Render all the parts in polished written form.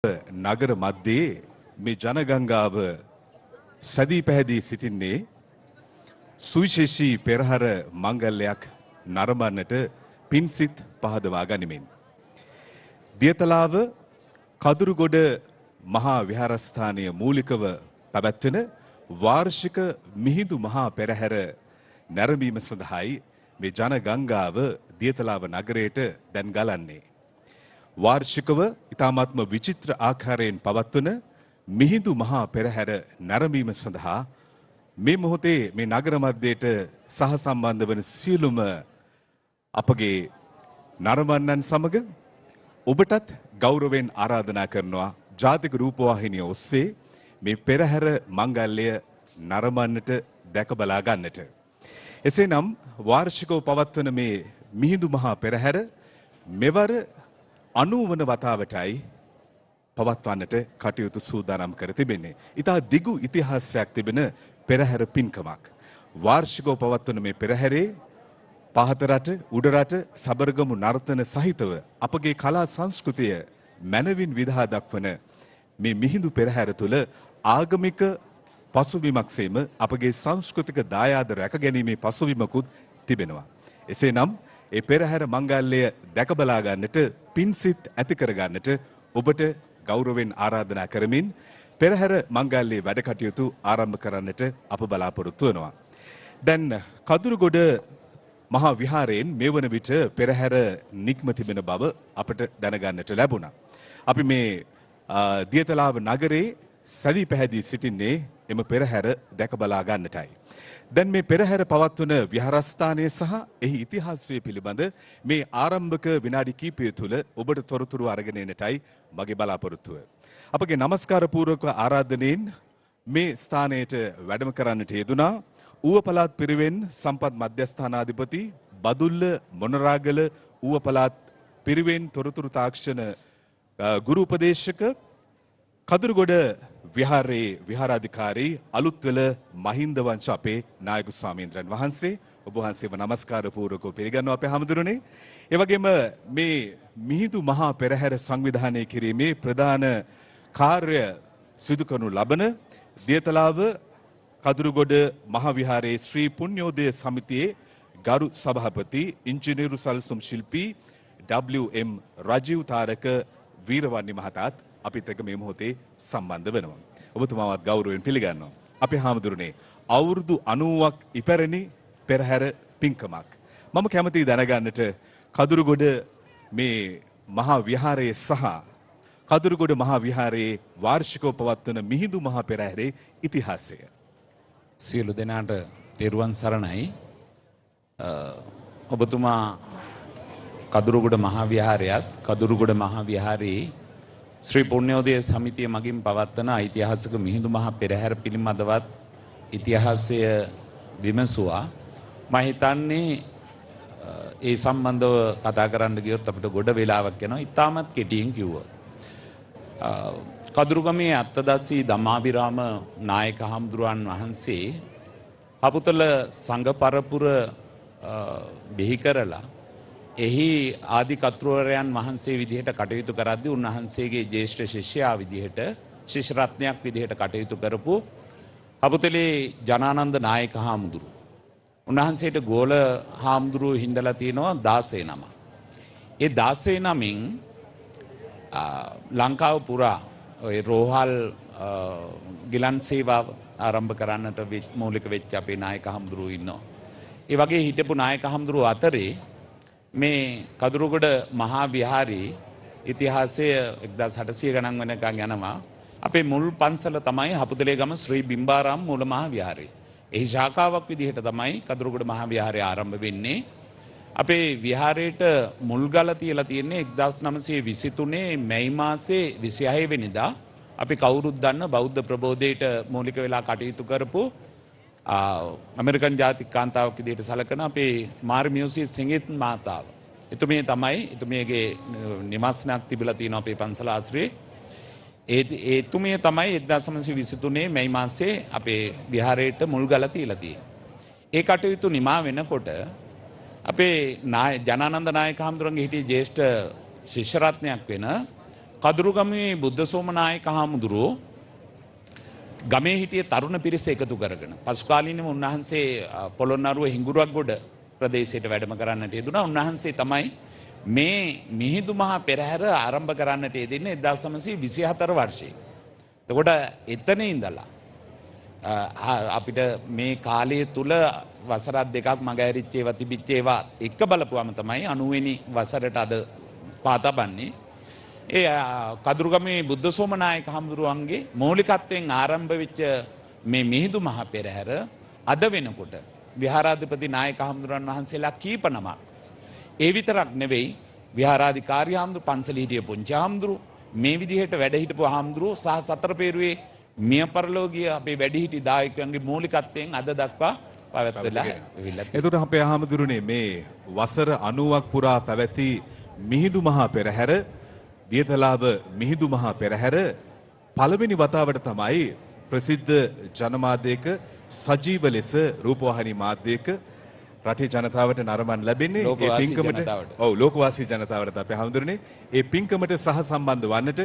නගර මැද්දේ මේ ජනගංගාව සදී පැහැදී සිටින්නේ සුවිශේෂී පෙරහර මංගල්‍යයක් නරඹන්නට පින්සිත් පහදවා ගනිමින්. දියතලාව කදුරුගොඩ මහා විහාරස්ථානයේ මූලිකව පැවැත්වෙන වාර්ෂික මිහිඳු මහා පෙරහැර නැරඹීම සඳහායි මේ ජනගංගාව දියතලාව නගරයට දැන් ගලන්නේ. වාර්ෂිකව ඉතාමත්ම විචිත්‍ර ආකාරයෙන් පවත්වන මිහිඳු මහා පෙරහැර නැරඹීම සඳහා මේ මොහොතේ මේ නගර මැදයට සහසම්බන්ධ වන සියලුම අපගේ නරඹන්නන් සමග ඔබටත් ගෞරවයෙන් ආරාධනා කරනවා ජාතික රූපවාහිනිය ඔස්සේ මේ පෙරහැර මංගල්‍ය නරඹන්නට දැක බලා ගන්නට. එසේනම් වාර්ෂිකව පවත්වන මේ මිහිඳු මහා පෙරහැර මෙවර 90 වන වතාවටයි පවත්වන්නට කටයුතු සූදානම් කර තිබෙන්නේ. ඉතා දිගු ඉතිහාසයක් තිබෙන පෙරහැර පින්කමක්. වාර්ෂිකව පවත්වන මේ පෙරහැරේ පහත රට, උඩ රට, සබරගමු නර්තන සහිතව අපගේ කලා සංස්කෘතිය මනවින් විදහා දක්වන මේ මිහිඳු පෙරහැර තුළ ආගමික පසුබිමක්සේම අපගේ සංස්කෘතික දායාද රැක ගැනීමේ පසුබිමකුත් තිබෙනවා. එසේනම් ඒ පෙරහැර මංගල්‍ය දැක බලා ගන්නට, පින්සිත් ඇති කර ගන්නට ඔබට ගෞරවයෙන් ආරාධනා කරමින් පෙරහැර මංගල්‍යයේ වැඩ කටයුතු ආරම්භ කරන්නට අප බලාපොරොත්තු වෙනවා. දැන් කදුරුගොඩ මහා විහාරයෙන් මේ වන විට පෙරහැර නික්ම තිබෙන බව අපට දැනගන්නට ලැබුණා. අපි මේ දියතලාව නගරේ සැදී පැහැදී සිටින්නේ එම පෙරහැර දැක බලා ගන්නටයි. දැන් මේ පෙරහැර පවත්වන විහාරස්ථානය සහ එහි ඉතිහාසය පිළිබඳ මේ ආරම්භක විනාඩි කිහිපය තුළ ඔබට තොරතුරු අරගෙන එන්නටයි මගේ බලාපොරොත්තුව. අපගේ නමස්කාර පූර්වක ආරාධනෙන් මේ ස්ථානයට වැඩම කරන්නට යෙදුනා ඌව පළාත් පිරිවෙන් සම්පත් මධ්‍යස්ථානාධිපති බදුල්ල මොනරාගල ඌව පළාත් පිරිවෙන් තොරතුරු තාක්ෂණ ගුරු උපදේශක කදුරුගොඩ විහාරයේ විහාරාධිකාරී අලුත්වල මහින්ද වංශ අපේ නායක ස්වාමීන්ද්‍රයන් වහන්සේ, ඔබ වහන්සේව නමස්කාර පූර්වකව පිළිගන්නවා අපේ හැමදෙරුනේ. ඒ වගේම මේ මිහිඳු මහා පෙරහැර සංවිධානය කිරීමේ ප්‍රධාන කාර්ය සිදු කරනු ලබන දියතලාව කදුරුගොඩ මහා විහාරයේ ශ්‍රී පුණ්‍යෝදය සමිතියේ ගරු සභාපති ඉංජිනේරු සල්සුම් ශිල්පී WM රජීව් තාරක වීරවන්නි මහතාත් අපිත් එක්ක මේ මොහොතේ සම්බන්ධ වෙනවා. ඔබතුමාවත් ගෞරවයෙන් පිළිගන්නවා. අපේ හාමුදුරනේ අවුරුදු 90ක් ඉපැරණි පෙරහැර පින්කමක්. මම කැමතියි දැනගන්නට කදුරුගොඩ මේ මහා විහාරයේ සහ කදුරුගොඩ මහා විහාරයේ වාර්ෂිකව පවත්වන මිහිඳු මහා පෙරහැරේ ඉතිහාසය. සියලු දෙනාට තෙරුවන් සරණයි. ඔබතුමා කදුරුගොඩ මහා විහාරයත් කදුරුගොඩ මහා විහාරයේ ශ්‍රී පුණ්‍යෝදය සමිතිය මගින් පවත්වන ඓතිහාසික මිහිඳු මහා පෙරහැර පිළිබඳවත් ඉතිහාසය විමසුවා. මම හිතන්නේ ඒ සම්බන්ධව කතා කරන්න ගියොත් අපිට ගොඩ වෙලාවක් යනවා. ඉතාමත් කෙටියෙන් කිව්වොත් කදුරුගමේ අත්තදස්සී ධම්මාභිරාම නායක හාමුදුරුවන් වහන්සේ අපුතල සංඝ පරපුර බිහි කරලා එහි ආදි කතුවරයන් වහන්සේ විදිහට කටයුතු කරද්දී උන්වහන්සේගේ ජ්‍යෙෂ්ඨ ශිෂ්‍යයා විදිහට ශිෂ්‍ය රත්නයක් විදිහට කටයුතු කරපු අපුතලේ ජනානන්ද නායක හාමුදුරු. උන්වහන්සේට ගෝල හාමුදුරු හිඳලා තියෙනවා 16 නම. ඒ 16 නමින් ලංකාව පුරා ඔය රෝහල් ගිලන් සේවාව ආරම්භ කරන්නට මූලික වෙච්ච අපේ නායක හාමුදුරුවෝ ඉන්නවා. ඒ වගේ හිටපු නායක හාමුදුරුවෝ අතරේ මේ කදුරුගොඩ මහා විහාරයේ ඉතිහාසය 1600 ගණන් වෙනකන් යනවා. අපේ මුල් පන්සල තමයි හපුතලේ ගම ශ්‍රී බිම්බාරාම මූල මහා විහාරය. එහි ශාඛාවක් විදිහට තමයි කදුරුගොඩ මහා විහාරය ආරම්භ වෙන්නේ. අපේ විහාරයට මුල්ගල තියලා තියෙන්නේ 1923 මැයි මාසේ 26 වෙනිදා අපි කවුරුත් දන්න බෞද්ධ ප්‍රබෝධයට මූලික වෙලා කටයුතු කරපු ඇමරිකන් ජාතික කාන්තාවක් විදිහට සැලකන අපේ මාර්මියුසි සිංගිත් මාතාව. එතුමියගේ නිවාසනයක් තිබිලා තියෙනවා අපේ පන්සල ආශ්‍රයේ. එතුමිය තමයි 1923 මැයි මාසේ අපේ විහාරයට මුල්ගල තියලා තියෙන්නේ. ඒ කටයුතු නිමා වෙනකොට අපේ ජනානන්ද නායක හාමුදුරන්ගේ හිටිය ජ්‍යෙෂ්ඨ ශිෂ්‍ය රත්නයක් වෙන කදුරුගමේ බුද්ධ සෝමනායක හාමුදුරුවෝ ගමේ හිටිය තරුණ පිරිස එකතු කරගෙන පසු කාලීනව උන්වහන්සේ පොළොන්නරුව හිඟුරුවක්ගොඩ ප්‍රදේශයට වැඩම කරන්නට යෙදුණා. උන්වහන්සේ තමයි මේ මිහිඳු මහා පෙරහැර ආරම්භ කරන්නට යෙදෙන්නේ 1924 වර්ෂයේ. එතකොට එතන ඉඳලා අපිට මේ කාලය තුල වසරක් දෙකක් මග ඇරිච්ච ඒවා තිබිච්ච ඒවා එක බලපුවම තමයි 90 වෙනි වසරට අද පාතබන්නේ. ඒ කදුරුගමේ බුද්ධ සෝමනායක හාමුදුරුවන්ගේ මූලිකත්වයෙන් ආරම්භ වෙච්ච මේ මිහිඳු මහා පෙරහැර අද වෙනකොට විහාරාධිපති නායක හාමුදුරන් වහන්සේලා කීප නමක්. ඒ විතරක් නෙවෙයි විහාරාධිකාරී හාමුදුරු පන්සල හිටිය පුංචි හාමුදුරු මේ විදිහට වැඩ හිටපු හාමුදුරු සහ සතර පේරුවේ මිය පරලෝකීය අපේ වැඩිහිටි දායකයන්ගේ මූලිකත්වයෙන් අද දක්වා පවත්වලා ඉවිල්ලා. එතකොට අපේ හාමුදුරනේ මේ වසර 90ක් පුරා පැවති මිහිඳු මහා පෙරහැර දියතලාව මිහිඳු මහා පෙරහැර පළවෙනි වතාවට තමයි ප්‍රසිද්ධ ජනමාධ්‍යයක සජීව ලෙස රූපවාහිනී මාධ්‍යයක රටේ ජනතාවට නරඹන්න ලැබෙන්නේ. ඒ පින්කමට ලෝකවාසී ජනතාවට අපේ හාමුදුරනේ ඒ පින්කමට සහ සම්බන්ධ වන්නට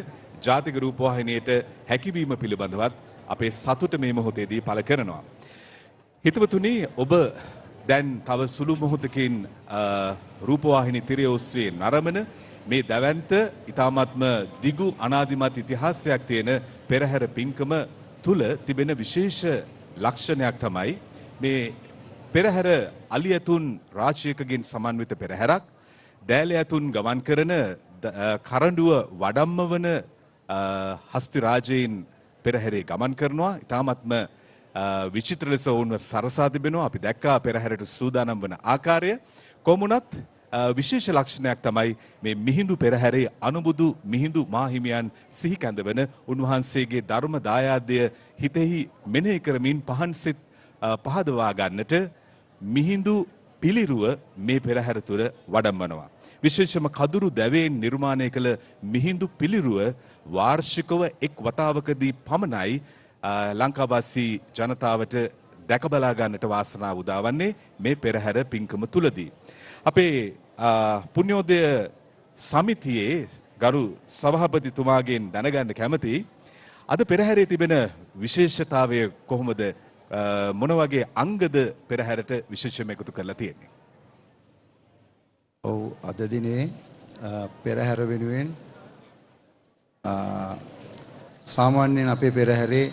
ජාතික රූපවාහිනියට හැකියවීම පිළිබඳවත් අපේ සතුට මේ මොහොතේදී පළ කරනවා. හිතවතුනි, ඔබ දැන් තව සුළු මොහොතකින් රූපවාහිනී තිරය ඔස්සේ නරඹන මේ දැවැන්ත ඉතාමත්ම දිගු අනාදිමත් ඉතිහාසයක් තියෙන පෙරහැර පින්කම තුල තිබෙන විශේෂ ලක්ෂණයක් තමයි මේ පෙරහැර අලියතුන් රාජ්‍යයකගෙන් සමන්විත පෙරහැරක්. දෑලයතුන් ගමන් කරන කරඬුව වඩම්මවන හස්ති රාජයින් පෙරහැරේ ගමන් කරනවා. ඉතාමත්ම විචිත්‍ර ලෙස ඔවුන්ව සරසා තිබෙනවා. අපි දැක්කා පෙරහැරට සූදානම් වන ආකාරය. කොමුණත් විශේෂ ලක්ෂණයක් තමයි මේ මිහිඳු පෙරහැරේ අනුබුදු මිහිඳු මාහිමියන් සිහි කැඳවන උන්වහන්සේගේ ධර්ම දායාදය හිතෙහි මෙනෙහි කරමින් පහන් සිත් පහදවා ගන්නට මිහිඳු පිළිරුව මේ පෙරහැර තුර වඩම්වනවා. විශේෂම කදුරු දැවයෙන් නිර්මාණය කළ මිහිඳු පිළිරුව වාර්ෂිකව එක් වතාවකදී පමණයි ලංකාවාසී ජනතාවට දැක බලා ගන්නට වාසනාව උදා වන්නේ මේ පෙරහැර පින්කම තුලදී. අපේ පුණ්‍යෝදය සමිතියේ ගරු සභාපතිතුමාගෙන් දැනගන්න කැමති අද පෙරහැරේ තිබෙන විශේෂතාවය කොහොමද? මොන වගේ අංගද පෙරහැරට විශේෂම එකතු කරලා තියෙන්නේ? ඔව්, අද දිනේ පෙරහැර වෙනුවෙන් සාමාන්‍යයෙන් අපේ පෙරහැරේ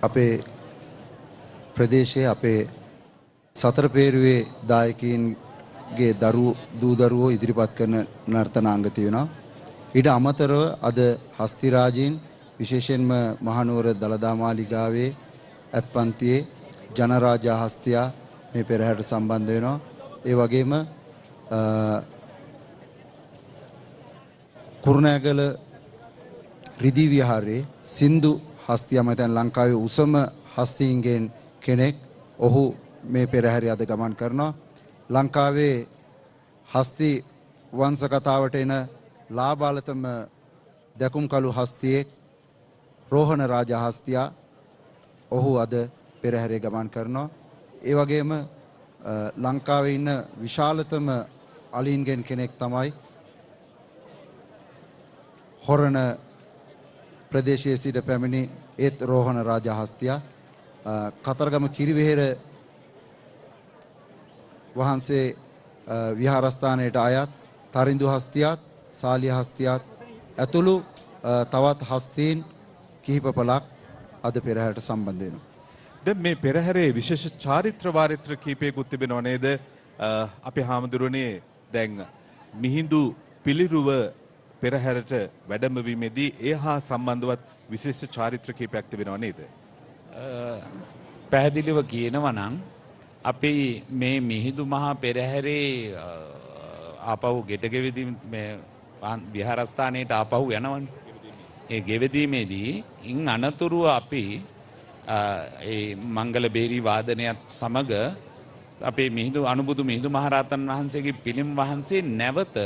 අපේ ප්‍රදේශයේ අපේ සතර පේරුවේ දායකයින්ගේ දූ දරුවෝ ඉදිරිපත් කරන නර්තනාංග තියෙනවා. ඊට අමතරව අද හස්තිරාජීන් විශේෂයෙන්ම මහනුවර දළදා මාලිගාවේ ඇත්පන්තියේ ජනරාජා හස්තියා මේ පෙරහැරට සම්බන්ධ වෙනවා. ඒ වගේම කුරුණෑගල රිදී විහාරයේ සින්දු හස්තියා මතන් ලංකාවේ උසම හස්තීන්ගෙන් කෙනෙක්. ඔහු මේ පෙරහැරේ අද ගමන් කරනවා. ලංකාවේ හස්ති වංශ කතාවට එන ලාබාලතම දැකුම්කලු හස්තියෙක් රෝහණ රාජා හස්තියා. ඔහු අද පෙරහැරේ ගමන් කරනවා. ඒ වගේම ලංකාවේ ඉන්න විශාලතම අලීන්ගෙන් කෙනෙක් තමයි හොරණ ප්‍රදේශයේ සිට පැමිණි ඒත් රෝහණ රාජා හස්තියා. කතරගම කිරිවෙහෙර වහන්සේ විහාරස්ථානයට අයත් තරිඳු හස්තියාත් සාලිය හස්තියාත් ඇතුළු තවත් හස්තීන් කිහිප පළක් අද පෙරහැරට සම්බන්ධ වෙනවා. දැන් මේ පෙරහැරේ විශේෂ චාරිත්‍ර වාරිත්‍ර කීපයකුත් තිබෙනව නේද? අපේ හාමුදුරනේ දැන් මිහිඳු පිළිරුව පෙරහැරට වැඩමවීමේදී ඒ හා සම්බන්ධවත් විශේෂ චාරිත්‍ර කීපයක් තිබෙනව නේද? පැහැදිලිව කියනවා නම් අපි මේ මිහිඳු මහා පෙරහැරේ ආපහු ගෙට ගෙවිදීම මේ විහාරස්ථානයට ආපහු යනවනේ. ඒ ගෙවිදීමේදී ඉන් අනතුරුව අපි ඒ මංගල බේරි වාදනයත් සමග අපේ මිහිඳු අනුබුදු මිහිඳු මහරහතන් වහන්සේගේ පිළිම වහන්සේ නැවත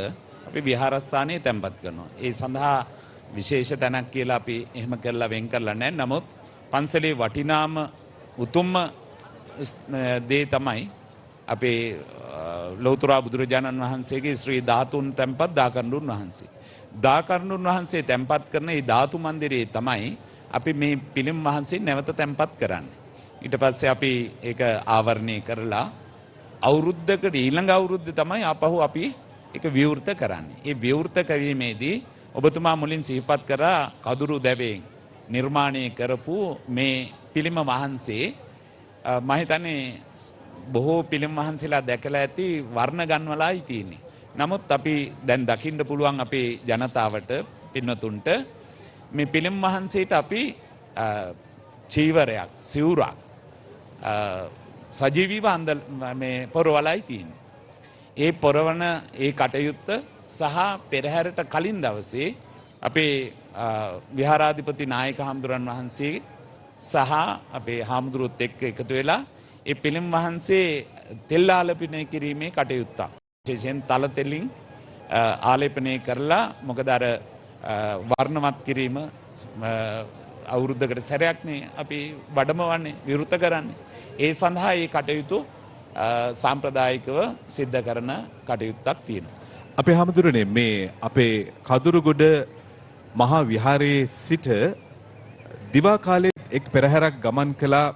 අපි විහාරස්ථානයේ තැන්පත් කරනවා. ඒ සඳහා විශේෂ තැනක් කියලා අපි එහෙම කරලා වෙන් කරලා නැහැ. නමුත් පන්සලේ වටිනාම උතුම්ම දේ තමයි අපේ ලෞතර බුදුරජාණන් වහන්සේගේ ශ්‍රී ධාතුන් තැන්පත් දාකරඬුන් වහන්සේ. දාකරණුන් වහන්සේ තැන්පත් කරන ඒ ධාතු මන්දිරයේ තමයි අපි මේ පිළිම වහන්සේ නැවත තැන්පත් කරන්නේ. ඊට පස්සේ අපි ඒක ආවරණය කරලා අවුරුද්දකට ඊළඟ අවුරුද්ද තමයි ආපහු අපි ඒක විවෘත කරන්නේ. ඒ විවෘත කිරීමේදී ඔබතුමා මුලින් සිහිපත් කරා කදුරු දැවෙන් නිර්මාණය කරපු මේ පිළිම වහන්සේ මම හිතන්නේ බොහෝ පිළිම වහන්සේලා දැකලා ඇති වර්ණ ගන්වලායි තියෙන්නේ. නමුත් අපි දැන් දකින්න පුළුවන් අපේ ජනතාවට පින්වතුන්ට මේ පිළිම වහන්සේට අපි චීවරයක් සිවුරක් සජීවීව මේ පොරවලයි තියෙන්නේ. ඒ පොරවන ඒ කටයුත්ත සහ පෙරහැරට කලින් දවසේ අපේ විහාරාධිපති නායක හාමුදුරන් වහන්සේ සහ අපේ හාමුදුරුවොත් එක්ක එකතු වෙලා ඒ පිළිම වහන්සේ තෙල් ආලේපනය කිරීමේ කටයුත්තක්. විශේෂයෙන් තල තෙලින් ආලේපනය කරලා මොකද අර වර්ණමත් කිරීම අවුරුද්දකට සැරයක්නේ අපි වඩමවන්නේ විවෘත කරන්නේ. ඒ සඳහා ඒ කටයුතු සාම්ප්‍රදායිකව සිද්ධ කරන කටයුත්තක් තියෙනවා. අපේ හාමුදුරනේ මේ අපේ කදුරුගොඩ මහා විහාරයේ සිට දිවා කාලේ එක් පෙරහැරක් ගමන් කළා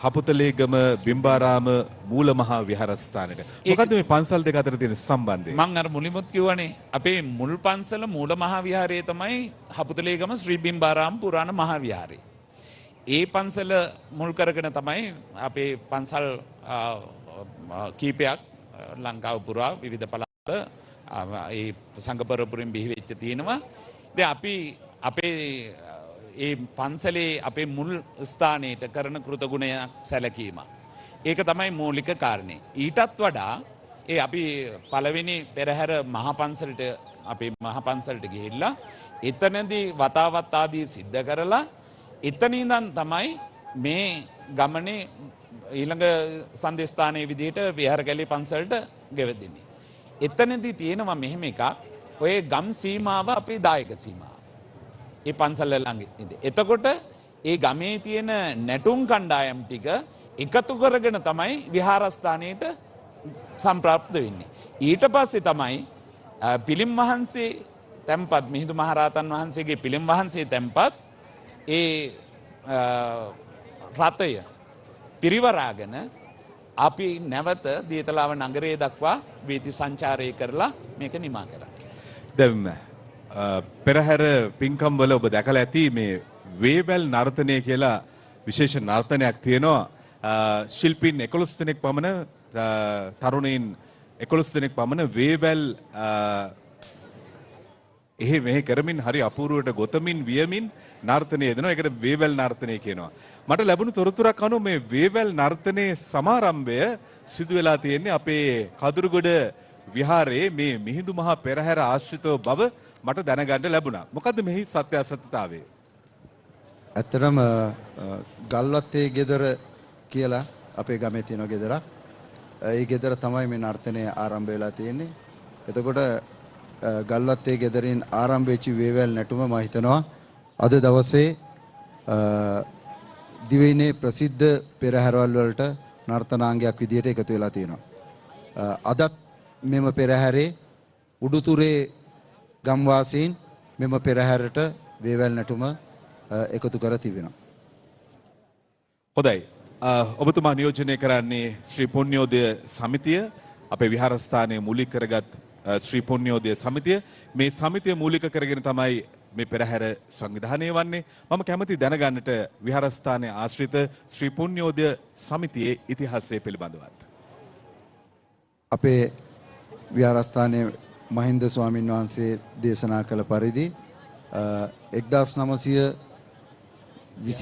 හපුතලේගම බිම්බාරාම මූල මහා විහාරස්ථානයට. මොකද්ද මේ පන්සල් දෙක අතර තියෙන සම්බන්ධය? මම අර මුලින්මුත් කිව්වනේ අපේ මුල් පන්සල මූල මහා විහාරයේ තමයි හපුතලේගම ශ්‍රී බිම්බාරාම පුරාණ මහා විහාරය. ඒ පන්සල මුල් කරගෙන තමයි අපේ පන්සල් කීපයක් ලංකාව පුරා විවිධ පළාත් ඒ සංඝ පරපුරින් බිහි වෙච්ච තියෙනවා. දැන් අපි අපේ ඒ පන්සලේ අපේ මුල් ස්ථානයට කරන කෘතගුණයක් සැලකීම. ඒක තමයි මූලික කාරණේ. ඊටත් වඩා ඒ අපි පළවෙනි පෙරහැර මහා පන්සලට අපේ මහා පන්සලට ගිහිල්ලා එතනදී වතාවත් ආදී සිද්ධ කරලා එතන ඉඳන් තමයි මේ ගමනේ ඊළඟ සන්දේස්ථානයේ විදිහට විහාරකැලේ පන්සලට ගෙවදින්නේ. එතනදී තියෙනවා මෙහෙම එකක්. ඔය ගම් සීමාව අපේ දායක සීමාව. ඒ පන්සල ළඟ ඉඳ. එතකොට ඒ ගමේ තියෙන නැටුම් කණ්ඩායම් ටික එකතු කරගෙන තමයි විහාරස්ථානයට සම්ප්‍රාප්ත වෙන්නේ. ඊට පස්සේ තමයි පිළිම වහන්සේ තැන්පත් මිහිඳු මහරහතන් වහන්සේගේ පිළිම වහන්සේ තැන්පත් ඒ රථය පිරිවරාගෙන අපි නැවත දියතලාව නගරය දක්වා වීථි සංචාරය කරලා මේක නිමා කරා. දැන් පෙරහැර පින්කම් වල ඔබ දැකලා ඇති මේ වේවැල් නර්තනය කියලා විශේෂ නර්තනයක් තියෙනවා. ශිල්පීන් 11 දෙනෙක් පමණ තරුණයින් 11 දෙනෙක් පමණ වේවැල් එහෙ මෙහෙ කරමින් හරි අපූර්වවට ගොතමින් වියමින් නර්තනය දෙනවා. ඒකට වේවැල් නර්තනය කියනවා. මට ලැබුණු තොරතුරක් අනුව මේ වේවැල් නර්තනයේ සමාරම්භය සිදු වෙලා තියෙන්නේ අපේ කදුරුගොඩ විහාරයේ මේ මිහිඳු මහා පෙරහැර ආශ්‍රිතව බව මට දැනගන්න ලැබුණා. මොකද්ද මෙහි සත්‍ය අසත්‍යතාවය? ඇත්තටම ගල්වත්තේ ගෙදර කියලා අපේ ගමේ තියෙන ගෙදරක්. ඒ ගෙදර තමයි මේ නර්තනය ආරම්භ වෙලා තියෙන්නේ. එතකොට ගල්වත්තේ ගෙදරින් ආරම්භ වෙච්ච වේවැල් නැටුම මම හිතනවා අද දවසේ දිවයිනේ ප්‍රසිද්ධ පෙරහැරවල් වලට නර්තනාංගයක් විදියට එකතු වෙලා තියෙනවා. අදත් මෙම පෙරහැරේ උඩුතුරේ ගම්වාසීන් මෙම පෙරහැරට වේවැල් නැටුම එකතු කර තිබෙනවා. හොඳයි. ඔබතුමා නියෝජනය කරන්නේ ශ්‍රී පුණ්‍යෝදය සමිතිය, අපේ විහාරස්ථානයේ මූලික කරගත් ශ්‍රී පුණ්‍යෝදය සමිතිය. මේ සමිතිය මූලික කරගෙන තමයි මේ පෙරහැර සංවිධානය වන්නේ. මම කැමති දැනගන්නට විහාරස්ථානයේ ආශ්‍රිත ශ්‍රී පුණ්‍යෝදය සමිතියේ ඉතිහාසය පිළිබඳවත්. අපේ විහාරස්ථානයේ මහින්ද ස්වාමීන් වහන්සේ දේශනා කළ පරිදි 1925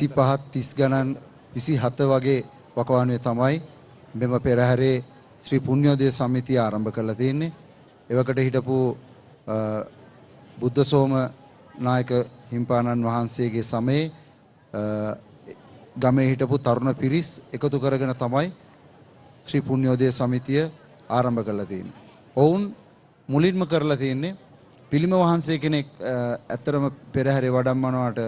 30 ගණන් 27 වගේ වකවානුවේ තමයි මෙම පෙරහැරේ ශ්‍රී පුණ්‍යෝදය සමිතිය ආරම්භ කරලා තියෙන්නේ. එවකට හිටපු බුද්ධසෝම නායක හිම්පාණන් වහන්සේගේ සමයේ ගමේ හිටපු තරුණ පිරිස් එකතු කරගෙන තමයි ශ්‍රී පුණ්‍යෝදය සමිතිය ආරම්භ කරලා තියෙන්නේ. ඔවුන් මුලින්ම කරලා තියෙන්නේ පිළිම වහන්සේ කෙනෙක් ඇත්තරම පෙරහැරේ වඩම්මනවාට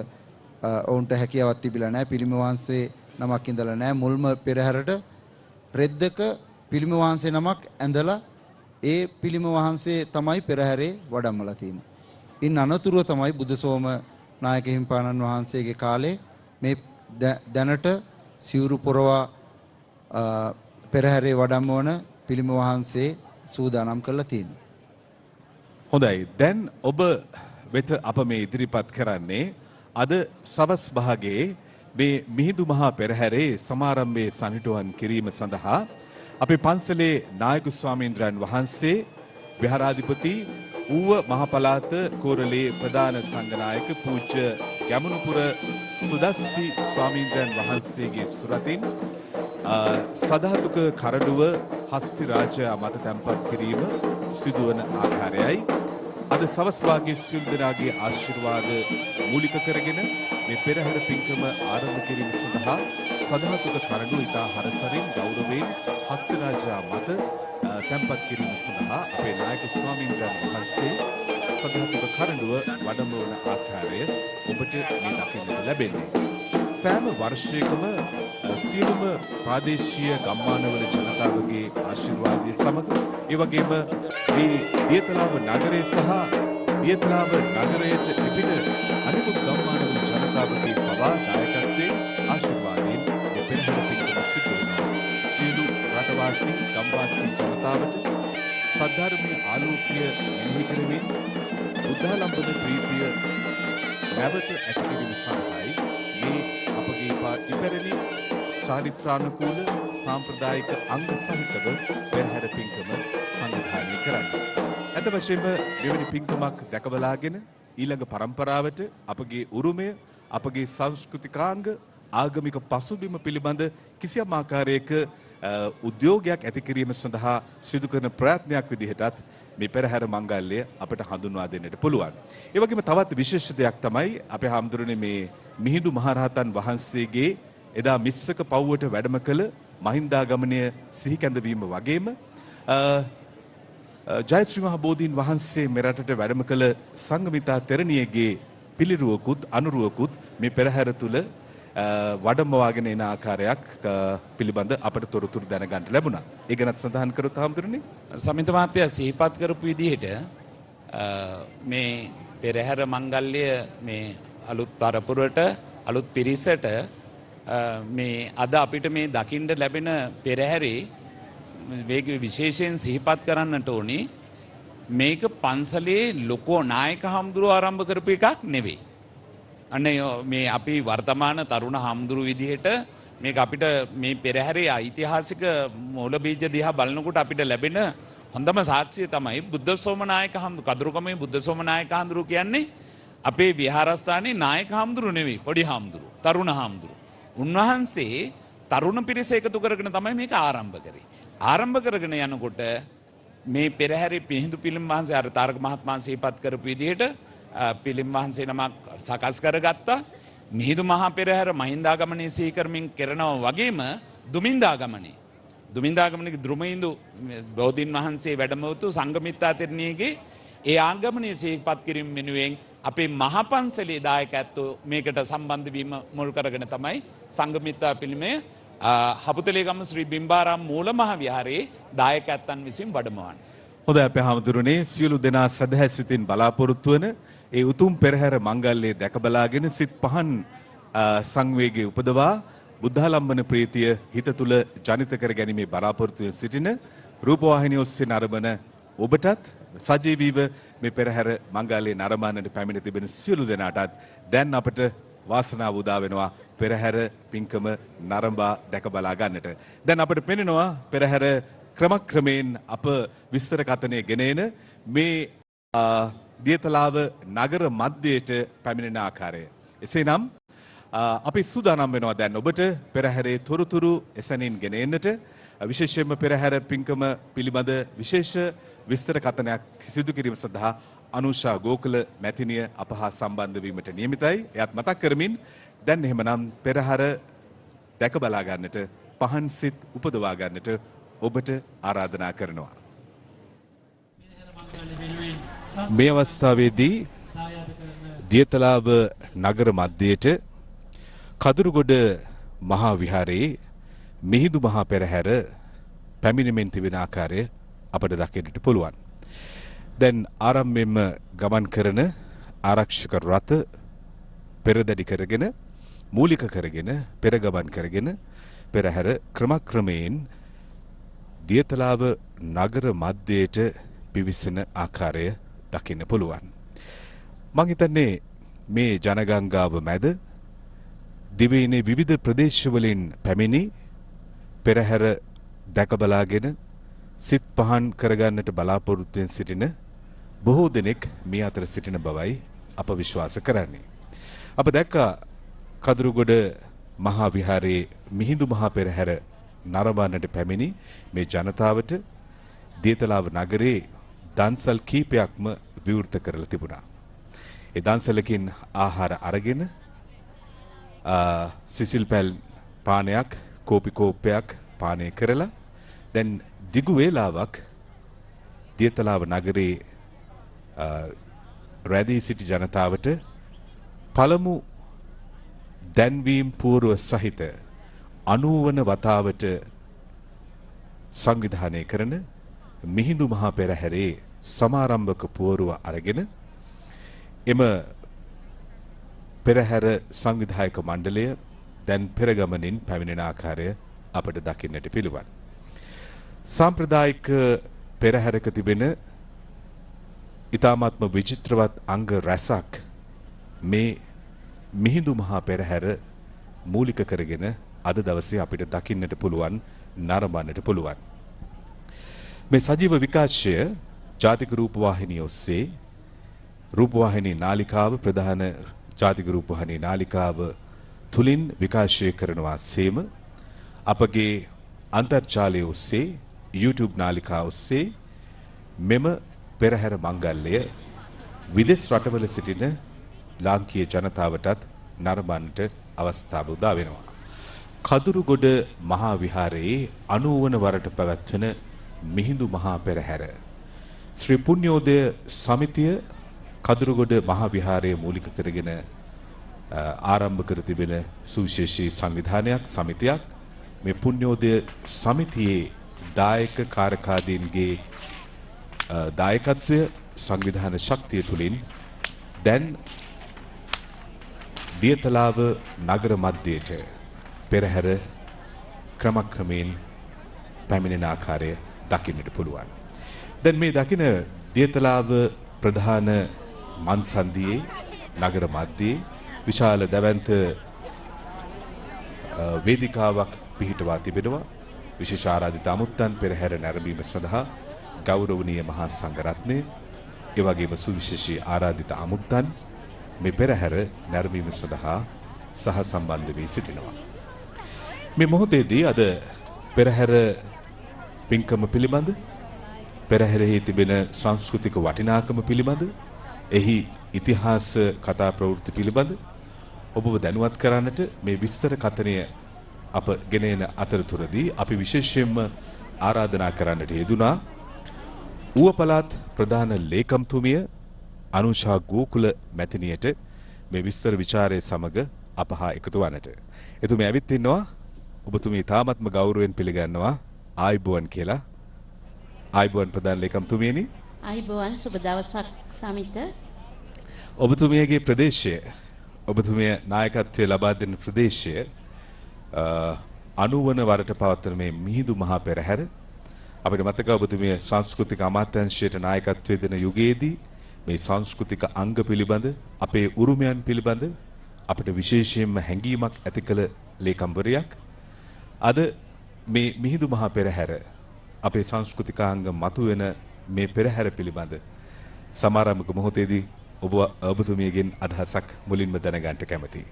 ඔවුන්ට හැකියාවක් තිබිලා නැහැ. පිළිම වහන්සේ නමක් ඉඳලා නැහැ. මුල්ම පෙරහැරට රෙද්දක පිළිම වහන්සේ නමක් ඇඳලා ඒ පිළිම වහන්සේ තමයි පෙරහැරේ වඩම්මලා තියෙන්නේ. ඉන් අනතුරුව තමයි බුදුසෝම නායක හිමිපාණන් වහන්සේගේ කාලේ මේ දැනට සිවුරු පොරවා පෙරහැරේ වඩම්වන පිළිම වහන්සේ සූදානම් කරලා තියෙනවා. හොඳයි. දැන් ඔබ වෙත අප මේ ඉදිරිපත් කරන්නේ අද සවස් භාගයේ මේ මිහිඳු මහා පෙරහැරේ සමාරම්භයේ සනිටුවන් කිරීම සඳහා අපේ පන්සලේ නායක ස්වාමීන්ද්‍රයන් වහන්සේ විහාරාධිපති ඌව මහ පළාත කෝරළේ ප්‍රධාන සංඝනායක පූජ්‍ය යමුනුපුර සුදස්සි ස්වාමීන්ද්‍රයන් වහන්සේගේ සුරතින් සදාතුක කරඩුව හස්ති රාජයා මත තැන්පත් කිරීම සිදුවන ආකාරයයි අද සවස් භාගයේ සියලු දෙනාගේ ආශිර්වාද මූලික කරගෙන මේ පෙරහැර පින්කම ආරම්භ කිරීම සඳහා සදාතුක කරඩුව ඉතා හරසරින් ගෞරවයෙන් හස්ති රාජයා මත තැන්පත් කිරීම සඳහා අපේ නායක ස්වාමීන්ද්‍රයන් වහන්සේ සදාතුක කරඩුව වඩම්වන ආකාරය ඔබට මේ දකින්නට ලැබෙන්නේ. සෑම වර්ෂයකම සියලුම ප්‍රාදේශීය ගම්මානවල ජනතාවගේ ආශිර්වාදය සමග ඒ වගේම මේ දියතලාව නගරය සහ දියතලාව නගරයට පිට අනෙකුත් ගම්මානවල ජනතාවගේ පවා දායකත්වයෙන් ආශිර්වාදයෙන් මේ පෙරහැර පින්කම සිදු වෙනවා. සියලු රටවාසී ගම්වාසී ජනතාවට සද්ධර්මයේ ආලෝකය මෙහි කරමින් බුද්ධාලම්බන ප්‍රීතිය නැවත ඇති කිරීම සඳහායි මේ අපගේ ඉපැරණි චාරිත්‍රානුකූල සාම්ප්‍රදායික අංග සහිතව පෙරහැර පින්කම සංවිධානය කරන්නේ. ඇත වශයෙන්ම මෙවැනි පින්කමක් දැකබලාගෙන ඊළඟ පරම්පරාවට අපගේ උරුමය, අපගේ සංස්කෘතිකාංග, ආගමික පසුබිම පිළිබඳ කිසියම් ආකාරයක උද්‍යෝගයක් ඇති කිරීම සඳහා සිදු කරන ප්‍රයත්නයක් විදිහටත් මේ පෙරහැර මංගල්‍ය අපට හඳුන්වා දෙන්නට පුළුවන්. ඒ වගේම තවත් විශේෂ දෙයක් තමයි අපේ හාමුදුරනේ මේ මිහිඳු මහරහතන් වහන්සේගේ එදා මිස්සක පව්වට වැඩම කළ මහින්දාගමනය සිහි කැඳවීම වගේම ජයශ්‍රී මහ බෝධීන් වහන්සේ මෙරටට වැඩම කළ සංඝමිතා තෙරණියගේ පිළිරුවකුත් අනුරුවකුත් මේ පෙරහැර තුල වඩම්මවාගෙන එන ආකාරයක් පිළිබඳ අපට තොරතුරු දැනගන්න ලැබුණා. ඒ ගැනත් සඳහන් කරොත් හාමුදුරනේ සමිත මහත්තයා සිහිපත් කරපු විදිහට මේ පෙරහැර මංගල්‍ය මේ අලුත් පරපුරට අලුත් පිරිසට මේ අද අපිට මේ දකින්න ලැබෙන පෙරහැරේ මේක විශේෂයෙන් සිහිපත් කරන්නට ඕනි. මේක පන්සලේ ලොකෝ නායක හාමුදුරුවෝ ආරම්භ කරපු එකක් නෙවෙයි. අනේ මේ අපි වර්තමාන තරුණ හාමුදුරු විදිහට මේක අපිට මේ පෙරහැරේ ඓතිහාසික මූල බීජ දිහා බලනකොට අපිට ලැබෙන හොඳම සාක්ෂිය තමයි බුද්ධ සෝමනායක හාමුදුරු කදුරුකමේ බුද්ධ සෝමනායක හාමුදුරු කියන්නේ අපේ විහාරස්ථානයේ නායක හාමුදුරු නෙවෙයි පොඩි හාමුදුරු තරුණ හාමුදුරු. උන්වහන්සේ තරුණ පිරිස එකතු කරගෙන තමයි මේක ආරම්භ කරේ. ආරම්භ කරගෙන යනකොට මේ පෙරහැරේ පිහිඳු පිළිම වහන්සේ අර තාරක මහත්මයා සිහිපත් කරපු විදිහට පිළිම වහන්සේ නමක් සකස් කරගත්තා. මිහිඳු මහා පෙරහැර මහින්දාගමනයේ සිහි කරමින් කරනවා වගේම දුමින්දාගමනයේ දෘමහිඳු බෝධීන් වහන්සේ වැඩමවතු සංඝමිත්තා තෙරණියගේ ඒ ආගමනයේ සිහිපත් කිරීම වෙනුවෙන් අපේ මහා පන්සලේ දායකත්වෝ මේකට සම්බන්ධ වීම මුල් කරගෙන තමයි සංඝමිත්තා පිළිමය හපුතලේගම ශ්‍රී බිම්බාරාම මූල මහ විහාරයේ දායකයන් විසින් වඩමවන්නේ. හොඳයි අපේ හාමුදුරනේ සියලු දෙනා සදහැ සිතින් බලාපොරොත්තු වන ඒ උතුම් පෙරහැර මංගල්‍යයේ දැක බලාගෙන සිත් පහන් සංවේගයේ උපදවා බුද්ධාලම්බන ප්‍රීතිය හිත තුල ජනිත කර ගැනීමේ බලාපොරොත්තුවෙන් සිටින රූපවාහිනිය ඔස්සේ නරඹන ඔබටත් සජීවීව මේ පෙරහැර මංගල්‍යයේ නරඹන්නට පැමිණ තිබෙන සියලු දෙනාටත් දැන් අපට වාසනාව උදා වෙනවා පෙරහැර පින්කම නරඹා දැක බලා ගන්නට. දැන් අපට පෙනෙනවා පෙරහැර ක්‍රමක්‍රමයෙන් අප විස්තර කතනය ගෙනෙන මේ දියතලාව නගර මැදයට පැමිණෙන ආකාරය. එසේනම් අපි සූදානම් වෙනවා දැන් ඔබට පෙරහැරේ තොරතුරු එසැනින් ගෙනෙන්නට විශේෂයෙන්ම පෙරහැර පින්කම පිළිබඳ විශේෂ විස්තර කතනයක් සිදු කිරීම සඳහා අනුෂා ගෝකල මැතිනිය අප හා සම්බන්ධ වීමට නියමිතයි. එයත් මතක් කරමින් දැන් එහෙමනම් පෙරහැර දැක බලා ගන්නට පහන් සිත් උපදවා ගන්නට ඔබට ආරාධනා කරනවා. මේ අවස්ථාවේදී දියතලාව නගර මැදයට කදුරුගොඩ මහා විහාරයේ මිහිඳු මහා පෙරහැර පැමිණෙමින් තිබෙන ආකාරය අපට දකින්නට පුළුවන්. දැන් ආරම්භයෙන්ම ගමන් කරන ආරක්ෂක රථ පෙරදැඩි කරගෙන මූලික කරගෙන පෙරගමන් කරගෙන පෙරහැර ක්‍රමක්‍රමයෙන් දියතලාව නගර මැදයට පිවිසෙන ආකාරය දකින්න පුළුවන්. මං හිතන්නේ මේ ජනගංගාව මැද දිවයිනේ විවිධ ප්‍රදේශවලින් පැමිණි පෙරහැර දැක බලාගෙන සිත් පහන් කරගන්නට බලාපොරොත්තුෙන් සිටින බොහෝ දෙනෙක් මේ අතර සිටින බවයි අප විශ්වාස කරන්නේ. අප දැක්කා කදුරුගොඩ මහා විහාරයේ මිහිඳු මහා පෙරහැර නරඹන්නට පැමිණි මේ ජනතාවට දියතලාව නගරේ දන්සල් කීපයක්ම විවෘත කරලා තිබුණා. ඒ දන්සලකින් ආහාර අරගෙන සිසිල් පැල් පානයක් කෝපි කෝප්පයක් පානය කරලා දැන් දිගු වේලාවක් දියතලාව නගරේ රැඳී සිටි ජනතාවට පළමු දැන්වීම් පූර්ව සහිත 90 වන වතාවට සංවිධානය කරන මිහිඳු මහා පෙරහැරේ සමාරම්භක පුවරුව අරගෙන එම පෙරහැර සංවිධායක මණ්ඩලය දැන් පෙරගමනින් පැමිණෙන ආකාරය අපට දකින්නට පිළිවන්. සාම්ප්‍රදායික පෙරහැරක තිබෙන ඊ타මාත්ම විචිත්‍රවත් අංග රැසක් මේ මිහිඳු මහා පෙරහැර මූලික කරගෙන අද දවසේ අපිට දකින්නට පුළුවන් නරඹන්නට පුළුවන්. මේ සජීව විකාශය ජාතික රූපවාහිනිය ඔස්සේ රූපවාහිනී නාලිකාව ප්‍රධාන ජාතික රූපවාහිනී නාලිකාව තුලින් විකාශය කරනවා සේම අපගේ අන්තර්ජාලය ඔස්සේ YouTube නාලිකාව ඔස්සේ මෙම පෙරහැර මංගල්‍යය විදේශ රටවල සිටින ලාංකීය ජනතාවටත් නරඹන්නට අවස්ථාව උදා වෙනවා. කදුරුගොඩ මහා විහාරයේ 90 වන වරට පැවැත්වෙන මිහිඳු මහා පෙරහැර ශ්‍රී පුණ්‍යෝදය සමිතිය කදුරුගොඩ මහා විහාරයේ මූලික කරගෙන ආරම්භ කර තිබෙන සුවිශේෂී සංවිධානයක් සමිතියක් මේ පුණ්‍යෝදය සමිතියේ දායක කාරකාදීන්ගේ දායකත්වය සංවිධාන ශක්තිය තුලින් දැන් දියතලාව නගර මැදයට පෙරහැර ක්‍රමක්‍රමයෙන් පැමිණෙන ආකාරය දකින්නට පුළුවන්. දැන් මේ දකින දියතලාව ප්‍රධාන මන්සන්දියේ නගර මැදයේ විශාල දැවැන්ත වේදිකාවක් පිහිටවා තිබෙනවා. විශේෂ ආරාධිත අමුත්තන් පෙරහැර නැරඹීම සඳහා ගෞරවනීය මහා සංඝරත්නය ඒ වගේම සුවිශේෂී ආරාධිත අමුත්තන් මේ පෙරහැර නැරඹීම සඳහා සහ සම්බන්ධ වී සිටිනවා. මේ මොහොතේදී අද පෙරහැර පින්කම පිළිබඳ පෙරහැරෙහි තිබෙන සංස්කෘතික වටිනාකම පිළිබඳ එහි ඉතිහාස කතා ප්‍රවෘත්ති පිළිබඳ ඔබව දැනුවත් කරන්නට මේ විස්තර කතනය අප ගෙන එන අතරතුරදී අපි විශේෂයෙන්ම ආරාධනා කරන්නට යෙදුනා ඌව පළාත් ප්‍රධාන ලේකම්තුමිය අනුෂා ගෝකුල මැතිණියට මේ විස්තර ਵਿਚාරයේ සමග අප හා එකතු වන්නට. එතුමිය ඇවිත් ඉන්නවා. ඔබතුමිය තාමත්ම ගෞරවයෙන් පිළිගන්නවා ආයිබෝවන් කියලා. ආයිබෝවන් ප්‍රධාන ලේකම්තුමියනි. ආයිබෝවන් සුබ දවසක් සමිත. ඔබතුමියගේ ප්‍රදේශය ඔබතුමිය නායකත්වය ලබා දෙන ප්‍රදේශය 90 වන වරට පවත්වන මේ මිහිඳු මහා පෙරහැර අපිට මතකයි ඔබතුමිය සංස්කෘතික අමාත්‍යාංශයට නායකත්වය දෙන යුගයේදී මේ සංස්කෘතික අංග පිළිබඳ අපේ උරුමයන් පිළිබඳ අපිට විශේෂයෙන්ම හැඟීමක් ඇති කළ ලේකම්වරයක්. අද මේ මිහිඳු මහා පෙරහැර අපේ සංස්කෘතිකාංග මතුවෙන මේ පෙරහැර පිළිබඳ සමාරම්භක මොහොතේදී ඔබතුමියගෙන් අදහසක් මුලින්ම දැනගන්න කැමතියි.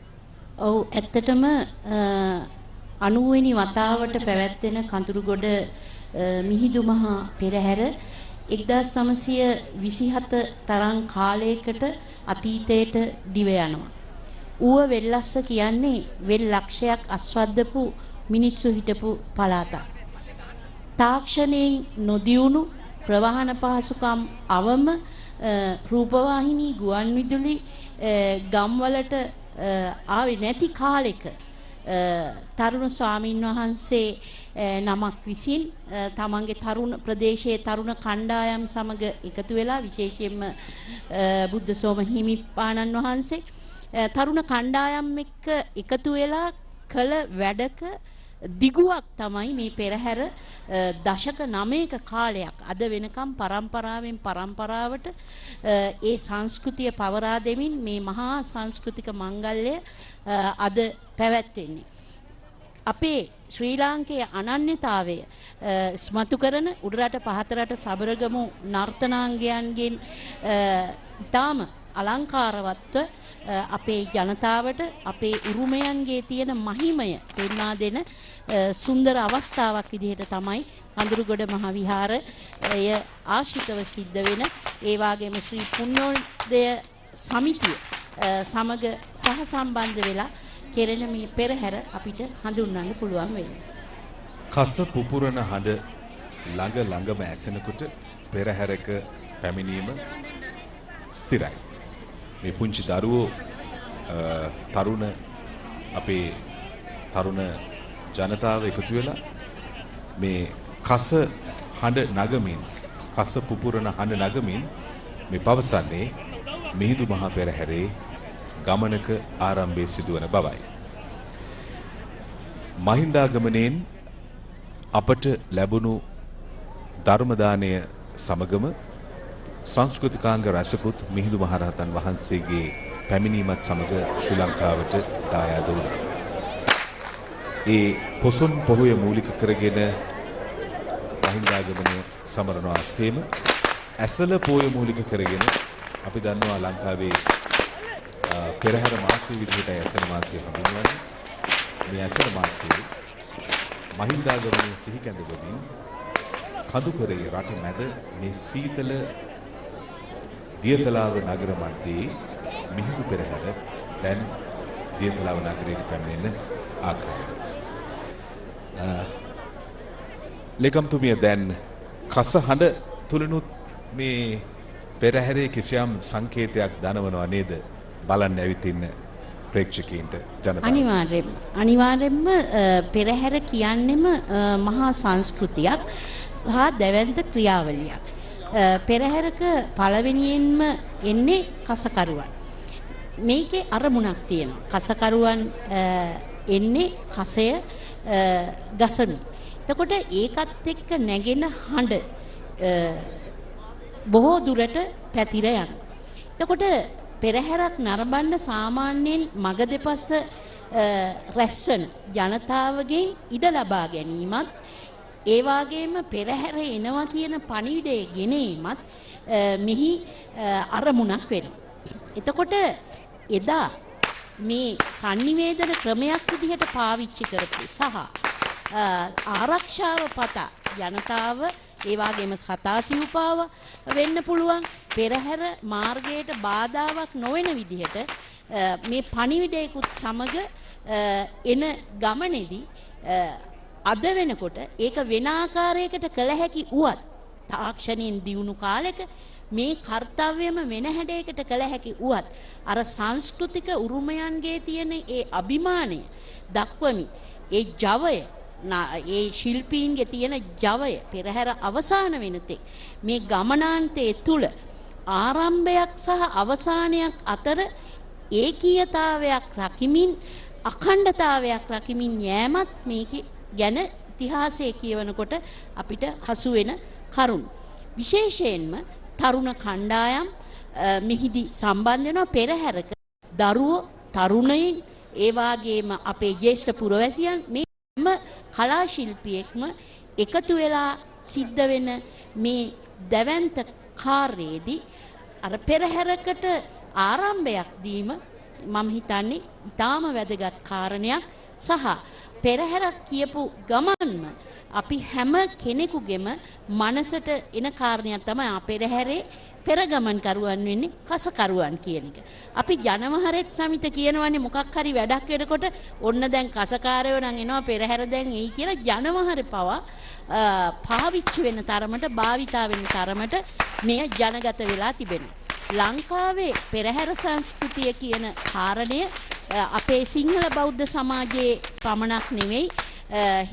ඔව් ඇත්තටම 90 වෙනි වතාවට පැවැත්වෙන කඳුරුගොඩ මිහිඳු මහා පෙරහැර 1927 තරම් කාලයකට අතීතයට දිව යනවා. ඌව වෙල්ලස්ස කියන්නේ වෙල් ලක්ෂයක් අස්වද්දපු මිනිස්සු හිටපු පළාතක්. තාක්ෂණයෙන් නොදියුණු ප්‍රවාහන පහසුකම් අවම රූපවාහිනී ගුවන් විදුලි ගම්වලට ආවේ නැති කාලෙක තරුණ ස්වාමින් වහන්සේ නමක් විසින් තමන්ගේ තරුණ ප්‍රදේශයේ තරුණ කණ්ඩායම් සමග එකතු වෙලා විශේෂයෙන්ම බුද්ධසෝම හිමිපාණන් වහන්සේ තරුණ කණ්ඩායම් එක්ක එකතු වෙලා කළ වැඩක දිගුවක් තමයි මේ පෙරහැර දශක 9ක කාලයක් අද වෙනකම් පරම්පරාවෙන් පරම්පරාවට ඒ සංස්කෘතිය පවරා දෙමින් මේ මහා සංස්කෘතික මංගල්‍ය අද පැවැත්වෙන්නේ. අපේ ශ්‍රී ලාංකේය අනන්‍යතාවය ස්මතු කරන උඩරට පහතරට සබරගමු නර්තනාංගයන්ගෙන් ඊටාම අලංකාරවත්ව අපේ ජනතාවට අපේ උරුමයන්ගේ තියෙන මහිමය පෙන්වා දෙන සුන්දර අවස්ථාවක් විදිහට තමයි කඳුරුගොඩ මහ විහාරය ආශිතව සිද්ධ වෙන ඒ වගේම ශ්‍රී පුණ්‍යෝදය සමිතිය සමග සහසම්බන්ධ වෙලා කෙරෙන මේ පෙරහැර අපිට හඳුන්වන්න පුළුවන් වෙනවා. කස පුපුරන හඬ ළඟ ළඟම ඇසෙනකොට පෙරහැරක පැමිණීම ස්ථිරයි. මේ පුංචි දරුවෝ තරුණ අපේ තරුණ ජනතාව එකතු වෙලා මේ කස හඬ නගමින් කස පුපුරන හඬ නගමින් මේ පවසන්නේ මිහිඳු මහ පෙරහැරේ ගමනක ආරම්භයේ සිදුවන බවයි. මහින්දාගමනයෙන් අපට ලැබුණු ධර්ම දානය සමගම සංස්කෘතිකාංග රැසකුත් මිහිඳු මහරහතන් වහන්සේගේ පැමිණීමත් සමග ශ්‍රී ලංකාවට දායාද වුණා. ඒ පොසොන් පොහොය මූලික කරගෙන මහින්දාගමනය සමරනවා සේම ඇසල පොය මූලික කරගෙන අපි දන්නවා ලංකාවේ පෙරහැර මාසය විදිහට ඇසල මාසය හඳුන්වන්නේ. මේ ඇසල මාසයේ මහින්දාගමනය සිහි කැඳවමින් කඳුකරේ රට මැද මේ සීතල දියතලාව නගර මැදේ මිහිඳු පෙරහැර දැන් දියතලාව නගරයට පැමිණෙන ආකාරය. ලේකම්තුමිය දැන් කස හඬ තුලනුත් මේ පෙරහැරේ කිසියම් සංකේතයක් දනවනවා නේද? බලන්න ඇවිත් ඉන්න ප්‍රේක්ෂකීන්ට ජනතාවට. අනිවාර්යෙන්ම පෙරහැර කියන්නෙම මහා සංස්කෘතියක් සහ දැවැන්ත ක්‍රියාවලියක්. පෙරහැරක පළවෙනියෙන්ම එන්නේ කසකරුවන්. මේකේ අරමුණක් තියෙනවා. කසකරුවන් එන්නේ කසය ගසමින්. එතකොට ඒකත් එක්ක නැගෙන හඬ බොහෝ දුරට පැතිර යනවා. එතකොට පෙරහැරක් නරඹන්න සාමාන්‍යයෙන් මග දෙපස රැස්වන ජනතාවගෙන් ඉඩ ලබා ගැනීමත් ඒ වගේම පෙරහැර එනවා කියන පණිවිඩය ගෙනීමත් මෙහි අරමුණක් වෙනවා. එතකොට එදා මේ sannivedana ක්‍රමයක් විදිහට පාවිච්චි කරපු සහ ආරක්ෂාව පතා ජනතාව ඒ වගේම සතා සිව්පාව වෙන්න පුළුවන් පෙරහැර මාර්ගයට බාධාවක් නොවන විදිහට මේ පණිවිඩයකුත් සමග එන ගමනේදී අද වෙනකොට ඒක වෙන ආකාරයකට කළ හැකි වුවත් තාක්ෂණයෙන් දියුණු කාලෙක මේ කාර්යව්‍යම වෙන හැඩයකට කළ හැකි වුවත් අර සංස්කෘතික උරුමයන්ගේ තියෙන ඒ අභිමානය දක්වමි ඒ ජවය ඒ ශිල්පීන්ගේ තියෙන ජවය පෙරහැර අවසාන වෙනතෙක් මේ ගමනාන්තයේ තුල ආරම්භයක් සහ අවසානයක් අතර ඒකීයතාවයක් රකිමින් අඛණ්ඩතාවයක් රකිමින් යෑමත් මේකේ ගැන ඉතිහාසයේ කියවනකොට අපිට හසු වෙන කරුණු. විශේෂයෙන්ම තරුණ කණ්ඩායම් මිහිදී සම්බන්ධ වෙනවා පෙරහැරක දරුවෝ තරුණයින් ඒ වගේම අපේ ජ්‍යෙෂ්ඨ පුරවැසියන් මේම කලා ශිල්පියෙක්ම එකතු වෙලා සිද්ධ වෙන මේ දැවැන්ත කාර්යයේදී අර පෙරහැරකට ආරම්භයක් දීම මම හිතන්නේ ඊටාම වැදගත් කාරණයක් සහ පෙරහැරක් කියපු ගමන්ම අපි හැම කෙනෙකුගේම මනසට එන කාරණයක් තමයි පෙරහැරේ පෙරගමන් කරුවන් වෙන්නේ කසකරුවන් කියන එක. අපි ජනවහරෙත් සමිත කියනවනේ මොකක් හරි වැඩක් වෙනකොට ඔන්න දැන් කසකාරයෝ නම් එනවා පෙරහැර දැන් එයි කියලා ජනවහර පවා පාවිච්චි වෙන තරමට භාවිතා වෙන තරමට මේ ජනගත වෙලා තිබෙනවා. ලංකාවේ පෙරහැර සංස්කෘතිය කියන කාරණය අපේ සිංහල බෞද්ධ සමාජයේ පමණක් නෙවෙයි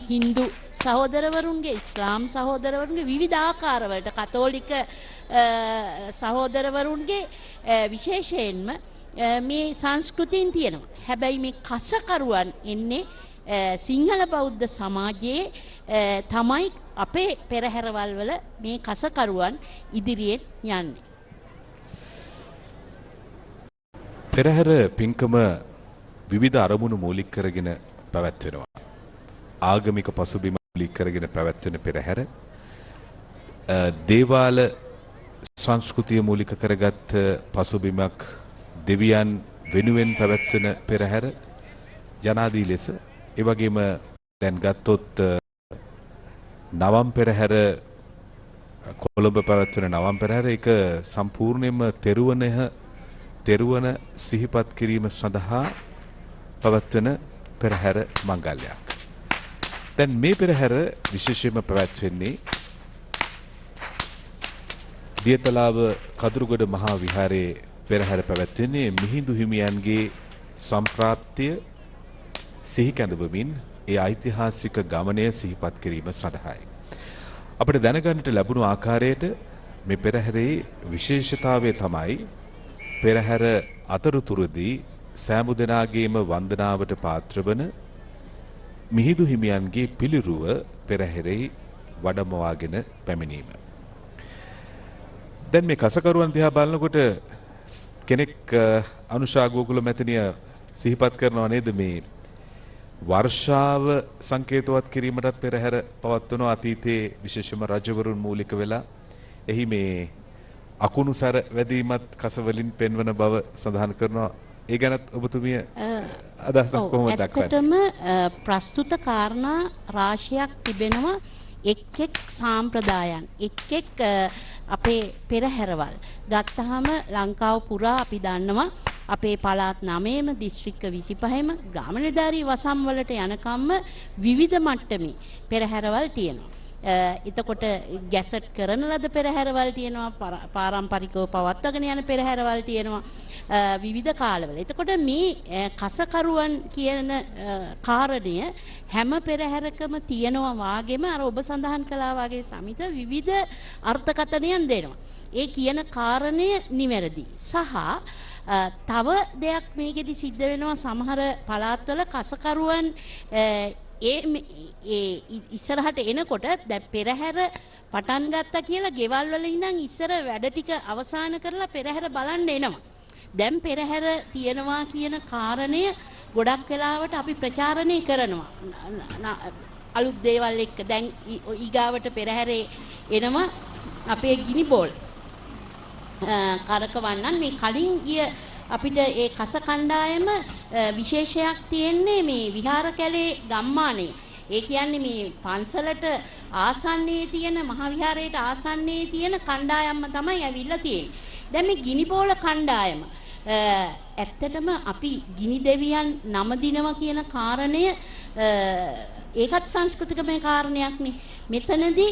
හින්දු සහෝදරවරුන්ගේ ඉස්ලාම් සහෝදරවරුන්ගේ විවිධ ආකාරවලට කතෝලික සහෝදරවරුන්ගේ විශේෂයෙන්ම මේ සංස්කෘතීන් තියෙනවා. හැබැයි මේ කසකරුවන් එන්නේ සිංහල බෞද්ධ සමාජයේ තමයි අපේ පෙරහැරවල් වල මේ කසකරුවන් ඉදිරියෙන් යන්නේ. පෙරහැර පින්කම විවිධ අරමුණු මූලික කරගෙන පැවැත්වෙනවා. ආගමික පසුබිම මූලික කරගෙන පැවැත්වෙන පෙරහැර දේවාල සංස්කෘතිය මූලික කරගත් පසුබිමක් දෙවියන් වෙනුවෙන් පැවැත්වෙන පෙරහැර ජනාදී ලෙස ඒ වගේම දැන් ගත්තොත් නවම් පෙරහැර කොළඹ පැවැත්වෙන නවම් පෙරහැර ඒක සම්පූර්ණයෙන්ම තෙරුවන සිහිපත් කිරීම සඳහා පැවැත්වෙන පෙරහැර මංගල්‍යයක්. දැන් මේ පෙරහැර විශේෂයෙන්ම පැවැත්වෙන්නේ දියතලාව කදුරුගොඩ මහා විහාරයේ පෙරහැර පැවැත්වෙන්නේ මිහිඳු හිමියන්ගේ සම්ප්‍රාප්තිය සිහි කැඳවමින් ඒ ඓතිහාසික ගමනය සිහිපත් කිරීම සඳහායි. අපිට දැනගන්නට ලැබුණු ආකාරයට මේ පෙරහැරේ විශේෂතාවය තමයි පෙරහැර අතරතුරදී සෑම දෙනාගේම වන්දනාවට පාත්‍ර වන මිහිඳු හිමියන්ගේ පිළිරුව පෙරහැරේ වඩමවාගෙන පැමිණීම. දැන් මේ කසකරුවන් දිහා බලනකොට කෙනෙක් අනුෂා ගෝකුල මැතිනිය සිහිපත් කරනවා නේද මේ වර්ෂාව සංකේතවත් කිරීමටත් පෙරහැර පවත්වන අතීතයේ විශේෂම රජවරුන් මූලික වෙලා එහි මේ අකුණු සැර වැදීමත් කස වලින් පෙන්වන බව සඳහන් කරනවා. ඒ ගැනත් ඔබතුමිය අදහසක් කොහොමද දක්වන්නේ? ඇත්තටම ප්‍රස්තුත කාරණා රාශියක් තිබෙනවා. එක් එක් සාම්ප්‍රදායන් එක් අපේ පෙරහැරවල් ගත්තාම ලංකාව පුරා අපි දන්නවා අපේ පළාත් 9ම දිස්ත්‍රික්ක 25ම ග්‍රාම නිලධාරී වසම් වලට යනකම්ම විවිධ මට්ටමේ පෙරහැරවල් තියෙනවා. එතකොට ගැසට් කරන ලද පෙරහැරවල් තියෙනවා, පාරම්පරිකව පවත්වාගෙන යන පෙරහැරවල් තියෙනවා විවිධ කාලවල. එතකොට මේ කසකරුවන් කියන කාරණය හැම පෙරහැරකම තියෙනවා වාගේම අර ඔබ සඳහන් කළා වගේ සමිත විවිධ අර්ථකථනයන් දෙනවා. ඒ කියන කාරණය නිවැරදි. සහ තව දෙයක් මේකෙදි සිද්ධ වෙනවා සමහර පළාත්වල කසකරුවන් ඒ ඉස්සරහට එනකොට දැන් පෙරහැර පටන් ගත්තා කියලා ගෙවල් වල ඉඳන් ඉස්සර වැඩ ටික අවසන් කරලා පෙරහැර බලන්න එනවා. දැන් පෙරහැර තියනවා කියන කාරණය ගොඩක් වෙලාවට අපි ප්‍රචාරණය කරනවා. අලුත් දේවල් එක්ක දැන් ඊගාවට පෙරහැරේ එනවා අපේ ගිනි බෝල් කරකවන්නන් මේ කලින් ගිය අපිට ඒ කස කණ්ඩායම විශේෂයක් තියෙන්නේ මේ විහාර කැලේ ගම්මානේ. ඒ කියන්නේ මේ පන්සලට ආසන්නයේ තියෙන මහා විහාරයට ආසන්නයේ තියෙන කණ්ඩායම්ම තමයි ඇවිල්ලා තියෙන්නේ. දැන් මේ ගිනි බෝල කණ්ඩායම ඇත්තටම අපි ගිනි දෙවියන් නම දිනවා කියන කාරණය ඒකත් සංස්කෘතිකමය කාරණයක්නේ. මෙතනදී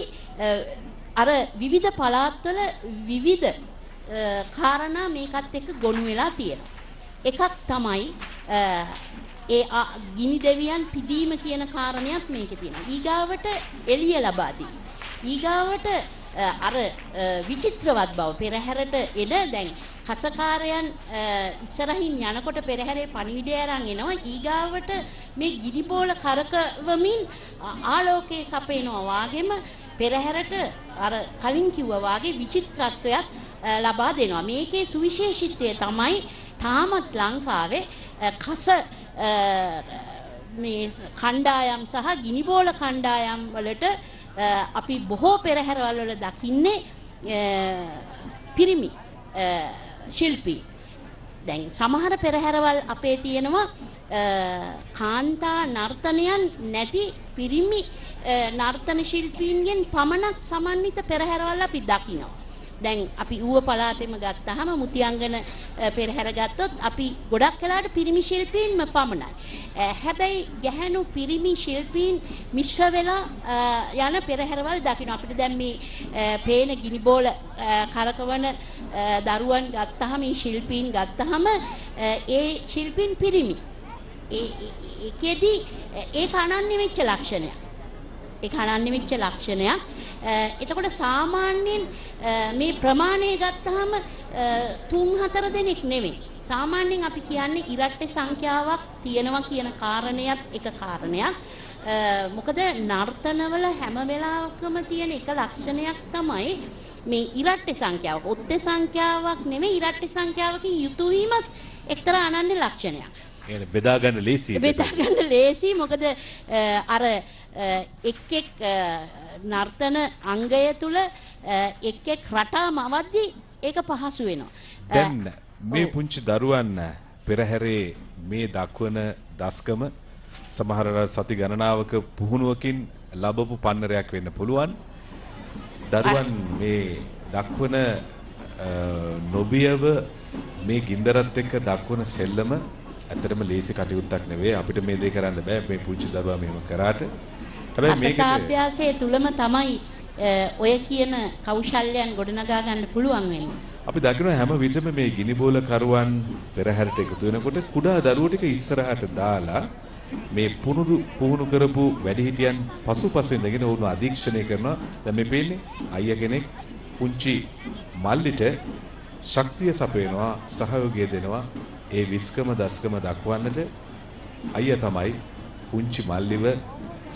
අර විවිධ පළාත්වල විවිධ කාරණා මේකත් එක්ක ගොනු වෙලා තියෙනවා. එකක් තමයි ඒ ගිනි දෙවියන් පිදීම කියන කාරණයක් මේකේ තියෙනවා. ඊගාවට එළිය ලබා දී. ඊගාවට අර විචිත්‍රවත් බව පෙරහැරට එන දැන් කසකාරයන් ඉස්සරහින් යනකොට පෙරහැරේ පණිවිඩය අරන් එනවා. ඊගාවට මේ ගිනි බෝල කරකවමින් ආලෝකයේ සපේනවා වාගෙම පෙරහැරට අර කලින් කිව්වා වාගේ විචිත්‍රත්වයක් ලබා දෙනවා. මේකේ සුවිශේෂීත්වය තමයි තාමත් ලංකාවේ කස මේ කණ්ඩායම් සහ ගිනි බෝල කණ්ඩායම් වලට අපි බොහෝ පෙරහැරවල වල දකින්නේ පිරිමි ශිල්පී. දැන් සමහර පෙරහැරවල් අපේ තියෙනවා කාන්තා නර්තනයන් නැති පිරිමි නර්තන ශිල්පීන්ගෙන් පමණක් සමන්විත පෙරහැරවල් අපි දකිනවා. දැන් අපි ඌව පළාතෙම ගත්තාම මුතියංගන පෙරහැර ගත්තොත් අපි ගොඩක් වෙලාට පිරිමි ශිල්පීන්ම පමණයි. හැබැයි ගැහැණු පිරිමි ශිල්පීන් මිශ්‍ර වෙලා යන පෙරහැරවල් දකින්න අපිට දැන් මේ පේන ගිනි බෝල කරකවන දරුවන් ගත්තාම මේ ශිල්පීන් ගත්තාම ඒ ශිල්පීන් පිරිමි. ඒකෙදි ඒක අනන්‍ය වෙච්ච ලක්ෂණයක්. ඒක අනන්‍ය වෙච්ච ලක්ෂණයක්. එතකොට සාමාන්‍යයෙන් මේ ප්‍රමාණය ගත්තාම 3-4 දෙනෙක් නෙවෙයි. සාමාන්‍යයෙන් අපි කියන්නේ ඉරට්ටේ සංඛ්‍යාවක් තියෙනවා කියන කාරණයක් එක කාරණයක්. මොකද නර්තනවල හැම වෙලාවකම තියෙන එක ලක්ෂණයක් තමයි මේ ඉරට්ටේ සංඛ්‍යාවක්. ඔත්තේ සංඛ්‍යාවක් නෙමෙයි ඉරට්ටේ සංඛ්‍යාවකින් යුතු වීමත් එක්තරා අනන්‍ය ලක්ෂණයක්. يعني බෙදා ගන්න ලේසියි. බෙදා ගන්න ලේසි. මොකද අර එක් නර්තන අංගය තුල එක් රටාම අවදි ඒක පහසු වෙනවා. දැන් මේ පුංචි දරුවන් පෙරහැරේ මේ දක්වන දස්කම සමහර සති ගණනාවක පුහුණුවකින් ලැබපු පන්නරයක් වෙන්න පුළුවන්. දරුවන් මේ දක්වන නොබියව මේ ගින්දරත් එක්ක දක්වන සෙල්ලම ඇත්තටම ලේසි කටයුත්තක් නෙවෙයි. අපිට මේ දේ කරන්න බෑ මේ පුංචි දරුවා මෙහෙම කරාට. හැබැයි මේකට අභ්‍යාසයේ තුලම තමයි ඔය කියන කෞශල්‍යයන් ගොඩනගා ගන්න පුළුවන් වෙන්නේ. අපි දකිනවා හැම විටම මේ ගිනිබෝල කරුවන් පෙරහැරට එකතු වෙනකොට කුඩා දරුවෝ ටික ඉස්සරහට දාලා මේ පුහුණු කරපු වැඩිහිටියන් පසුපස ඉඳගෙන වුණ අධීක්ෂණය කරනවා. දැන් මේ පේන්නේ අයියා කෙනෙක් පුංචි මල්ලිට ශක්තිය සපයනවා, සහයෝගය දෙනවා. ඒ විස්කම දස්කම දක්වන්නට අයියා තමයි පුංචි මල්ලිව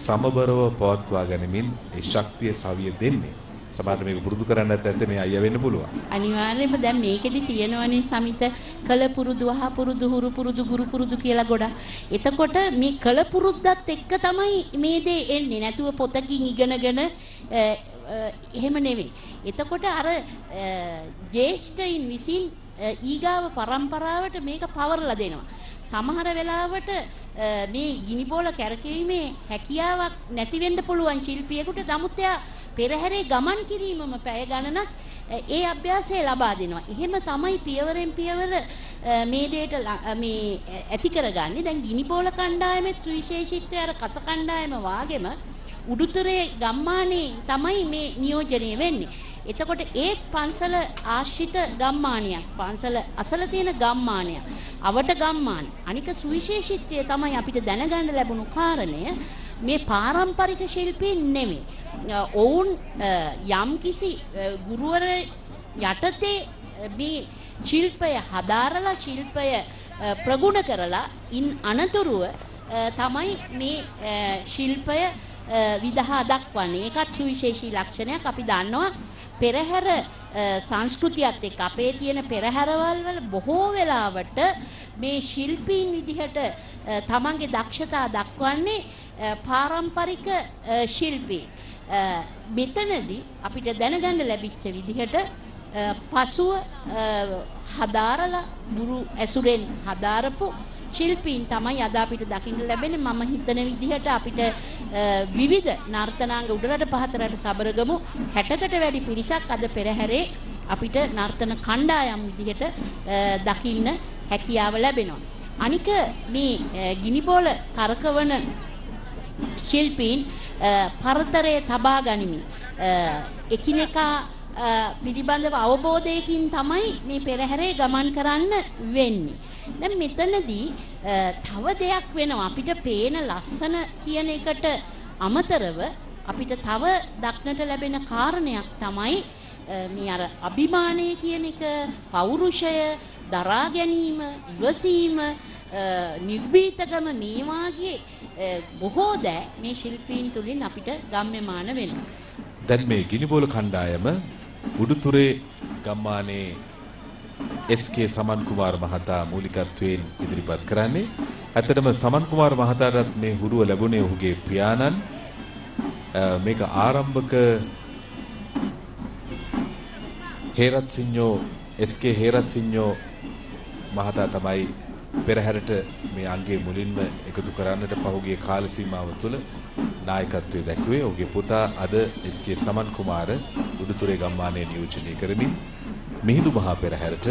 සමබරව පවත්වා ගනිමින් ඒ ශක්තිය සවිය දෙන්නේ. සමහරට මේක පුරුදු කරන්න නැත්නම් මේ අයියා වෙන්න පුළුවන්. අනිවාර්යයෙන්ම දැන් මේකෙදි තියෙනවනේ සමිත කල පුරුදු වහ පුරුදු හුරු පුරුදු ගුරු පුරුදු කියලා ගොඩක්. එතකොට මේ කල පුරුද්දත් එක්ක තමයි මේ දේ එන්නේ. නැතුව පොතකින් ඉගෙනගෙන එහෙම නෙවෙයි. එතකොට අර ජේෂ්ඨයින් විසින් ඊගාව පරම්පරාවට මේක පවර්ලා දෙනවා. සමහර වෙලාවට මේ ගිනිබෝල කැරකීමේ හැකියාවක් නැති වෙන්න පුළුවන් ශිල්පියෙකුට. නමුත් එයා පෙරහැරේ ගමන් කිරීමම පැය ගණනක් ඒ අභ්‍යාසය ලබා දෙනවා. එහෙම තමයි පියවරෙන් පියවර මේ දෙයට මේ ඇති කරගන්නේ. දැන් ගිනිබෝල කණ්ඩායමේ සුවිශේෂීත්වය අර කස කණ්ඩායම වාගෙම උඩුතරේ ගම්මානේ තමයි මේ නියෝජනය වෙන්නේ. එතකොට ඒත් පන්සල ආශ්‍රිත ගම්මානයක්. පන්සල අසල තියෙන ගම්මානයක්. අවට ගම්මාන. අනික සුවිශේෂීත්වය තමයි අපිට දැනගන්න ලැබුණු කාරණය මේ පාරම්පරික ශිල්පීන් නෙමෙයි. ඔවුන් යම්කිසි ගුරුවර යටතේ මේ ශිල්පය හදාරලා ශිල්පය ප්‍රගුණ කරලා ඉන් අනතුරුව තමයි මේ ශිල්පය විදහා දක්වන්නේ. ඒකත් සුවිශේෂී ලක්ෂණයක්. අපි දන්නවා පෙරහැර සංස්කෘතියත් එක්ක අපේ තියෙන පෙරහැරවල් වල බොහෝ වෙලාවට මේ ශිල්පීන් විදිහට තමන්ගේ දක්ෂතා දක්වන්නේ පාරම්පරික ශිල්පී. මෙතනදී අපිට දැනගන්න ලැබිච්ච විදිහට පසුව හදාරලා ගුරු ඇසුරෙන් හදාරපු ශිල්පීන් තමයි අද අපිට දකින්න ලැබෙන්නේ. මම හිතන විදිහට අපිට විවිධ නර්තනාංග උඩරට පහතරට සබරගමු 60කට වැඩි පිරිසක් අද පෙරහැරේ අපිට නර්තන කණ්ඩායම් විදිහට දකින්න හැකියාව ලැබෙනවා. අනික මේ ගිනිබෝල කරකවන ශිල්පීන් පරතරයේ තබා ගනිමින් එකිනෙකා පිළිබඳව අවබෝධයකින් තමයි මේ පෙරහැරේ ගමන් කරන්න වෙන්නේ. දැන් මෙතනදී තව දෙයක් වෙනවා. අපිට පේන ලස්සන කියන එකට අමතරව අපිට තව දක්නට ලැබෙන කාරණයක් තමයි මේ අර අභිමානය කියන එක, පෞරුෂය, දරා ගැනීම, ඉවසීම, නිර්භීතකම මේ වාගේ බොහෝ දෑ මේ ශිල්පීන් තුලින් අපිට ගම්‍යමාන වෙනවා. දැන් මේ ගිනිබෝල කණ්ඩායම උඩුතුරේ ගම්මානේ එස්.කේ. සමන් කුමාර මහතා මූලිකත්වයෙන් ඉදිරිපත් කරන්නේ. ඇත්තටම සමන් කුමාර මහතාටත් මේ හුරුව ලැබුණේ ඔහුගේ පියාණන්. මේක ආරම්භක හේරත් සිඤ්ඤෝ එස්.කේ. හේරත් සිඤ්ඤෝ මහතා තමයි පෙරහැරට මේ අංගයේ මුලින්ම එකතු කරන්නට පහුගිය කාල සීමාව තුළ නායකත්වයේ දැක්ුවේ. ඔහුගේ පුතා අද එස්.කේ. සමන් කුමාර උඩුතුරේ ගම්මානයේ නියෝජනය කරමින් මිහිඳු මහා පෙරහැරට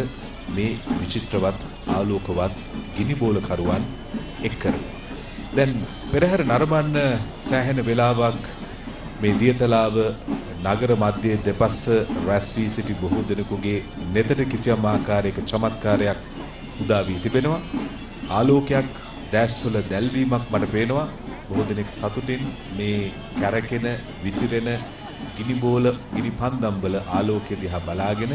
මේ විචිත්‍රවත් ආලෝකවත් ගිනිබෝල කරුවන් එක් කරනවා. දැන් පෙරහැර නරඹන්න සෑහෙන වෙලාවක් මේ දියතලාව නගර මැදයේ දෙපස්ස රැස් වී සිටි බොහෝ දෙනෙකුගේ නෙතට කිසියම් ආකාරයක චමත්කාරයක් උදා වී තිබෙනවා. ආලෝකයක් දැස්වල දැල්වීමක් මට පේනවා. බොහෝ දෙනෙක් සතුටින් මේ කැරකෙන විසිරෙන ගිනි බෝල ගිනි පන්දම් වල ආලෝකය දිහා බලාගෙන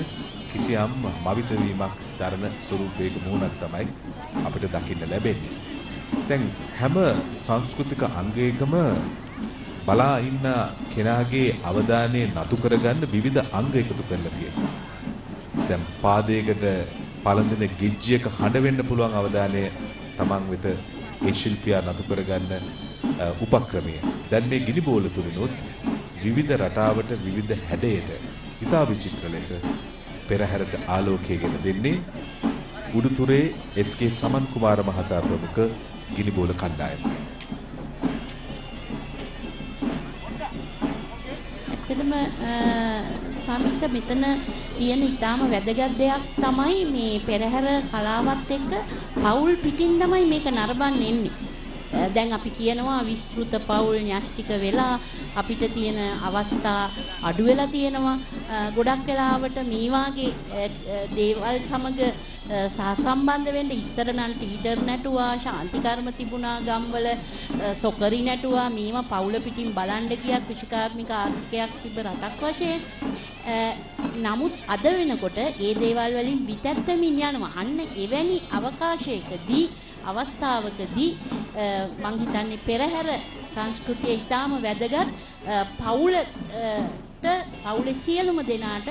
කිසියම් මවිත වීමක් දරන ස්වරූපයක මුහුණක් තමයි අපිට දකින්න ලැබෙන්නේ. දැන් හැම සංස්කෘතික අංගයකම බලා ඉන්න කෙනාගේ අවධානය නතු කරගන්න විවිධ අංග එකතු කරලා තියෙනවා. දැන් පාදයකට පළඳින ගෙජ්ජියක හඬ වෙන්න පුළුවන් අවධානය තමන් වෙත ඒ ශිල්පියා නතු කරගන්න උපක්‍රමය. දැන් මේ ගිනි බෝල තුලිනුත් විවිධ රටාවට විවිධ හැඩයට ඉතා විචිත්‍ර ලෙස පෙරහැරට ආලෝකය ගෙන දෙන්නේ උඩුතුරේ එස්.කේ. සමන් කුමාර මහතා ප්‍රමුඛ ගිනි බෝල කණ්ඩායමයි. ඇත්තටම සමිත මෙතන තියෙන ඊටාම වැදගත් දෙයක් තමයි මේ පෙරහැර කලාවත් එක්ක පවුල් පිටින් තමයි මේක නරඹන්න එන්නේ. දැන් අපි කියනවා විස්තෘත පවුල් න්‍යෂ්ටික වෙලා අපිට තියෙන අවස්ථා අඩු වෙලා තියෙනවා. ගොඩක් වෙලාවට මේ වාගේ දේවල් සමග සහසම්බන්ධ වෙන්න ඉස්සර නම් ටීටර් නැටුවා, ශාන්ති කර්ම තිබුණා ගම්වල, සොකරි නැටුවා. මේවා පවුල පිටින් බලන්න ගියා කෘෂිකාර්මික ආර්ථිකයක් තිබ්බ රටක් වශයෙන්. නමුත් අද වෙනකොට ඒ දේවල් වලින් විතැත්තමින් යනවා. අන්න එවැනි අවකාශයකදී අවස්ථාවකදී මං හිතන්නේ පෙරහැර සංස්කෘතිය ඊටාම වැදගත් පවුලට පවුලේ සියලුම දෙනාට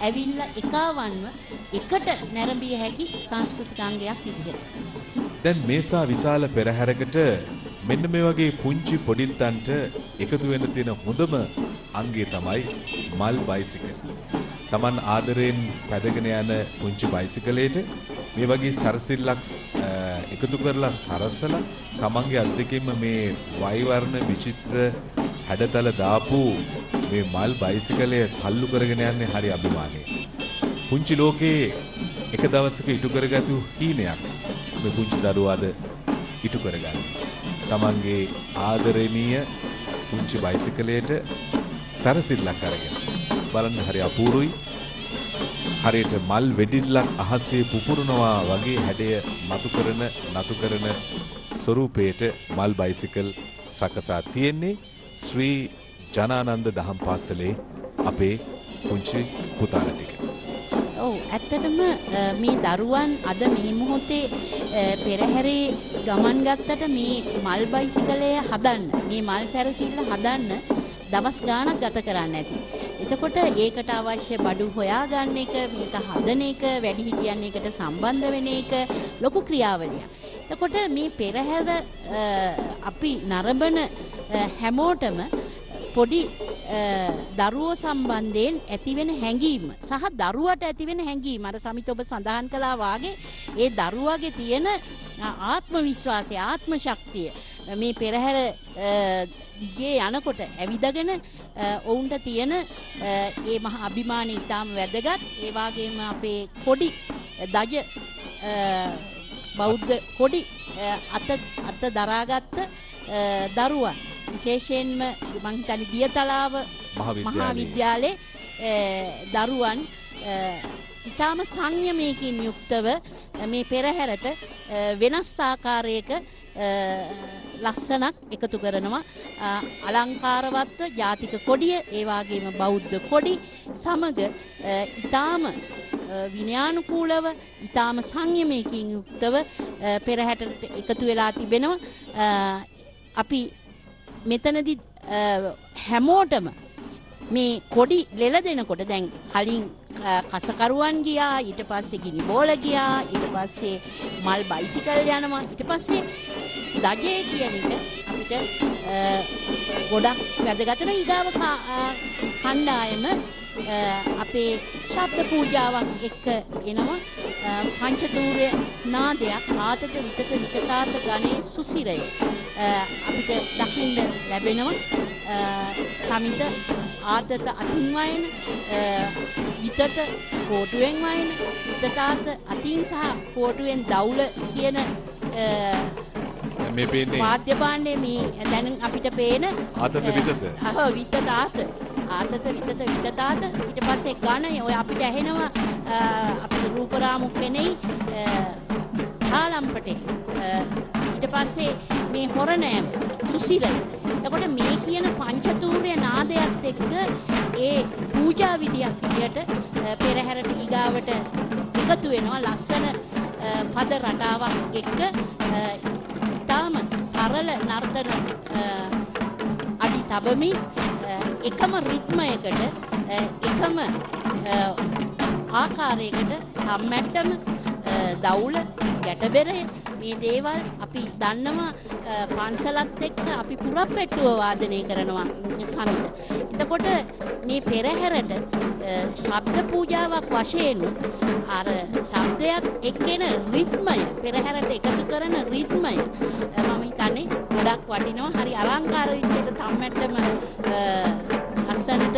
ඇවිල්ලා එකවන්ව එකට නැරඹිය හැකි සංස්කෘතික අංගයක් විදිහට. දැන් මේසා විශාල පෙරහැරකට මෙන්න මේ වගේ පුංචි පොඩිත්තන්ට එකතු වෙන්න තියෙන හොඳම අංගය තමයි මල් බයිසිකල්. Taman ආදරයෙන් පැදගෙන යන පුංචි බයිසිකලයට මේ වගේ සරසිල්ලක් එකතු කරලා සරසලා තමන්ගේ අත් දෙකෙන්ම මේ වයිවර්ණ විචිත්‍ර හැඩතල දාපු මේ මල් බයිසිකලය තල්ලු කරගෙන යන්නේ හරි අභිමානයි. පුංචි ලෝකේ එක දවසක ඉටු කරගත්තු හීනයක් මේ පුංචි දරුවාද ඉටු කරගන්න. තමන්ගේ ආදරණීය පුංචි බයිසිකලයට සරසිල්ලක් අරගෙන බලන්න හරි අපූරුයි. හරියට මල් වෙඩිල්ලක් අහසේ පුපුරනවා වගේ හැඩය නතු කරන ස්වරූපයට මල් බයිසිකල් සකසා තියෙන්නේ ශ්‍රී ජනානන්ද දහම් පාසලේ අපේ පුංචි පුතාලා ටික. ඔව් ඇත්තටම මේ දරුවන් අද මේ මොහොතේ පෙරහැරේ ගමන් ගත්තට මේ මල් බයිසිකලය හදන්න, මේ මල් සැරසිල්ල හදන්න දවස් ගාණක් ගත කරන්න ඇති. එතකොට ඒකට අවශ්‍ය බඩු හොයාගන්න එක, මේක හදන එක, වැඩිහිටියන් එකට සම්බන්ධ වෙන එක ලොකු ක්‍රියාවලියක්. එතකොට මේ පෙරහැර අපි නරඹන හැමෝටම පොඩි දරුවෝ සම්බන්ධයෙන් ඇතිවෙන හැඟීම සහ දරුවට ඇතිවෙන හැඟීම අර සමිත ඔබ සඳහන් කළා වාගේ ඒ දරුවාගේ තියෙන ආත්ම විශ්වාසය, ආත්ම ශක්තිය මේ පෙරහැර දිගේ යනකොට ඇවිදගෙන ඔවුන්ට තියෙන ඒ මහා අභිමානය ඉතාම වැදගත්. ඒ වගේම අපේ කොඩි දජ බෞද්ධ කොඩි අත දරාගත්ත දරුවන් විශේෂයෙන්ම මං හිතන්නේ දියතලාව මහාවිද්‍යාලයේ දරුවන් ඉතාම සංයමයකින් යුක්තව මේ පෙරහැරට වෙනස් ආකාරයක ලස්සනක් එකතු කරනවා. අලංකාරවත්ව ජාතික කොඩිය, ඒ වගේම බෞද්ධ කොඩි සමග ඉතාම විනයානුකූලව ඉතාම සංයමයකින් යුක්තව පෙරහැරට එකතු වෙලා තිබෙනවා. අපි මෙතනදි හැමෝටම මේ කොඩි ලෙල දෙනකොට දැන් කලින් කසකරුවන් ගියා, ඊට පස්සේ ගිනි බෝල ගියා, ඊට පස්සේ මල් බයිසිකල් යනවා, ඊට පස්සේ දජේ කියන එක අපිට ගොඩක් වැදගත් වෙන ඊගාව කණ්ඩායම අපේ ශබ්ද පූජාවක් එක්ක එනවා. පංචතූර්ය නාදයක් ආතත විතත විතතාත ගණේ සුසිරය අපිට දකින්න ලැබෙනවා. සමිත ආතත අතින් වයන, විතත කෝටුවෙන් වයන, විතතාත අතින් සහ කෝටුවෙන් දවුල කියන මේ පේන්නේ වාද්‍ය භාණ්ඩේ මේ දැන් අපිට පේන ආතත විතත. විතතාත ආතත විතත විතතාත ඊට පස්සේ ගණය ඔය අපිට ඇහෙනවා අපිට රූපරාමු පෙනෙයි තාලම්පටේ ඊට පස්සේ මේ හොරණෑම සුසිල. එතකොට මේ කියන පංචතූර්ය නාදයත් එක්ක ඒ පූජා විදියක් විදියට පෙරහැරට ඊගාවට එකතු වෙනවා ලස්සන පද රටාවක් එක්ක ඊටාම සරල නර්තන අඩි තබමින් එකම රිද්මයකට එකම ආකාරයකට සම්මැට්ටම දවුල ගැටබෙරය මේ දේවල් අපි දන්නවා පන්සලත් එක්ක අපි පුරප්පෙට්ටුව වාදනය කරනවා සමිත. එතකොට මේ පෙරහැරට ශබ්ද පූජාවක් වශයෙන් අර ශබ්දයක් එක්කෙන රිද්මය පෙරහැරට එකතු කරන රිද්මය මම හිතන්නේ ගොඩක් වටිනවා. හරි අලංකාර විදිහට සම්මැට්ටම අස්සනට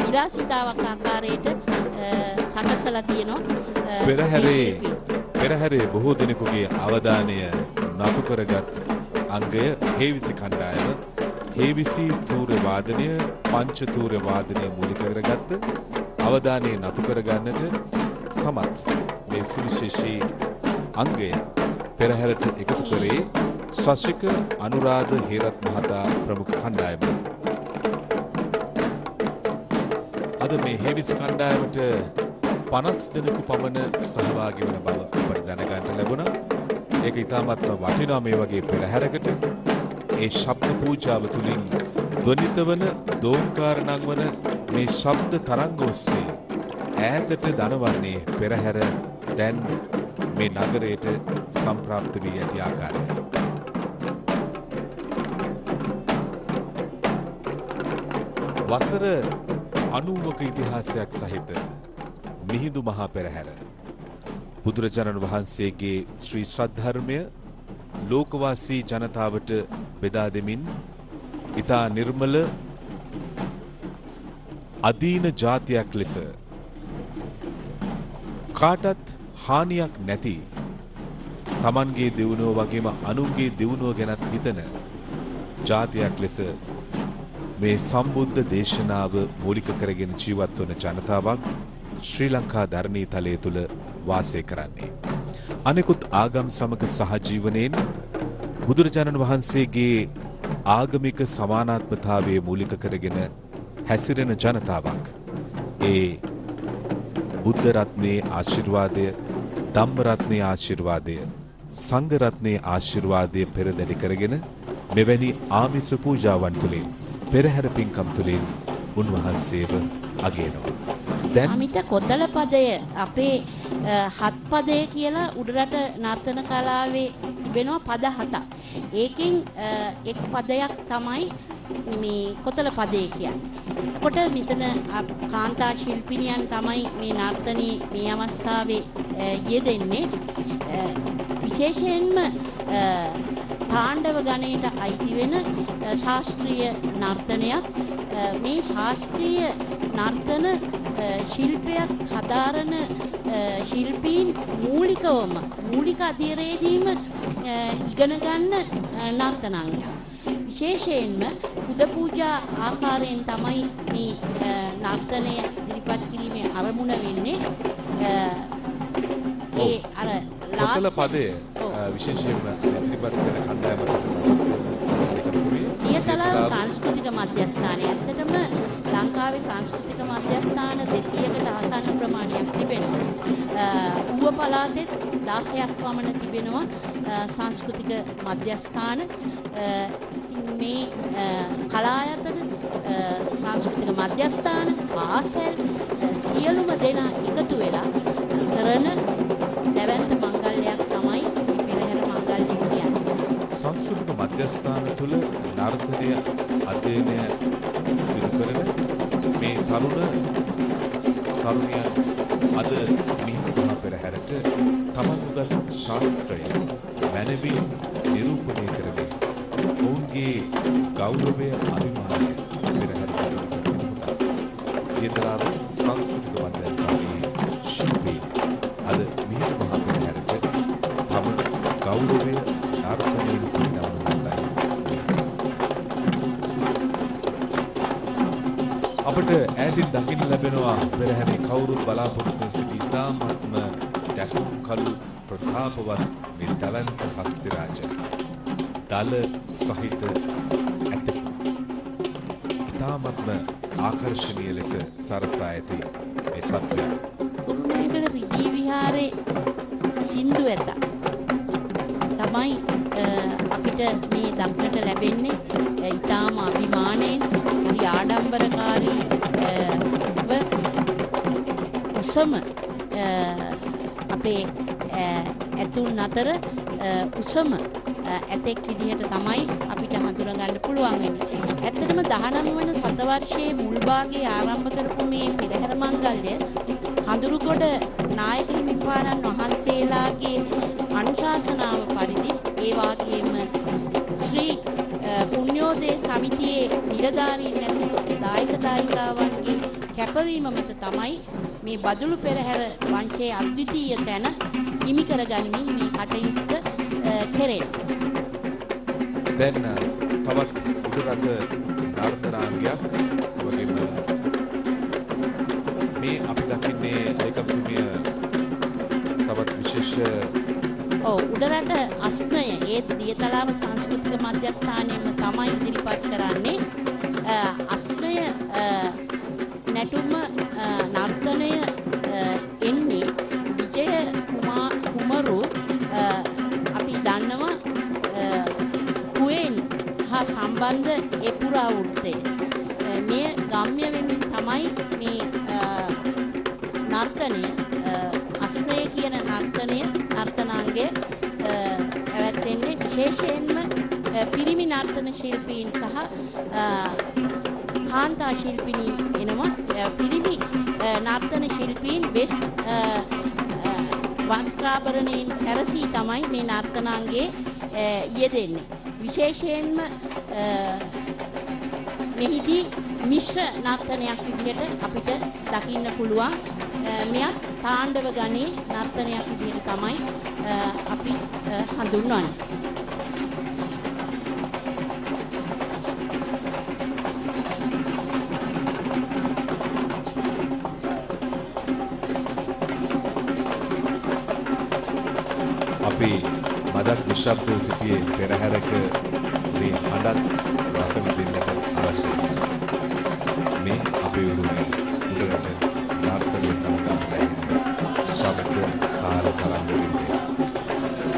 විලාසිතාවක් ආකාරයට සකසලා තියෙනවා. පෙරහැරේ බොහෝ දෙනෙකුගේ අවධානය නතු කරගත් අංගය හේවිසි කණ්ඩායම හේවිසි තූර්ය වාදනය පංච තූර්ය වාදනය මූලික කරගත්ත අවධානය නතු කරගන්නට සමත් මේ සුවිශේෂී අංගය පෙරහැරට එකතු කරේ ශශික අනුරාධ හේරත් මහතා ප්‍රමුඛ කණ්ඩායම. අද මේ හේවිසි කණ්ඩායමට 50 දෙනෙකු පමණ සහභාගී වන බව අපට දැනගන්නට ලැබුණා. ඒක ඉතාමත් වටිනා මේ වගේ පෙරහැරකට ඒ ශබ්ද පූජාව තුළින් ධ්වනිත වන දෝංකාර නංවන මේ ශබ්ද තරංග ඔස්සේ ඈතට දනවන්නේ පෙරහැර දැන් මේ නගරයට සම්ප්‍රාප්ත වී ඇති ආකාරයයි. වසර 90ක ඉතිහාසයක් සහිත මිහිඳු මහා පෙරහැර බුදුරජාණන් වහන්සේගේ ශ්‍රී ශ්‍රද්ධර්මය ලෝකවාසී ජනතාවට බෙදා දෙමින් ඉතා නිර්මල අදීන ජාතියක් ලෙස කාටත් හානියක් නැති තමන්ගේ දියුණුව වගේම අනුන්ගේ දියුණුව ගැනත් හිතන ජාතියක් ලෙස මේ සම්බුද්ධ දේශනාව මූලික කරගෙන ජීවත් වන ජනතාවක් ශ්‍රී ලංකා ධර්ණී තලය තුළ වාසය කරන්නේ. අනෙකුත් ආගම් සමග සහජීවනයෙන් බුදුරජාණන් වහන්සේගේ ආගමික සමානාත්මතාවය මූලික කරගෙන හැසිරෙන ජනතාවක්. ඒ බුද්ධ රත්නයේ ආශිර්වාදය, ධම්ම රත්නයේ ආශිර්වාදය, සංඝ රත්නයේ ආශිර්වාදය පෙරදැරි කරගෙන මෙවැනි ආමිස පූජාවන් තුළින් පෙරහැර පින්කම් තුළින් උන්වහන්සේව අගයනවා. සමිත කොතල පදය අපේ හත් පදය කියලා උඩරට නර්තන කලාවේ වෙනවා පද 7ක්. ඒකෙන් එක් පදයක් තමයි මේ කොතල පදය කියන්නේ. කොට මෙතන කාන්තා ශිල්පිනියන් තමයි මේ නර්තනයේ මේ අවස්ථාවේ යෙදෙන්නේ. විශේෂයෙන්ම තාණ්ඩව ගණයට අයිති වෙන ශාස්ත්‍රීය නර්තනයක්. මේ ශාස්ත්‍රීය නර්තන ශිල්පයක් හදාරන ශිල්පීන් මූලික අධීරයේදීම ඉගෙන ගන්න නර්තනාංගයක්. විශේෂයෙන්ම පුද පූජා ආකාරයෙන් තමයි මේ නර්තනය ඉදිරිපත් කිරීමේ අරමුණ වෙන්නේ. ඒ අර කොතල පදය විශේෂයෙන්ම ඉදිරිපත් කරන කණ්ඩායමකට සියතලාව සංස්කෘතික මධ්‍යස්ථානය. ඇත්තටම ලංකාවේ සංස්කෘතික මධ්‍යස්ථාන 200කට ආසන්න ප්‍රමාණයක් තිබෙනවා. ඌව පළාතෙත් 16ක් පමණ තිබෙනවා සංස්කෘතික මධ්‍යස්ථාන. මේ කලායතන සංස්කෘතික මධ්‍යස්ථාන පාසල් සියලුම දෙනා එකතු වෙලා කරන දැවැන්ත මංගල්‍යයක් තමයි පෙරහැර මංගල්‍ය කියන්නේ. සංස්කෘතික මධ්‍යස්ථාන තුළ නර්තනය අධ්‍යයනය සිදු කරන මේ තරුණියන් අද මිහිඳු මහ පෙරහැරට තමන් උගත් ශාස්ත්‍රය මැනවින් නිරූපණය කරමින් ඔවුන්ගේ ගෞරවය අභිමානය පෙරහැරට යෙදලා සංස්කෘතික මධ්‍යස්ථානයේ ශිල්පී අද මිහිඳු මහ පෙරහැරට තම ගෞරවය නර්තනයෙන් අපට ඈතින් දකින්න ලැබෙනවා පෙරහැරේ කවුරුත් බලාපොරොත්තු සිටි ඉතාමත්ම දැකුම් කළු ප්‍රතාපවත් මේ දලන්ත හස්තිරාජ දල සහිත ඇත ඉතාමත්ම ආකර්ශනීය ලෙස සරසා ඇති මේ සත්වයා කුරුණෑගල රිජී විහාරේ සින්දු ඇත තමයි අපිට මේ දක්නට ලැබෙන්නේ ඊටාම අභිමාණයෙන් හරි ආඩම්බරකාරී උසම අපේ ඇතුන් අතර උසම ඇතෙක් විදිහට තමයි අපිට හඳුනගන්න පුළුවන් වෙන්නේ. ඇත්තටම 19 වන සතවර්ෂයේ මුල් භාගයේ ආරම්භ කරපු මේ පෙරහැර මංගල්‍ය කඳුරුගොඩ නායක හිමිපාණන් වහන්සේලාගේ අනුශාසනාව පරිදි ඒ වගේම ශ්‍රී පුණ්‍යෝදය සමිතියේ නිලධාරීන් ඇතුළු දායක දායිකාවන්ගේ කැපවීම මත තමයි මේ බදුළු පෙරහැර වංශයේ අද්විතීය තැන හිමි කරගනිමින් මේ කටයුත්ත කෙරෙන්නේ. දැන් තවත් උඩරට නර්තනාංගයක් වගේම මේ අපි දකින්නේ ඒකතුමිය තවත් විශේෂ උඩරට අස්නය ඒ දියතලාව සංස්කෘතික මධ්‍යස්ථානයෙන්ම තමයි ඉදිරිපත් කරන්නේ. අස්නය නැටුම නර්තනය එන්නේ විජය කුමරු අපි දන්නවා කුවේන් හා සම්බන්ධ ඒ පුරාවෘත්තය. මේ ගම්ම්‍ය වෙමින් තමයි මේ නර්තනය අස්නය කියන නර්තනාංගය පැවැත්වෙන්නේ විශේෂයෙන්ම පිරිමි නර්තන ශිල්පීන් සහ කාන්තා ශිල්පිනීන් එනවා. පිරිමි නර්තන ශිල්පීන් වෙස් වස්ත්‍රාභරණයෙන් සැරසී තමයි මේ නර්තනාංගයේ යෙදෙන්නේ. විශේෂයෙන්ම මෙහිදී මිශ්‍ර නර්තනයක් විදිහට අපිට දකින්න පුළුවන්. මෙයක් තාණ්ඩව ගණයේ නර්තනයක් විදිහට තමයි අපි හඳුන්වන්නේ. අපි මදක් නිශ්ශබ්දව සිටියේ පෙරහැරක මේ හඬත් රස විඳින්නට අවශ්‍යයි. මේ අපේ උරුමය උඩරට නර්තනය සමග ශබ්ද කාල තරංග විදිහට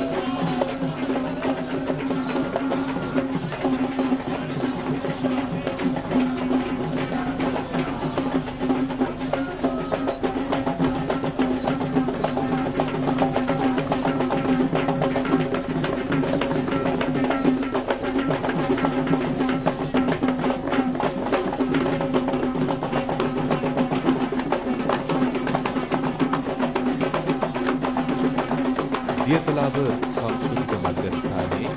දියතලාව සංස්කෘතික මධ්‍යස්ථානයේ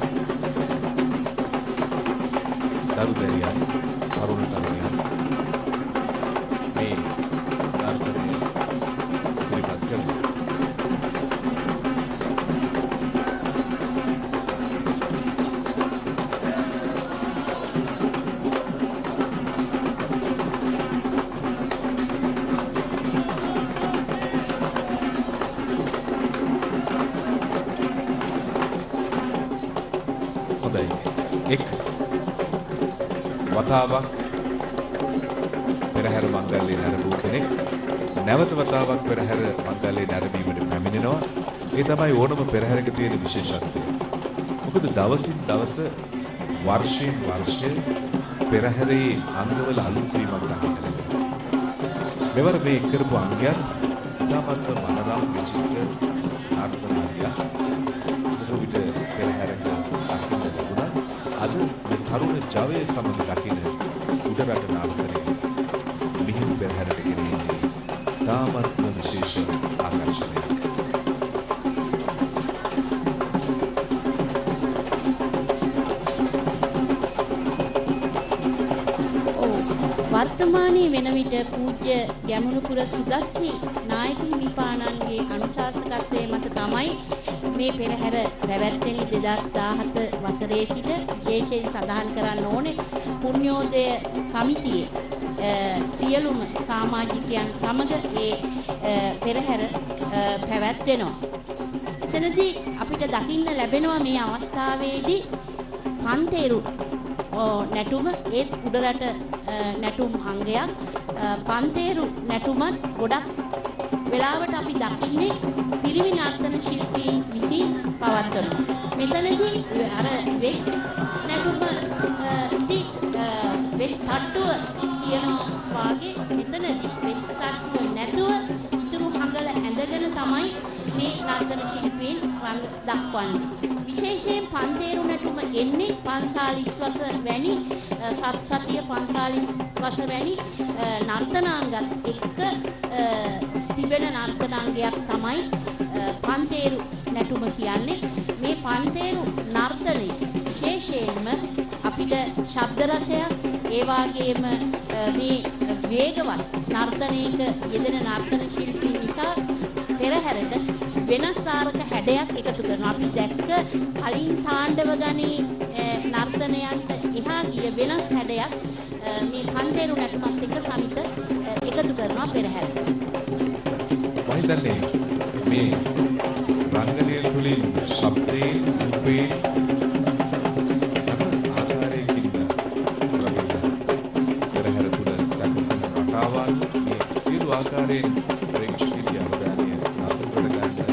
දරුදැරියන් තරුණ තරුණියන් මේ නර්තනය ඉදිරිපත් කරනවා. එක් වතාවක් පෙරහැර මංගල්‍යය නැරඹූ කෙනෙක් නැවත වතාවක් පෙරහැර මංගල්‍යය නැරඹීමට පැමිණෙනවා. ඒ තමයි ඕනම පෙරහැරක තියෙන විශේෂත්වය. මොකද දවසින් දවස වර්ෂයෙන් වර්ෂය පෙරහැරේ අංගවල අලුත් වීමක් දකින්න ලැබෙනවා. මෙවර මේ කරපු අංගයත් ඉතාමත්ම මනරම් විචිත්‍ර නර්තනාංගයක්. විට පෙරහැරක අද තරුණ ජවය සමග දකින උඩරට නාටකයේ මිහිඳු පෙරහැරට ගෙනෙන්නේ තාමත්ම විශේෂ ආකර්ෂණයක්. වර්තමානයේ වෙන විට පූජ්‍ය ගැමුණුපුර සුදස්සි නායක හිමිපාණන්ගේ අනුශාසකත්වයේ මත තමයි මේ පෙරහැර පැවැත්වෙන්නේ. 2017 වසරේ සිට විශේෂයෙන් සඳහන් කරන්න ඕනේ පුණ්‍යෝදය සමිතියේ සියලුම සමාජිකයන් සමග මේ පෙරහැර පැවැත්වෙනවා. මෙතනදී අපිට දකින්න ලැබෙනවා මේ අවස්ථාවේදී පන්තේරු නැටුම ඒත් උඩරට නැටුම් අංගයක් පන්තේරු නැටුමත් ගොඩක් වෙලාවට අපි දකින්නේ පිරිමි නර්තන ශිල්පීන් විසින් පවත්වනවා. මෙතනදී අර වෙස් නැටුම වෙස් තට්ටුව තියනවා වාගේ මෙතනදී වෙස් තට්ටුව නැතුව ඉතුරු හඟල ඇඳගෙන තමයි මේ නර්තන ශිල්පීන් රඟ දක්වන්නේ. විශේෂයෙන් පන්තේරු නැටුම එන්නේ 45 වසර වැනි සත්සතිය 45 වසර වැනි නර්තනාංගත් එක්ක තිබෙන නර්තනාංගයක් තමයි පන්තේරු නැටුම කියන්නේ. මේ පන්තේරු නර්තනයේ විශේෂයෙන්ම අපිට ශබ්ද රසයක් ඒ වගේම මේ වේගවත් නර්තනයක යෙදෙන නර්තන ශිල්පී නිසා පෙරහැරට වෙනස් ආරක හැඩයක් එකතු කරනවා. අපි දැක්ක කලින් තාණ්ඩව ගණී නර්තනයන්ට එහා ගිය වෙනස් හැඩයක් මේ පන්තේරු නැටුමත් එක්ක සමිත එකතු කරනවා පෙරහැරට. මම හිතන්නේ මේ රංගනය තුළින් ශබ්දේ රූපේ ආකාරයකින් පෙරහැර තුළ සැකසෙන රටාවල් මේ සියලු ආකාරයෙන් ප්‍රේක්ෂකීය අවධානය නතර කරගන්න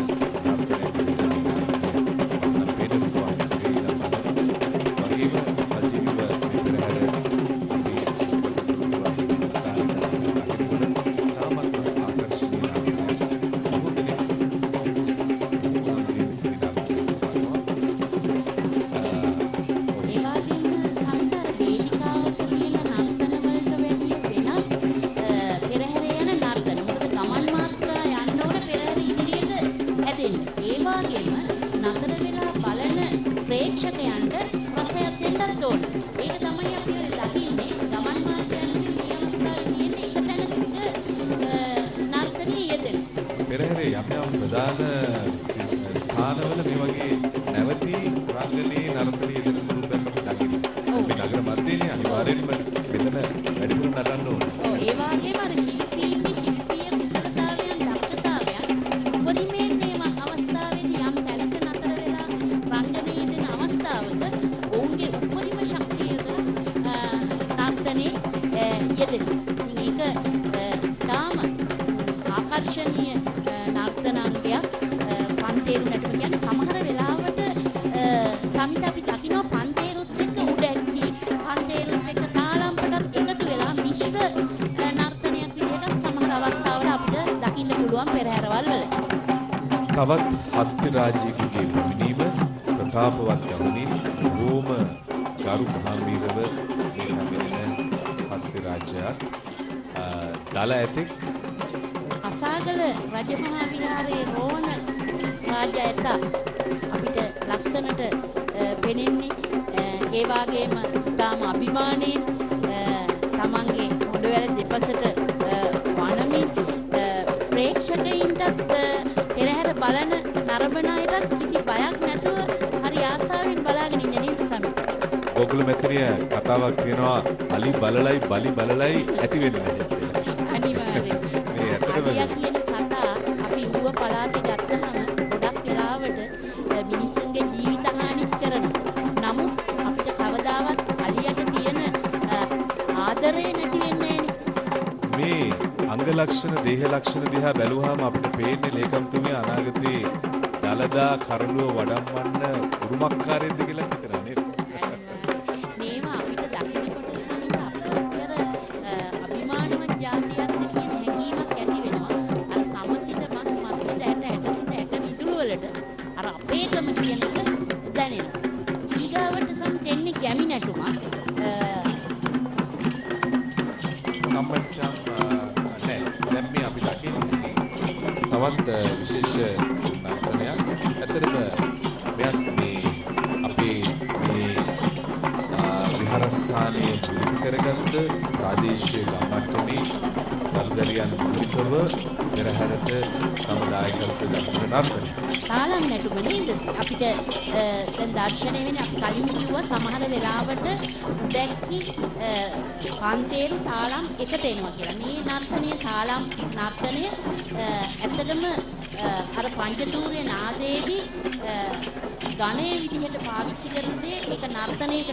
ස්ථානවල මේ වගේ නැවති රංගනයේ නර්තනයේ දෙන ස්වරූපයක් අපි දකිනවා. මේ නගර මැදේනේ අනිවාර්යෙන්ම මෙතන වැඩිපුර නටන්න ඕනේ. ඔව් ඒ වගේම අර ශිල්පීන්ගේ ශිල්පීය කුසලතාවයන් දක්ෂතාවයන් උපරිමයෙන් මේ අවස්ථාවේදී යම් තැනක නතර වෙලා රංගනයේ දෙන අවස්ථාවක ඔවුන්ගේ උපරිම ශක්තියක නර්තනයේ යෙදෙනවා. මේක තාම ආකර්ෂණීය නර්තනාංගයක් පන්තේරු නැටුම කියන්නේ සමහර වෙලාවට සමිත අපි දකිනවා පන්තේරුත් එක්ක උඩැක්කි පන්තේරුත් එක්ක තාලම්පටත් එකතු වෙලා මිශ්‍ර නර්තනයක් විදිහට සමහර අවස්ථාවල අපිට දකින්න පුළුවන් පෙරහැරවල් වල. තවත් හස්ති රාජ්‍යකගේ පැමිණීම ප්‍රතාපවත් ගමනින් බොහෝම ගරු ගාම්භීරව නිලමෙන හස්ති රාජ්‍යයක් දල ඇතෙක් අසාගල රජමහා විහාරයේ රෝහණ රාජ්‍ය ඇත අපිට ලස්සනට පෙනෙන්නේ ඒ වගේම තාම අභිමානයෙන් තමන්ගේ හොඬවැල දෙපසට වනමින් ප්‍රේක්ෂකයින්ටත් පෙරහැර බලන නරඹන අයටත් කිසි බයක් නැතුව හරි ආසාවෙන් බලාගෙන ඉන්නේ නේද සමිත? ගෝකුල මෙතනිය කතාවක් කියනවා අලි බලලයි බලි බලලයි ඇති වෙන්නේ නැහැ කියලා. අනිවාර්යයෙන්. මේ ඇත්තටම කියන සතා අපි ඌව පළාතේ ගත්තහම ගොඩක් වෙලාවට මිනිස්සුන්ගේ ජීවිත හානිත් කරනවා. නමුත් අපිට කවදාවත් අලියට තියෙන ආදරේ නැති වෙන්නේ නැහනේ. මේ අංග ලක්ෂණ දේහ ලක්ෂණ දිහා බැලුවාම අපිට පේන්නේ ලේකම්තුමිය අනාගතේ දලදා කරඬුව වඩම්වන්න උරුමකාරයෙක්ද කියලා හිතනවා නේද? මේවා අපිට දකිනකොට සමිත අපිට අභිමානවත් ජාතියක්ද කියන හැඟීමක් ඇති වෙනවා. අර සමසිත මස් මස්සිත ඇට සිත ඇට මිදුළු වලට අර අපේකම කියන එක දැනෙනවා. ඊගාවට සමිත එන්නේ ගැමි නැටුමක්. කම්මච්චා නෑ දැන් මේ අපි දකින්නේ තවත් විශේෂ නර්තනයක්. ඇත්තටම මෙයක් මේ අපේ මේ විහාරස්ථානයේ පුරුදු කරගත්ත ප්‍රාදේශීය ගම්මට්ටමේ දල්දලියන් මුලිකව පෙරහැරට සමුදායකත්ව දක්වන නර්තනය. තාලම් නැටුම නේද? අපිට දැන් දර්ශනය වෙන්නේ අපි කලින් කිව්වා සමහර වෙලාවට දැක්කි පන්තේරු තාලම් එකට එනවා කියලා. මේ නර්තනයේ තාලම් නර්තනය ඇත්තටම අර පංචතූර්ය නාදයේදී ගණේ විදිහට පාවිච්චි කරන දේ ඒක නර්තනයකටත්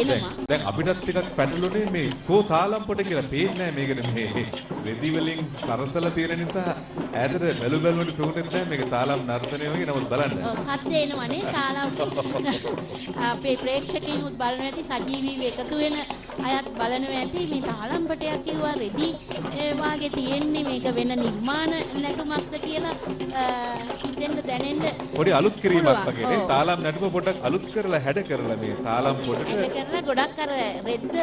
එනවා. දැන් අපිටත් ටිකක් පැටළුනේ මේ කෝ තාලම් පොට කියලා පේන්නේ නැහැ මේකනේ මේ රෙදි වලින් සරසලා තියෙන නිසා ඈතට බැලුවට පෙවුනේ නැහැ මේක තාලම් නර්තනය වගේ. නමුත් බලන්න. ඔව් සද්ද එනවනේ තාලම් අපේ ප්‍රේක්ෂකයිනුත් බලනවා ඇති සජීවීව එකතු වෙන අයත් බලනවා ඇති මේ තාලම් පොටයක් කිව්වා රෙදි වාගේ තියෙන්නේ මේක වෙන නිර්මාණ නැටුමක්ද කියලා හිතෙන්න දැනෙන්න පොඩි අලුත් කිරීමක් වගේ නේ. තාලම් නැටුම පොඩක් අලුත් කරලා හැඩ කරලා මේ තාලම් පොටට ඒක කරලා ගොඩක් අර රෙද්ද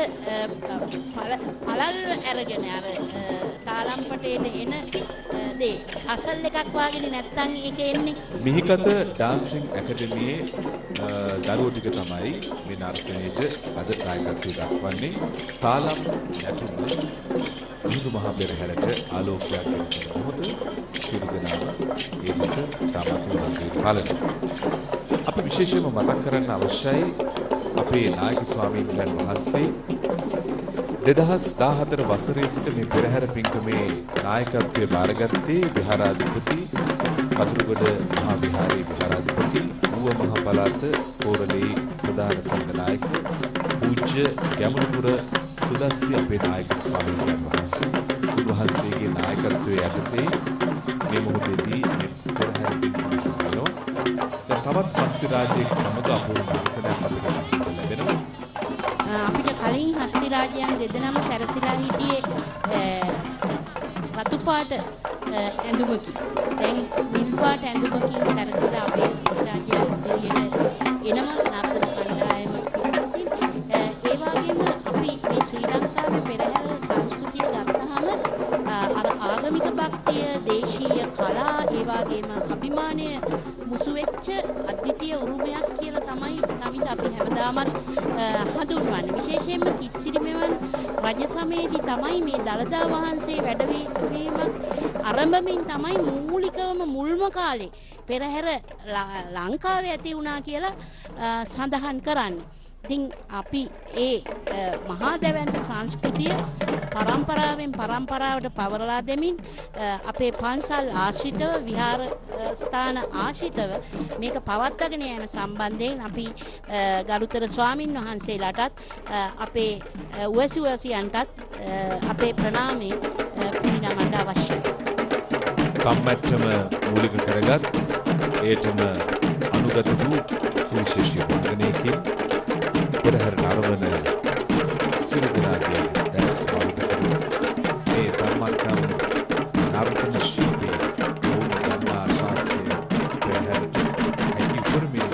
පළල් අරගෙන අර තාලම් පොටේට එන දේ අසල් එකක් වාගේ නැත්තම් ඒක එන්නේ. මිහිකත ඩාන්සිං ඇකඩමියේ දරුවෝ ටික තමයි මේ නර්තනයේට අද නායකත්වය දක්වන්නේ. තාලම් නැටුම මුදු මහ පෙරහැරට ආලෝකයක් දෙන මොහොත සියලු දෙනාම ඒ දෙස තාමත් පාලනය. අපි විශේෂයෙන්ම මතක් කරන්න අවශ්‍යයි අපේ නායක ස්වාමීන් වහන්සේ 2014 වසරේ සිට මේ පෙරහැර පින්කමේ නායකත්වයේ බාරගත්තේ විහාරාධිපති කඳුරුගොඩ මහා විහාරයේ විහාරාධිපති ඌව මහ පළාත කෝරළේ ප්‍රධාන සංඝනායක පූජ්‍ය ගැමුණුපුර සුදස්සි අපේ නායක ස්වාමීන් වහන්සේ. උන්වහන්සේගේ නායකත්වයේ යටතේ මේ මොහොතේදී මේ පෙරහැර පින්කම සමරනවා. දැන් තවත් හස්ති රාජ්‍යයක් සමග අපූර්ව නර්තනයක් අපිට ලැබෙනවා. අපිට කලින් හස්ති රාජයන් දෙදෙනාම සැරසිලා හිටියේ රතු පාට ඇඳුමකින්. දැන් නිල් පාට ඇඳුමකින් සැරසිලා අපේ හස්ති රාජයන් දෙවියන්ට එනම නර්තන කණ්ඩායම විසින් ඒ වගේම අපි මේ ශ්‍රී ලංකාවේ පෙරහැර සංස්කෘතිය ගත්තාම අර ආගමික භක්තිය, දේශීය කලා, ඒ වගේම අභිමානය මුසු වෙච්ච අද්විතීය උරුමයක් කියලා තමයි සමිත අපි හැමදාමත් හඳුන්වන්නේ. විශේෂයෙන්ම කිත්සිරි මෙවන් රජ සමයේදී තමයි මේ දළදා වහන්සේ වැඩවීමක් ආරම්භමින් තමයි මූලිකවම මුල්ම කාලේ පෙරහැර ලංකාවේ ඇති වුණා කියලා සඳහන් කරන්නේ. ඉතින් අපි ඒ මහා දැවැන්ත සංස්කෘතිය පරම්පරාවෙන් පරම්පරාවට පවරලා දෙමින් අපේ පන්සල් ආශ්‍රිතව විහාර ස්ථාන ආශ්‍රිතව මේක පවත්වාගෙන යන සම්බන්ධයෙන් අපි ගරුතර ස්වාමින් වහන්සේලාටත් අපේ උවැසියන්ටත් අපේ ප්‍රණාමය පිරිනමන්න අවශ්‍යයි. කම්මැට්ටම මූලික කරගත් ඒටම අනුගත වූ සුවිශේෂී වන්දනයකින් පෙරහැර නරඹන සියලු දෙනාගේ දැස් ස්වාගත කරමු. මේ ධර්මකම් නර්තන ශිල්පී ඔවුන් ගන්නා ශාස්ත්‍රීය පෙරහැරට හැකි උපරිමයෙන්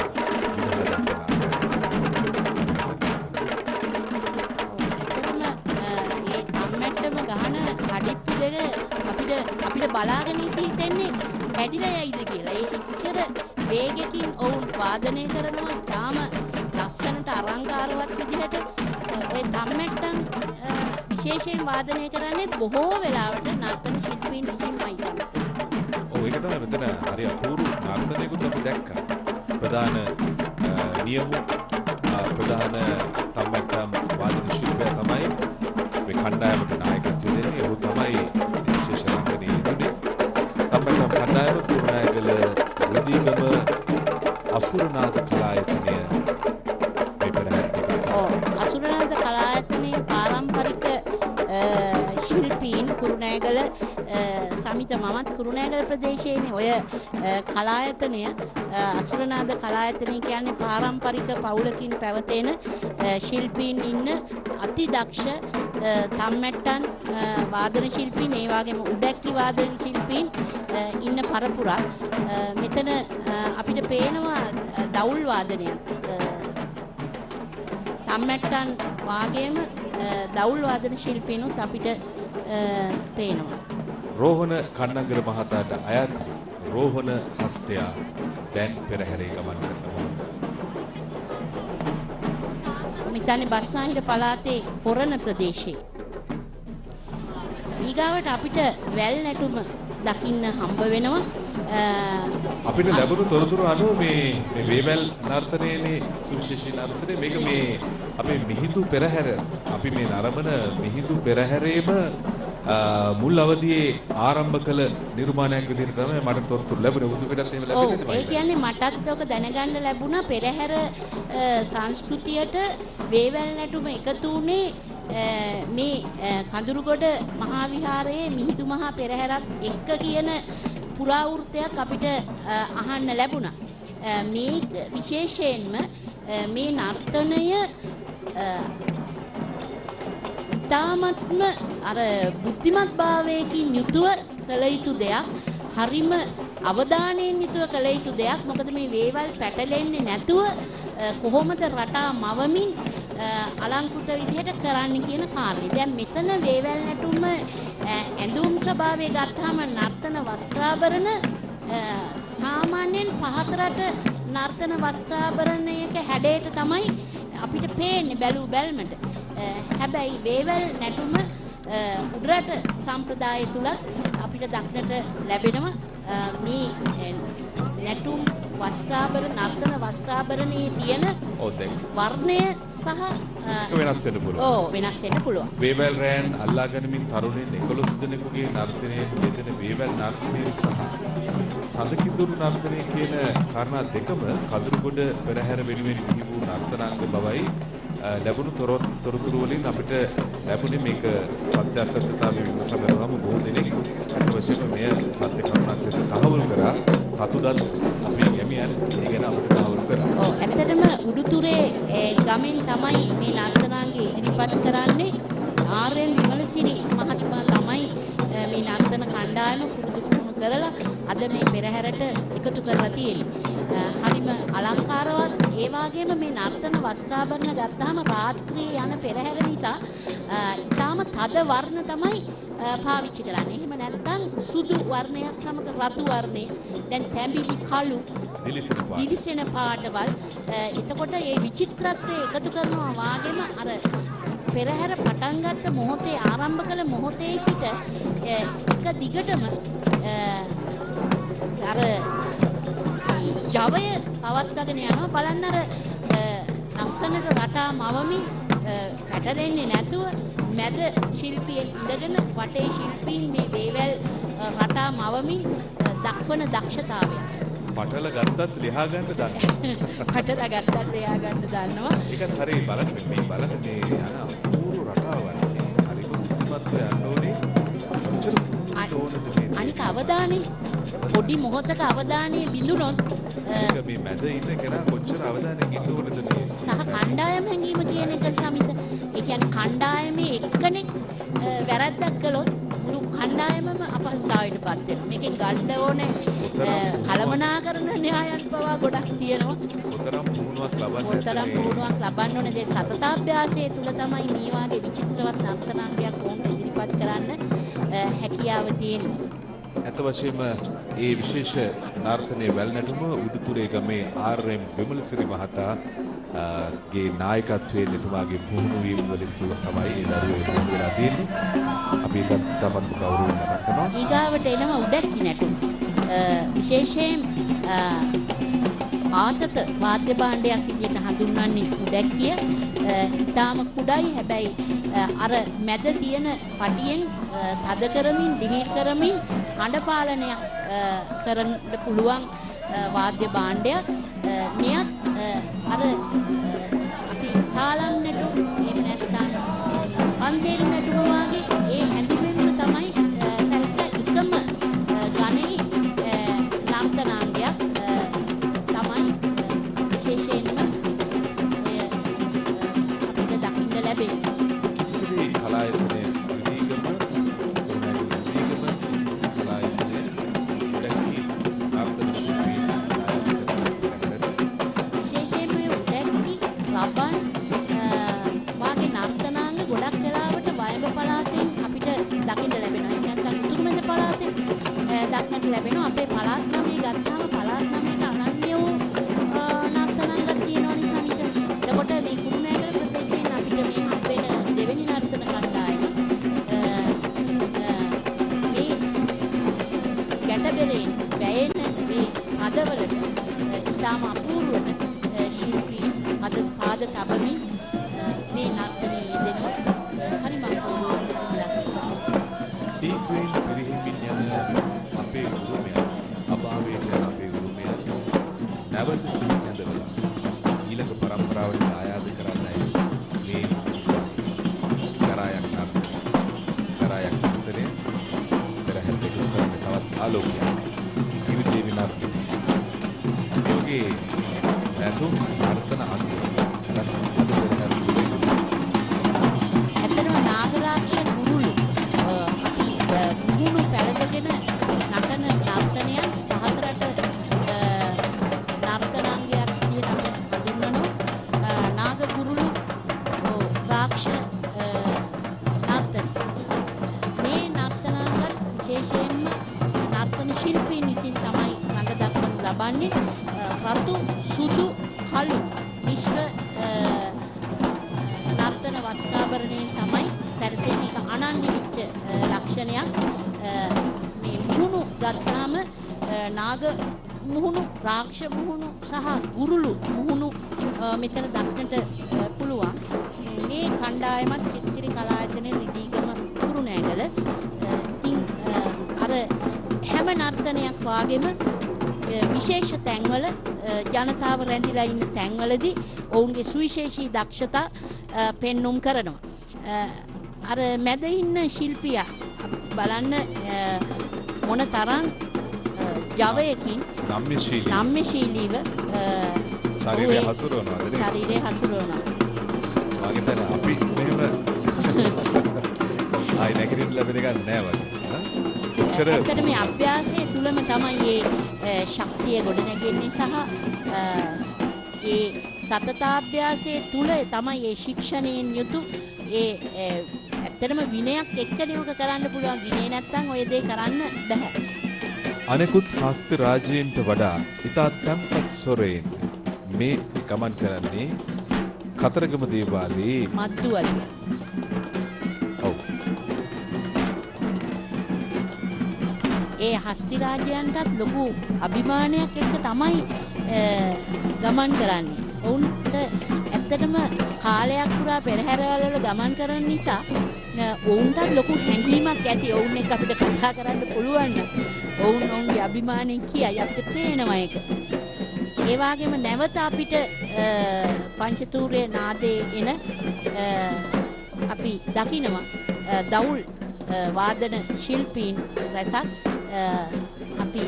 අපිට බලාගෙන හිටින්නේ වැඩිලා යයිද කියලා. ඒ එච්චර වේගකින් ඔවුන් වාදනය කරනවා. තාම ලස්සනට අලංකාරවත් විදිහට ඔය තම්මැට්ටන් විශේෂයෙන් වාදනය කරන්නේ බොහෝ වෙලාවට නර්තන ශිල්පීන් විසින්මයි සමග. ඔව් ඒක තමයි මෙතන හරි අපූර්ව නර්තනයකුත් අපි දැක්කා. ප්‍රධාන නියම ප්‍රධාන තම්මැට්ටම් වාදන ශිල්පියා තමයි මේ කණ්ඩායමට නායකත්වය දෙන්නේ. ඔහු තමයි විශේෂ රංගනයේ යෙදුනේ. තම්මැට්ටම් කණ්ඩායම කුරුණෑගල වෙදීගම අසුරනාද කලායතනය අසුරනාද කලායතනයේ පාරම්පරික ශිල්පීන් කුරුණෑගල සමිත මමත් කුරුණෑගල ප්‍රදේශයේනේ ඔය කලායතනය අසුරනාද කලායතනය කියන්නේ පාරම්පරික පවුලකින් පැවතෙන ශිල්පීන් ඉන්න අති දක්ෂ තම්මැට්ටන් වාදන ශිල්පීන් ඒ වගේම උඩැක්කි වාදන ශිල්පීන් ඉන්න පරපුරක්. මෙතන අපිට පේනවා දවුල් වාදනයක්. තම්මැට්ටන් වාගේම දවුල් වාදන ශිල්පීනුත් අපිට පේනවා. රෝහණ කන්නංගර මහතාට අයත් රෝහණ හස්තයා දැන් පෙරහැරේ ගමන් කරනවා. මිතන්නේ බස්නාහිර පළාතේ පොරණ ප්‍රදේශයේ. ඊගාවට අපිට වැල් නැටුම දකින්න හම්බ වෙනවා. අපිට ලැබුණු තොරතුරු අනුව මේ වේවැල් නර්තනයේනේ සුවිශේෂී නර්තනය මේක මේ අපේ මිහිඳු පෙරහැර අපි මේ නරඹන මිහිඳු පෙරහැරේම මුල් අවදියේ ආරම්භ කළ නිර්මාණයක් විදිහට තමයි මට තොරතුරු ලැබුණේ. ඔබතුමීටත් එහෙම ඔව් ලැබෙන්නේ ඒ කියන්නේ මටත් ඔක දැනගන්න ලැබුණා පෙරහැර සංස්කෘතියට වේවැල් නැටුම එකතු වුණේ මේ කඳුරුගොඩ මහා විහාරයේ මිහිඳු මහා පෙරහැරත් එක්ක කියන පුරාවෘත්තයක් අපිට අහන්න ලැබුණා. මේ විශේෂයෙන්ම මේ නර්තනය ඉතාමත්ම අර බුද්ධිමත් භාවයකින් යුතුව කළ යුතු දෙයක්. හරිම අවධානයෙන් යුතුව කළ යුතු දෙයක්. මොකද මේ වේවල් පැටලෙන්නේ නැතුව කොහොමද රටා මවමින් අලංකෘත විදිහට කරන්න කියන කාරණේ. දැන් මෙතන වේවැල් නැටුම ඇඳුම් ස්වභාවය ගත්තාම නර්තන වස්ත්‍රාභරණ සාමාන්‍යයෙන් පහතරට නර්තන වස්ත්‍රාභරණයක හැඩයට තමයි අපිට පේන්නේ බැලූ බැල්මට. හැබැයි වේවැල් නැටුම උඩරට සම්ප්‍රදාය තුල අපිට දක්නට ලැබෙනවා මේ නැටුම් වස්ත්‍රාභරණ නර්තන වස්ත්‍රාභරණයේ තියෙන වර්ණය සහ වෙනස් වෙන්න පුළුවන්. ඔව් වෙනස් වෙන්න පුළුවන්. වේවැල් රෑන් අල්ලා ගැනීමෙන් තරුණින් 11 දෙනෙකුගේ නර්තනයේ යෙදෙන වේවැල් නර්තනය සහ සඳකිඳුරු නර්තනය කියන කාරණා දෙකම කඳුරුගොඩ පෙරහැර වෙනුවෙන් බිහි වූ නර්තනාංග බවයි ලැබුණු තොරතුරු වලින් අපිට ලැබුණේ. මේක සත්‍ය අසත්‍යතාවය විමසනවාම බොහෝ දෙනෙක් අත් වශයෙන්ම මෙය සත්‍ය කරුණක් ලෙස තහවුරු කරා. තතුදත් අපේ ගැමියන් ඒ ගැන අපිට තහවුරු කරා. ඔව් ඇත්තටම උඩුතුරේ ගමෙන් තමයි මේ නර්තනාංගය ඉදිරිපත් කරන්නේ. ආර්.එන්. විමලසිරි මහත්මයා තමයි මේ නර්තන කණ්ඩායම පුරුදු කරලා අද මේ පෙරහැරට එකතු කරලා තියෙන්නේ. හරිම අලංකාරවත් ඒ වගේම මේ නර්තන වස්ත්‍රාභරණ ගත්තාම රාත්‍රියේ යන පෙරහැර නිසා ඊටාම තද වර්ණ තමයි පාවිච්චි කරන්නේ. එහෙම නැත්නම් සුදු වර්ණයත් සමග රතු වර්ණය දැන් තැඹිලි කළු දිලිසෙන පාටවල් එතකොට මේ විචිත්‍රත්වය එකතු කරනවා වාගේම අර පෙරහැර පටන් ගත්ත මොහොතේ ආරම්භ කළ මොහොතේ සිට එක දිගටම අර ජවය පවත්වාගෙන යනවා. බලන්න අර ලස්සනට රටා මවමින් පැටලෙන්නේ නැතුව මැද ශිල්පියෙක් ඉඳගෙන වටේ ශිල්පීන් මේ වේවැල් රටා මවමින් දක්වන දක්ෂතාවය. පටල ගත්තත් ලියා ගන්න දන්නවා. පටල ගත්තත් ලියා ගන්න දන්නවා. ඒකත් හරිය බලන්න මේ යන අපූර්ව රටාවක්. හරි බුද්ධිමත්ව යන්න ඕනේ. අනික අවධානය පොඩි මොහොතක අවධානය බිඳුනොත් මේ මැද ඉන්න කෙනා කොච්චර අවධානයෙන් ඉන්න ඕනද මේ සහ කණ්ඩායම හැඟීම කියන එක සමිත. ඒ කියන්නේ කණ්ඩායමේ එක්කෙනෙක් වැරද්දක් කළොත් මුළු කණ්ඩායමම අපහසුතාවයට පත් වෙනවා. මේකෙන් ගන්න ඕනේ කලමනාකරන න්‍යායන් පවා ගොඩක් තියෙනවා. උතරම් පුහුණුවක් ලබන්න ඕනේ. දැන් සතතාභ්‍යාසයේ තුල තමයි මේ වාගේ විචිත්‍රවත් නර්තනාංගයක් වුන් ඉදිරිපත් කරන්න හැකියාව තියෙන්නේ. ඇත්ත වශයෙන්ම ඒ විශේෂ නර්තනයේ වැල් නැටුම උඩුතුරේ ගමේ ආර්.එම්. විමලසිරි මහතා ගේ නායකත්වයෙන් එතුමාගේ පුහුණු වීම වලින් තමයි ඒ දරුවෝ පුහුණු වෙලා තියෙන්නේ. අපි ඒකත් තමත් ගෞරවයෙන් මතක් කරනවා. ඊගාවට එනවා උඩැක්කි නැටුම. විශේෂයෙන් ආතත වාද්‍ය භාණ්ඩයක් විදිහට හඳුන්වන්නේ උඩැක්කිය. ඊටාම කුඩයි. හැබැයි අර මැද තියෙන පටියෙන් තද කරමින් දිහිල් කරමින් හඬ පාලනයක් කරන්න පුළුවන් වාද්‍ය භාණ්ඩයක්. මෙයත් අර අපි තාලම් නැටුම් එහෙම නැත්නම් පන්තේරු නැටුම වගේ ඒ හැඳින්වීම තමයි සැලසලා එකම ගණේ නර්තනාංගයක් තමයි විශේෂයෙන්ම අපිට දකින්න ලැබෙන්නේ. ඉතිරි කලායතනයේ විදීගම ලැබෙනවා. අපේ පළාත් නමේ ගත්තාම පළාත් නමේට අනන්‍ය වූ නර්තනාංග තියෙනවා නිසා එතකොට මේ කුරුණෑගල ප්‍රදේශයෙන් අපිට මේ හම්බෙන දෙවෙනි නර්තන කණ්ඩායම මේ ගැටබෙරේ වැයෙන මේ හදවලට ඉතාම අපූර්වට ශිල්පී පාද තබමින් මේ නර්තනයේ යෙදෙනවා. හරිම අපූර්ව ලස්සනයි. ආලෝකයක්. ඉරිදේවි නර්තනය. මේ වගේ නැතුම් නර්තන අංග රස අද පෙරහැර තුළ ඇත්තටම නාගරාක්ෂ කුරුළු අපි මුහුණු පැලඳගෙන නටන නර්තනයක් පහතරට නර්තනාංගයක් විදිහට හඳුන්වනවා. නාග කුරුළු රාක්ෂ නර්තන. මේ නර්තනාංගත් විශේෂයෙන්ම නර්තන ශිල්පීන් විසින් තමයි රඟ දක්වනු ලබන්නේ. රතු සුදු කළු මිශ්‍ර නර්තන වස්ත්‍රාභරණයෙන් තමයි සැරසෙන එක අනන්‍ය වෙච්ච ලක්ෂණයක්. මේ මුහුණු ගත්තාම නාග මුහුණු රාක්ෂ මුහුණු සහ ගුරුළු මුහුණු මෙතන දක්නට පුළුවන්. මේ කණ්ඩායමත් චිත්‍ර කලායතනයේ රිදීගම කුරුණෑගල. ඉතින් අර හැම නර්තනයක් වාගේම විශේෂ තැන්වල ජනතාව රැඳිලා ඉන්න තැන්වලදී ඔවුන්ගේ සුවිශේෂී දක්ෂතා පෙන්눔 කරනවා. අර මැද ඉන්න ශිල්පියා බලන්න මොන තරම් ජවයකින් නම්‍යශීලීව ශරීරය හසුරවනවාද නේ? ශරීරය හසුරවනවා. මම හිතන්නේ අපි මෙහෙම ආයි නැගිටින්න ලැබෙන එකක් නෑ වගේ. ඇත්තට මේ අභ්‍යාසයේ තුලම තමයි මේ ශක්තිය ගොඩනැගෙන්නේ සහ ඒ සතතාභ්‍යාසයේ තුල තමයි මේ ශික්ෂණයෙන් යුතු ඒ ඇත්තටම විනයක් එක්කනේ ඔක කරන්න පුළුවන්. විනය නැත්තම් ඔය දේ කරන්න බෑ. අනෙකුත් හස්ත රාජ්‍යයන්ට වඩා ඉතා තැම්පත් සොරයෙන් මේ ගමන් කරන්නේ කතරගම දේවාලයේ මද්දුවලිය. ඔව්. ඒ හස්ති රාජ්‍යයන්ටත් ලොකු අභිමානයක් එක්ක තමයි ගමන් කරන්නේ. ඔවුන්ට ඇත්තටම කාලයක් පුරා පෙරහැරවල ගමන් කරන නිසා ඔවුන්ටත් ලොකු හැඟීමක් ඇති. ඔවුන් එක්ක අපිට කතා කරන්න පුළුවන් නම් ඔවුන්ගේ අභිමානයෙන් කියයි අපිට පේනවා ඒක. ඒ වගේම නැවත අපිට පංචතූර්ය නාදයේ එන අපි දකිනවා දවුල් වාදන ශිල්පීන් රැසක් අපි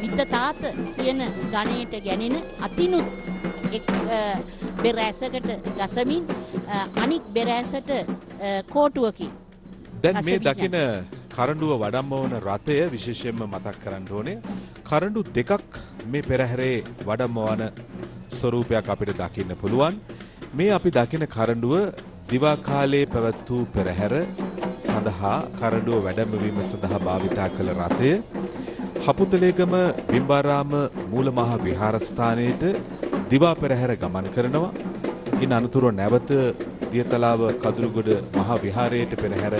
විත්තතාත කියන ගණයට ගැනෙන අතිනුත් එක් බෙරැසකට ගසමින් අනික් බෙරැසට කෝටුවකින් දැන් මේ දකින කරඬුව වඩම්මවන රථය විශේෂයෙන්ම මතක් කරන්න ඕනේ. කරඬු දෙකක් මේ පෙරහැරේ වඩම්මවන ස්වරූපයක් අපිට දකින්න පුළුවන්. මේ අපි දකින කරඬුව දිවා කාලයේ පැවැත් වූ පෙරහැර සඳහා කරඬුව වැඩමවීම සඳහා භාවිතා කළ රථය හපුතලේගම බිම්බාරාම මූල මහා විහාරස්ථානයේට දිවා පෙරහැර ගමන් කරනවා. ඉන් අනතුරුව නැවත දියතලාව කදුරුගොඩ මහා විහාරයට පෙරහැර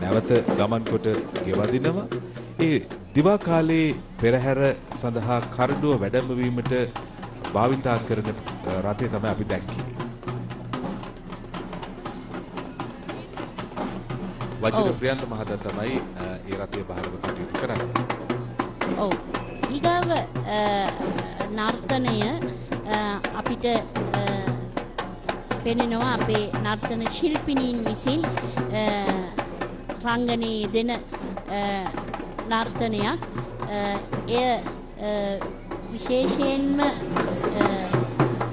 නැවත ගමන් කොට ගෙවදිනවා. ඒ දිවා කාලයේ පෙරහැර සඳහා කරඬුව වැඩමවීමට භාවිතා කරන රථය තමයි අපි දැක්කේ. වජිර ප්‍රියන්ත මහතා තමයි ඒ රථය බහරව කටයුතු කරන්නේ. ඔව්. ඊගාව නර්තනය අපිට පෙනෙනවා අපේ නර්තන ශිල්පිනීන් විසින් රංගනයේ දෙන නර්තනයක්. එය විශේෂයෙන්ම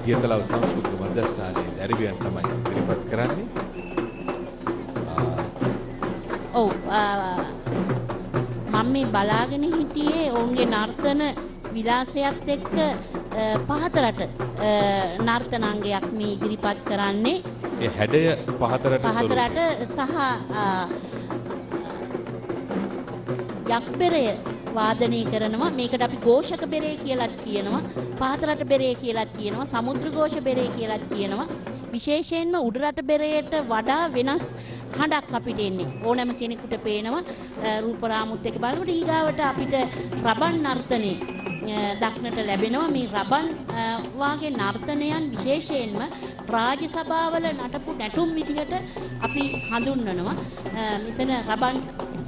දියතලාව සංස්කෘතික මධ්‍යස්ථානයේ දැරිවියන් තමයි ඉදිරිපත් කරන්නේ. ඔව් මම මේ බලාගෙන හිටියේ ඔවුන්ගේ නර්තන විලාසයත් එක්ක පහතරට නර්තනාංගයක් මේ ඉදිරිපත් කරන්නේ. ඒ හැඩය පහතරට සහ යක්බෙරය වාදනය කරනවා. මේකට අපි ഘോഷක බෙරේ කියලාත් කියනවා. පහතරට බෙරේ කියලාත් කියනවා. සමුද්‍ර ഘോഷ බෙරේ කියලාත් කියනවා. විශේෂයෙන්ම උඩරට බෙරේට වඩා වෙනස් හඬක් අපිට එන්නේ. ඕනෑම කෙනෙකුට පේනවා රූප රාමුත් එක්ක බලනකොට ඊගාවට අපිට රබන් නර්තනේ දක්නට ලැබෙනවා. මේ රබන් වාගේ නර්තනයන් විශේෂයෙන්ම රාජ සභාවල නටපු නැටුම් විදිහට අපි හඳුන්වනවා. මෙතන රබන්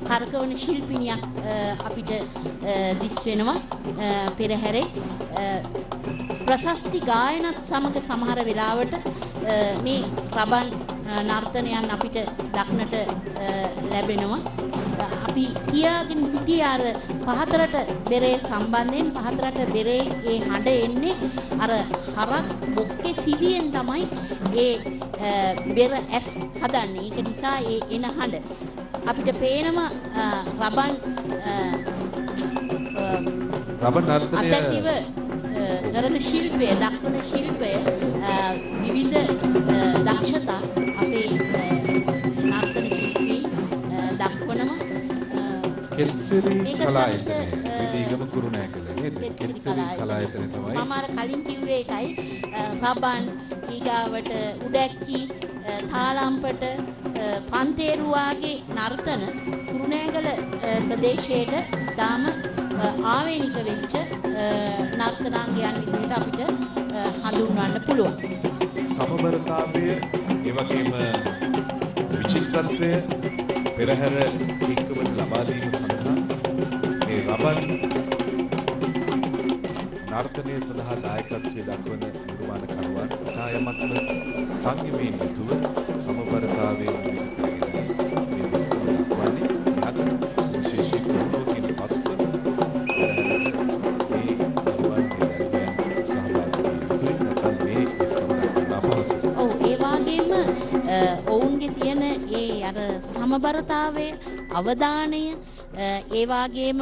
කරකවන ශිල්පිනියක් අපිට දිස් වෙනවා පෙරහැරේ. ප්‍රශස්ති ගායනත් සමග සමහර වෙලාවට මේ රබන් නර්තනයන් අපිට දක්නට ලැබෙනවා. අපි කියාගෙන හිටිය අර පහතරට බෙරේ සම්බන්ධයෙන් පහතරට බෙරේ ඒ හඬ එන්නේ අර හරක් බොක්කේ සිවියෙන් තමයි ඒ බෙර ඇස් හදන්නේ. ඒක නිසා ඒ එන හඬ අපිට පේනවා රබන් නර්තනය අත්‍යන්තව කරන ශිල්පය දක්වන ශිල්පය විවිධ දක්ෂතා අපේ නර්තන ශිල්පී දක්වනවා. කෙත්සිරි ඒක කලායතනය සමග, විදීගම කුරුණෑකල නේද? කෙත්සිරි කලායතනය තමයි. මම අර කලින් කිව්වේ ඒකයි. රබන් ඊගාවට උඩැක්කි තාලම්පට පන්තේරු වාගේ නර්තන කුරුණෑගල ප්‍රදේශයට තාම ආවේනික වෙච්ච නර්තනාංගයන් විදිහට අපිට හඳුන්වන්න පුළුවන්. සමබරතාවය ඒ වගේම විචිත්‍රත්වය පෙරහැර එක්කමට ලබා දීම සඳහා මේ රබන් නර්තනය සඳහා දායකත්වයේ දක්වන නිර්මාණකරුවන් ඉතාමත්ම සංයමයෙන් යුතුව සමබරතාවයෙන් විවිධ කරගෙන මේ විස්කම දක්වන්නේ අද සුවිශේෂී ප්‍රෝග්‍රෑමකින් පසුව පෙරහැරට මේ දරුවන් මේ දැරියන් සහභාගී වී යුතුයි. නැත්නම් මේ විස්කම දක්වන්න අපහසුයි. ඔව් ඒ වගේම ඔවුන්ගේ තියෙන ඒ අර සමබරතාවය අවධානය ඒ වගේම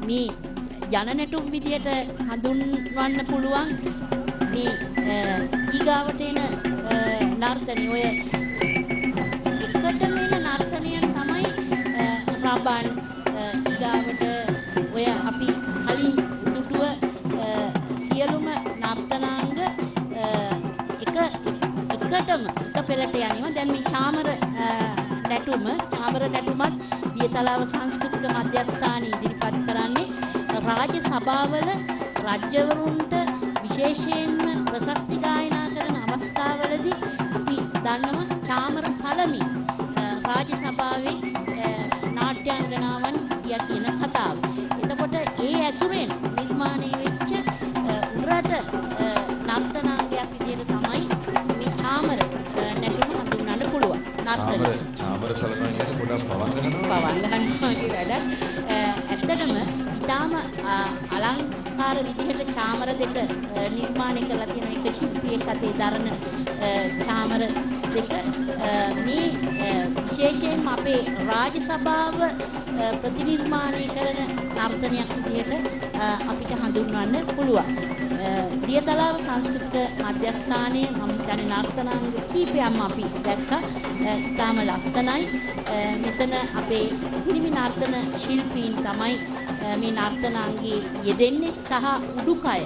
මේ ජනනැටුම් විදියට හඳුන්වන්න පුළුවන් මේ ඊගාවට එන නර්තනය ඔය එකටම එන නර්තනයන් තමයි රබන් ඊගාවට ඔය අපි කලින් දුටුව සියලුම නර්තනාංග එකටම එක පෙළට යනවා. දැන් මේ චාමර නැටුමත් දියතලාව සංස්කෘතික මධ්‍යස්ථානයේ ඉදිරිපත් කරන්නේ රාජ්‍ය සභාවල රජ්‍යවරුන්ට විශේෂයෙන්ම ප්‍රශස්ති ගායනා කරන අවස්ථාවලදී අපි දන්නවා චාමර සලමි රාජ්‍ය සභාවේ නාට්‍යාංගනාවන් කියන කතාව. එතකොට ඒ ඇසුරෙන් නිර්මාණය වෙච්ච උඩරට නර්තනාංගයක් විදිහට තමයි මේ චාමර නැටුම හඳුන්වන්න පුළුවන්. චාමර සලකන කියන්නේ පොඩක් පවන් ගන්නවා. පවන් ගන්නවා වගේ වැඩක්. ඇත්තටම ඊටාම අලංකාර විදිහට චාමර දෙක නිර්මාණය කරලා තියෙන එක ශිල්පියෙක් අතේ දරන චාමර දෙක මේ විශේෂයෙන්ම අපේ රාජ්‍ය සභාව ප්‍රතිනිර්මාණය කරන නර්තනයක් විදිහට අපිට හඳුන්වන්න පුළුවන්. දියතලාව සංස්කෘතික මධ්‍යස්ථානයේ මම හිතන්නේ නර්තනාංග කීපයක්ම අපි දැක්කා. ඉතාම ලස්සනයි. මෙතන අපේ පිරිමි නර්තන ශිල්පීන් තමයි මේ නර්තනාංගයේ යෙදෙන්නේ සහ උඩුකය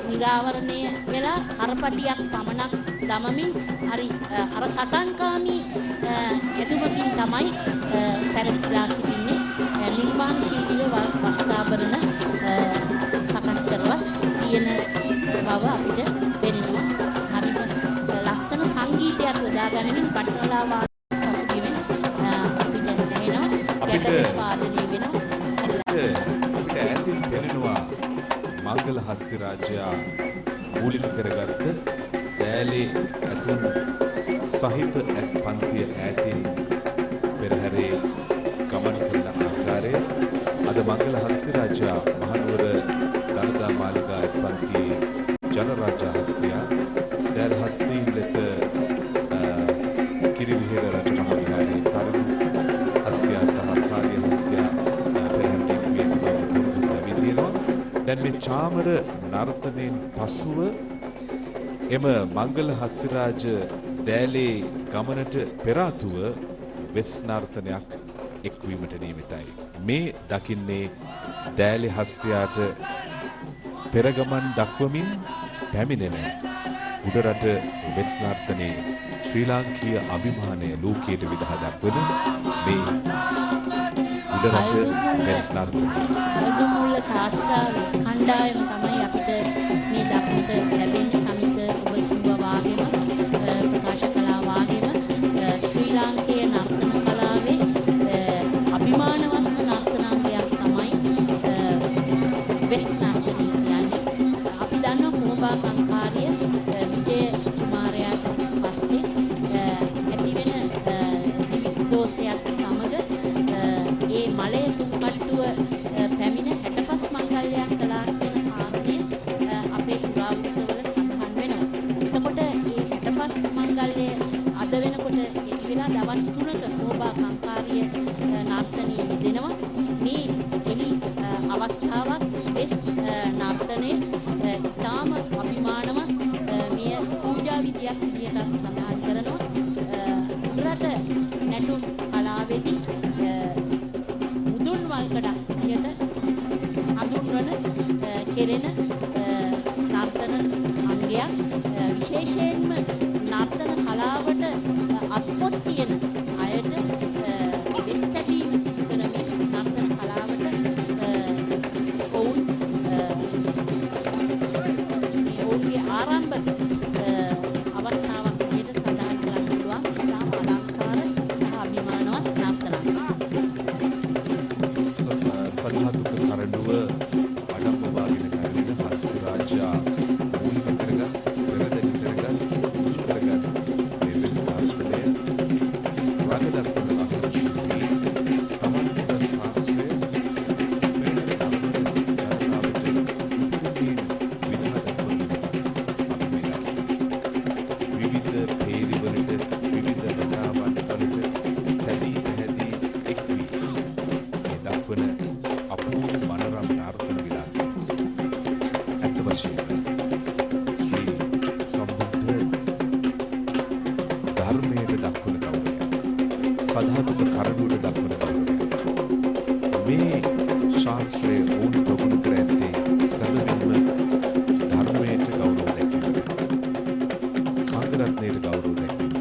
නිරාවරණය වෙලා කරපටියක් පමණක් දමමින් හරි අර සටන්කාමී ඇඳුමකින් තමයි සැරසිලා සිටින්නේ. නිර්මාණ ශිල්පීව වස්ත්‍රාභරණ සකස් කරලා තියෙන බව අපිට පෙනෙනවා. හරිම ලස්සන සංගීතයක් යොදා ගනිමින් බටරලා වාදන පසුබිමෙන් අපිට ඇහෙනවා. ගැටපෙත් වාදනය වෙනවා. අපිට ඈතින් පෙනෙනවා මංගල හස්ති රාජයා මූලික කරගත්ත දෑලේ ඇතුන් සහිත ඇත් පන්තිය ඈතින් පෙරහැරේ ගමන් කරන ආකාරය අද මංගල හස්ති රාජයා මහනුවර දළදා මාලිගා ඇත් පන්තියේ ජනරාජා හස්තියා දෑල් හස්තීන් ලෙස කිරිවිහෙර රජමහා විහාරයේ තරුණ හස්තියා සහ සාරිය හස්තියා දැන් මේ චාමර නර්තනයෙන් පසුව එම මංගල හස්තිරාජ දෑලේ ගමනට පෙර ආතුව වෙස් නර්තනයක් එක්වීමට නියමිතයි. මේ දකින්නේ දෑලේ හස්තියාට පෙරගමන් දක්වමින් පැමිණෙන උඩරට වෙස් නර්තනයේ ශ්‍රී ලාංකීය අභිමානය ලෝකයට විදහා දක්වන මේ උඩරට වෙස් නර්තනය. මුල්ල ශාස්ත්‍ර කණ්ඩායම තමයි අපිට මේ දක්නට ලැබෙන්නේ. සමිත ඔබ සිංහ වාගේම ප්‍රකාශ කලා වාගේම ශ්‍රී ලාංකේය නර්තන කලාවේ අභිමානවත් නර්තනාංගයක් තමයි වෙස් නර්තනය කියන්නේ. අපි දන්නවා කෝබා කංකාරිය විජය කුමාරයාට පස්සේ විදිහට සඳහන් කරනවා. උඩරට නැටුම් කලාවේදී මුදුන් වල්කඩක් විදිහට හඳුන්වන කෙරෙන නර්තන අංගයක්. විශේෂයෙන්ම නර්තන කලාවට අත්පොත් තියෙන අයට වෙස් තැබීම සිදු කරමින් නර්තන කලාවට ඔවුන්ගේ ආරම්භක අවස්ථාවක් විදිහට සඳහන් කරන්න පුළුවන්. ඉතාම අලංකාර සහ අභිමානවත් නර්තනයක්. සදහතුක කරඬුව අඩම්බවාගෙන කරගෙන හස්ති රාජා මූලික කරගත් පෙරදැලි කරගත් මුල් කරගත් මේ වෙස්කාස්තලය රාගදත්තන අහරශිල්පී තමන්ට ශාස්ත්‍රය විවිධ පේරිවලට විවිධ රටාවන්ට වලට සැදී පැහැදී එක් වී ඒ දක්වන අපූර්ව මනරම් නාර්තන විලාසය ඇත්ත වශයෙන්ම ශ්‍රී සම්බුද්ධ ධර්මයට දක්වන ගෞරවය සදහතුක කරඬුවට දක්වන ගෞරවය මේ ශාස්ත්‍රයේ ඔවුන් ප්‍රගුණ කර ඇත්තේ සැබවින්ම ධර්මයට ගෞරව දැක්වීමට සංඝ රත්නයට ගෞරව දැක්වීමට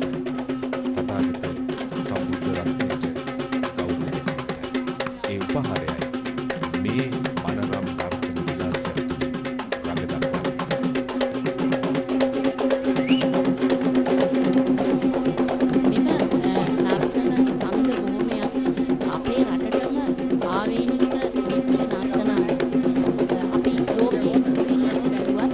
තථාගත සම්බුද්ධ රත්නයට ගෞරව දැක්වීමට ඒ උපහාරයයි මේ මනරම් නර්තන විලාසය තුළින් රඟ දක්වන්නේ. මෙම නර්තන අංග බොහොමයක් අපේ රටටම ආවේනික වෙච්ච නර්තන අපි ලෝකයේ කොහෙද බැලුවත්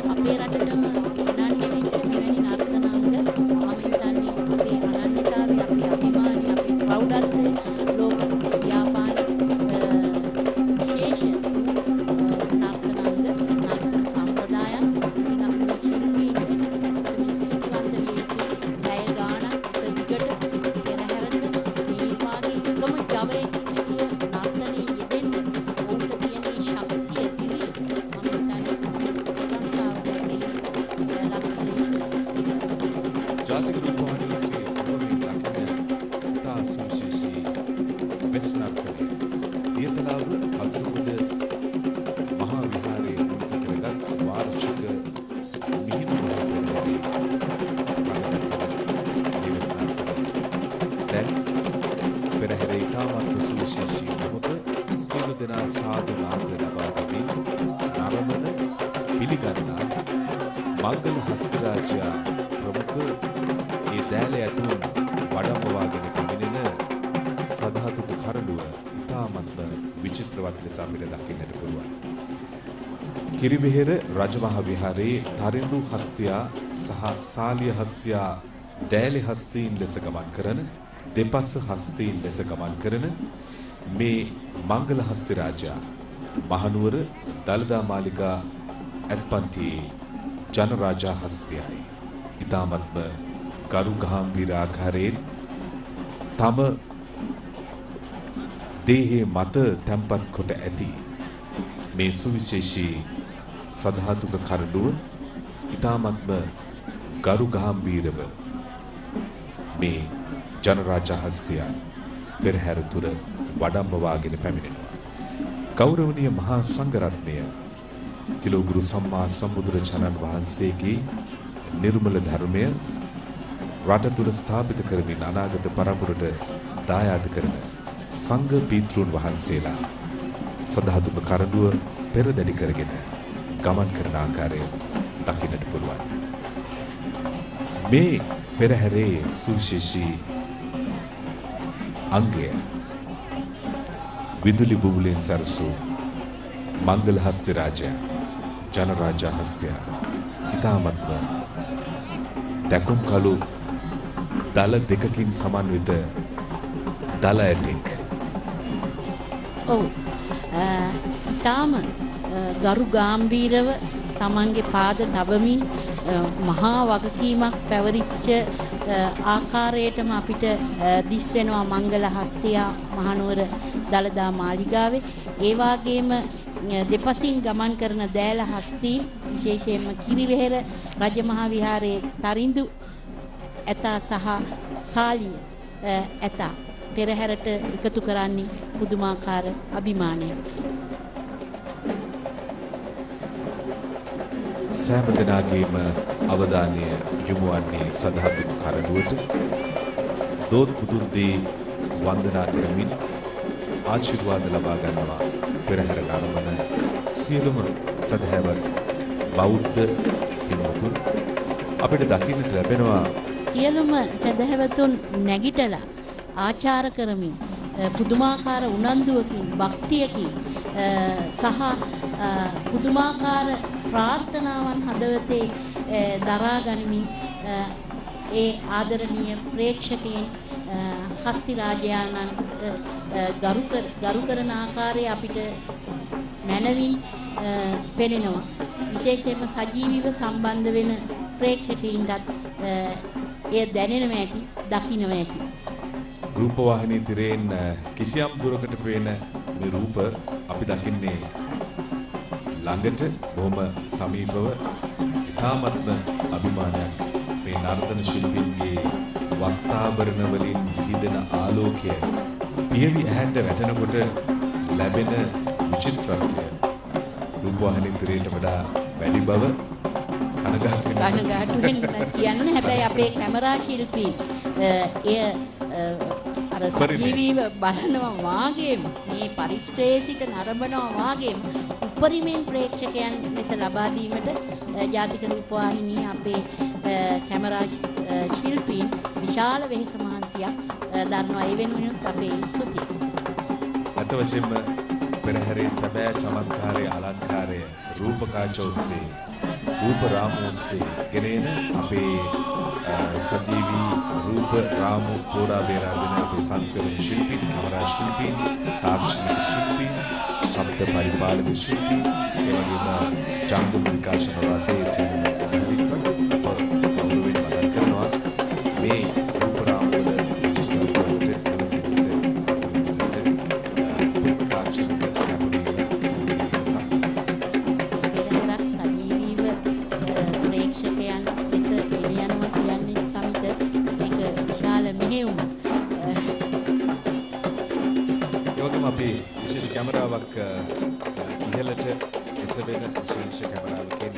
අපේ රටටම උනන්නේ වෙච්ච මෙවැනි නර්තන අංග මම හිතන්නේ අපේ අනන්‍යතාවය අපේ අභිමානය අපේ ප්‍රෞಢත්වය ලෝක ව්‍යාපාර විශේෂ නර්තනාංග නර්තන සම්ප්‍රදායන් ඉතින් අපි මේ ශිල්පීන් ස්තුතිවන්ත විය යුතුයි. පැය ගාණක් දිගට පෙරහැරක මේ වාගේ එකම ජවයක සිටුව නර්තනයේ යෙදෙන්න ඔවුන්ට තියෙන මේ ශක්තිය තුලින් මම හිතන්නේ ප්‍රශංසාවට ලක් ජාතික රූපවාහිනියේ ශ්‍රී රෝහි දක්වන ඉතා සුවිශේෂී වෙස් නර්තනය දියතලාව අතුරුගොඩ මහා විහාරයේ මුල්ක කරගත් වාර්ෂික මිහිඳු මහපෙරහරේ වෙස් නර්තනය. දැන් පෙරහැරේ ඉතාමත් සුවිශේෂී මොහොත සියලු දෙනා සාධනාද ලබා දෙමින් නරඹන පිළිගන්නා මංගල හස්තිරාජයා ප්‍රමුඛ ඒ දෑල ඇතුන් වඩම්මවාගෙන පැමිණෙන සදහතුක කරඬුව ඉතාමත්ම විචිත්‍රවත් ලෙස අපිට දකින්නට පුළුවන්. කිරිවෙහෙර රජමහා විහාරයේ තරිඳු හස්තියා සහ සාලිය හස්තියා දෑලේ හස්තීන් ලෙස ගමන් කරන දෙපස හස්තීන් ලෙස ගමන් කරන මේ මංගල හස්තිරාජයා මහනුවර දළදා මාලිගා ඇත්පන්තියේ ජනරාජා හස්තියයි. ඉතාමත්ම ගරු ගාම්භීර ආකාරයෙන් තම දේහේ මත තැන්පත් කොට ඇති මේ සුවිශේෂී සදහතුක කරඬුව ඉතාමත්ම ගරු ගාම්භීරව මේ ජනරාජා හස්තිය පෙරහැර තුර වඩම්මවාගෙන පැමිණෙනවා. ගෞරවනීය මහා සංඝරත්නය තිලෝගුරු සම්මා සම්බුදුරජාණන් වහන්සේගේ නිර්මල ධර්මය රට තුළ ස්ථාපිත කරමින් අනාගත පරපුරට දායාද කරන සංඝ පීතෘන් වහන්සේලා සදහතුක කරඬුව පෙරදැඩි කරගෙන ගමන් කරන ආකාරය දකින්නට පුළුවන්. මේ පෙරහැරේ සුවිශේෂී අංගය විදුලි බුබුලෙන් සැරසූ මංගල හස්තිරාජයා ජනරාජා හස්තියා ඉතාමත්ම දැකුම් කළු දල දෙකකින් සමන්විත දල ඇතෙක්. ඔව්. තාම ගරු ගාම්භීරව තමන්ගේ පාද තබමින් මහා වගකීමක් පැවරිච්ච ආකාරයටම අපිට දිස් වෙනවා මංගල හස්තියා මහනුවර දළදා මාලිගාවේ. ඒ වගේම දෙපසින් ගමන් කරන දෑල හස්තීන් විශේෂයෙන්ම කිරිවෙහෙර රජමහා විහාරයේ තරිඳු ඇතා සහ සාලිය ඇතා පෙරහැරට එකතු කරන්නේ පුදුමාකාර අභිමානයක්. සෑම දෙනාගේම අවධානය යොමු වන්නේ සදහතුන් කරඬුවට දෝත් බුදුන් දී වන්දනා කරමින් ආශිර්වාද ලබා ගන්නවා පෙරහැර නරඹන සියලුම සදහැවත් බෞද්ධ පින්වතුන් අපිට දකින්නට ලැබෙනවා සියලුම සදහැවතුන් නැගිටලා ආචාර කරමින් පුදුමාකාර උනන්දුවකින් භක්තියකින් සහ පුදුමාකාර ප්‍රාර්ථනාවන් හදවතේ දරා ගනිමින් ඒ ආදරණීය ප්‍රේක්ෂකයන් හස්ති රාජයාණන් ගරු කරන ආකාරය අපිට මනවින් පෙනෙනවා. විශේෂයෙන්ම සජීවීව සම්බන්ධ වෙන ප්‍රේක්ෂකයින්ටත් එය දැනෙනවා ඇති, දකින්නවා ඇති. රූපවාහිනී තිරයෙන් කිසියම් දුරකට පේන මේ රූප අපි දකින්නේ ළඟට බොහොම සමීපව ඉතාමත්ම අභිමානයක් මේ නර්තන ශිල්පීන්ගේ වස්ත්‍රාභරණ වලින් විහිදෙන ආලෝකය පියවි ඇහැට වැටෙනකොට ලැබෙන විචිත්‍රත්වය රූපවාහිනී තිරයට වඩා වැඩි බව කනගාටුවෙන් කියන්න. හැබැයි අපේ කැමරා ශිල්පී එය අර සජීවීව බලනවා වාගේම මේ පරිශ්‍රයේ සිට නරඹනවා වාගේම උපරිමයෙන් ප්‍රේක්ෂකයන් වෙත ලබා දීමට ජාතික රූපවාහිනිය අපේ කැමරා ශිල්පීන් විශාල වෙහෙස මහන්සියක් දරනවා. ඒ වෙනුවෙන් අපේ ස්තුතිය. අත වශයෙන්ම පෙරහැරේ සැබෑ චමත්කාරයේ අලංකාරය රූපකාච ඔස්සේ රූප රාමු ඔස්සේ ගෙනෙන අපේ සජීවී රූප රාමු තෝරා බේරාගෙන අපේ සංස්කරණ ශිල්පීන්, කැමරා ශිල්පීන්, තාක්ෂණික ශිල්පීන්, ශබ්ද පරිපාලක ශිල්පීන්, ඒ වගේම ජංගම විකාශන රටේ සිටින කවුරුවෙන් මතක් කරනවා මේ රූප රාමු වල විශේෂ කැමරාවක් ඉහළට එසවෙන විශේෂ කැමරාවකින්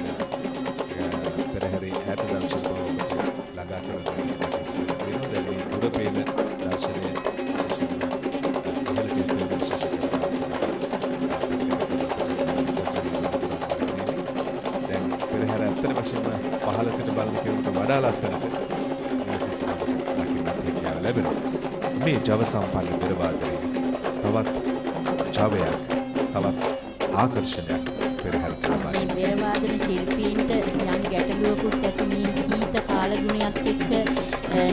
පෙරහැරේ ඈත දර්ශන බවට ළඟා කරගෙන වෙනවා. දැන් මේ දුර පේන දර්ශනය ඉහළට එසවෙන විශේෂ කැමරාවක්. දැන් පෙරහැර ඇත්තට වශයෙන්ම පහළ සිට බලන කෙනෙකුට වඩා ලස්සනට විශේෂ දකින්නට හැකියාව ලැබෙනවා. මේ ජව සම්පන්න පෙරවාදනය තවත් ජවයක්, තවත් ආකර්ෂණයක් පෙරහැරට ලබා මේ පෙරවාදන ශිල්පීන්ට යම් ගැටලුවකුත් ඇති මේ සීත කාලගුණයත් එක්ක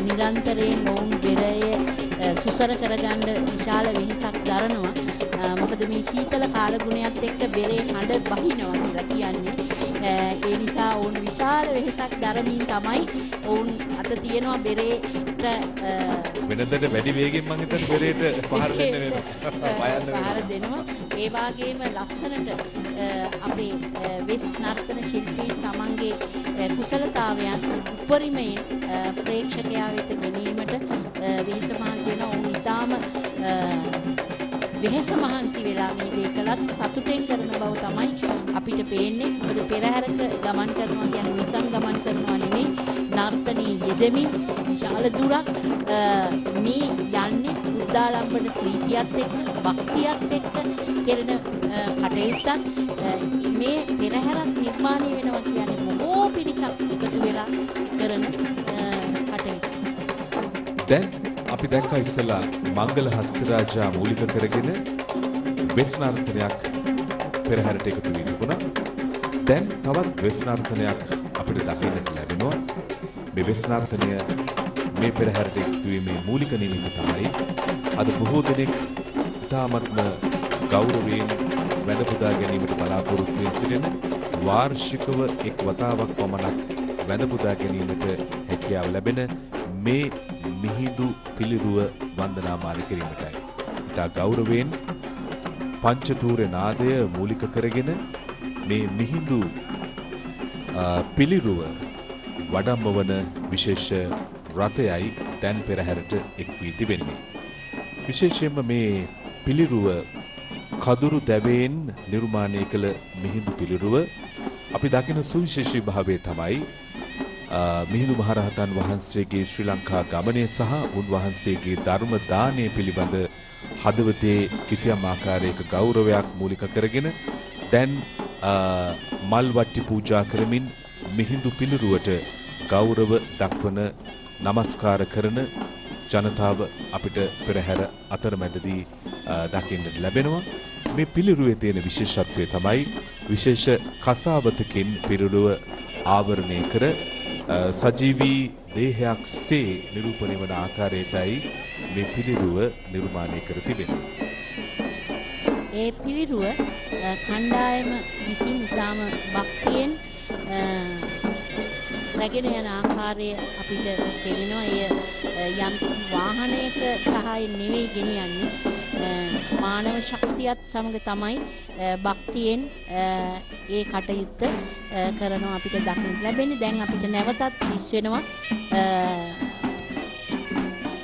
නිරන්තරයෙන් ඔවුන් බෙරය සුසර කරගන්න විශාල වෙහෙසක් දරනවා. මොකද මේ සීතල කාලගුණයත් එක්ක බෙරේ හඬ බහිනවා කියලා කියන්නේ. ඒ නිසා ඔවුන් විශාල වෙහෙසක් දරමින් තමයි ඔවුන් අත තියනවා බෙරේට වෙනදට වැඩි වේගෙන් මම හිතන්නේ බෙරේට පහර දෙන්න වෙනවා. පහර දෙනවා. ඒ වගේම ලස්සනට අපේ වෙස් නර්තන ශිල්පීන් තමන්ගේ කුසලතාවයන් උපරිමයෙන් ප්‍රේක්ෂකයා වෙත ගැනීමට වෙහෙස මහන්සි වෙනවා. ඔවුන් ඊටාම වෙහෙස මහන්සි වෙලා මේ දේ කළත් සතුටෙන් කරන බව තමයි අපිට පේන්නේ. මොකද පෙරහැරක ගමන් කරනවා කියන්නේ නිකන් ගමන් කරනවා නෙමෙයි, නර්තනයේ යෙදෙමින් විශාල දුරක් මේ යන්නේ උද්දාලම්බන ප්‍රීතියත් එක්ක, භක්තියත් එක්ක කෙරෙන කටයුත්තක්. මේ පෙරහැරක් නිර්මාණය වෙනවා කියන්නේ බොහෝ පිරිසක් එකතු වෙලා කරන කටයුත්ත. දැන් අපි දැක්කා ඉස්සලා මංගල හස්තිරාජා මූලික කරගෙන වෙස් නර්තනයක් පෙරහැරට එකතු වී තිබුණා. දැන් තවත් වෙස් නර්තනයක් අපිට දකින්නට ලැබෙනවා. මේ වෙස් නර්තනය මේ පෙරහැරට එකතු වීමේ මූලික නිමිත්ත තමයි අද බොහෝ දෙනෙක් ඉතාමත්ම ගෞරවයෙන් වැඳ පුදා ගැනීමට බලාපොරොත්තු වෙන සිටින වාර්ෂිකව එක් වතාවක් පමණක් වැඳ පුදා ගැනීමට හැකියාව ලැබෙන මේ මිහිඳු පිළිරුව වන්දනාමාන කිරීමටයි. ඉතා ගෞරවයෙන් පංචතූරේ නාදය මූලික කරගෙන මේ මිහිඳු පිළිරුව වඩම්මවන විශේෂ රථයයි දැන් පෙරහැරට එක් වී තිබෙන්නේ. විශේෂයෙන්ම මේ පිළිරුව කදුරු දැවයෙන් නිර්මාණය කළ මිහිඳු පිළිරුව අපි දකින සුවිශේෂී භාවය තමයි මිහිඳු මහරහතන් වහන්සේගේ ශ්‍රී ලංකා ගමනය සහ උන්වහන්සේගේ ධර්ම දානය පිළිබඳ හදවතේ කිසියම් ආකාරයක ගෞරවයක් මූලික කරගෙන දැන් මල් වට්ටි පූජා කරමින් මිහිඳු පිළිරුවට ගෞරව දක්වන නමස්කාර කරන ජනතාව අපිට පෙරහැර අතරමැදදී දකින්නට ලැබෙනවා. මේ පිළිරුවේ තියෙන විශේෂත්වය තමයි විශේෂ කසාවතකින් පිළිරුව ආවරණය කර සජීවී දේහයක්සේ නිරූපණය වන ආකාරයටයි මේ පිළිරුව නිර්මාණය කර තිබෙනවා. ඒ පිළිරුව කණ්ඩායම විසින් ඉතාම භක්තියෙන් රැගෙන යන ආකාරය අපිට පෙනෙනවා. එය යම්කිසි වාහනයක සහායෙන් නෙවෙයි ගෙනියන්නේ. මානව ශක්තියත් සමග තමයි භක්තියෙන් ඒ කටයුත්ත කරනවා අපිට දක්නට ලැබෙන්නේ. දැන් අපිට නැවතත් දිස් වෙනවා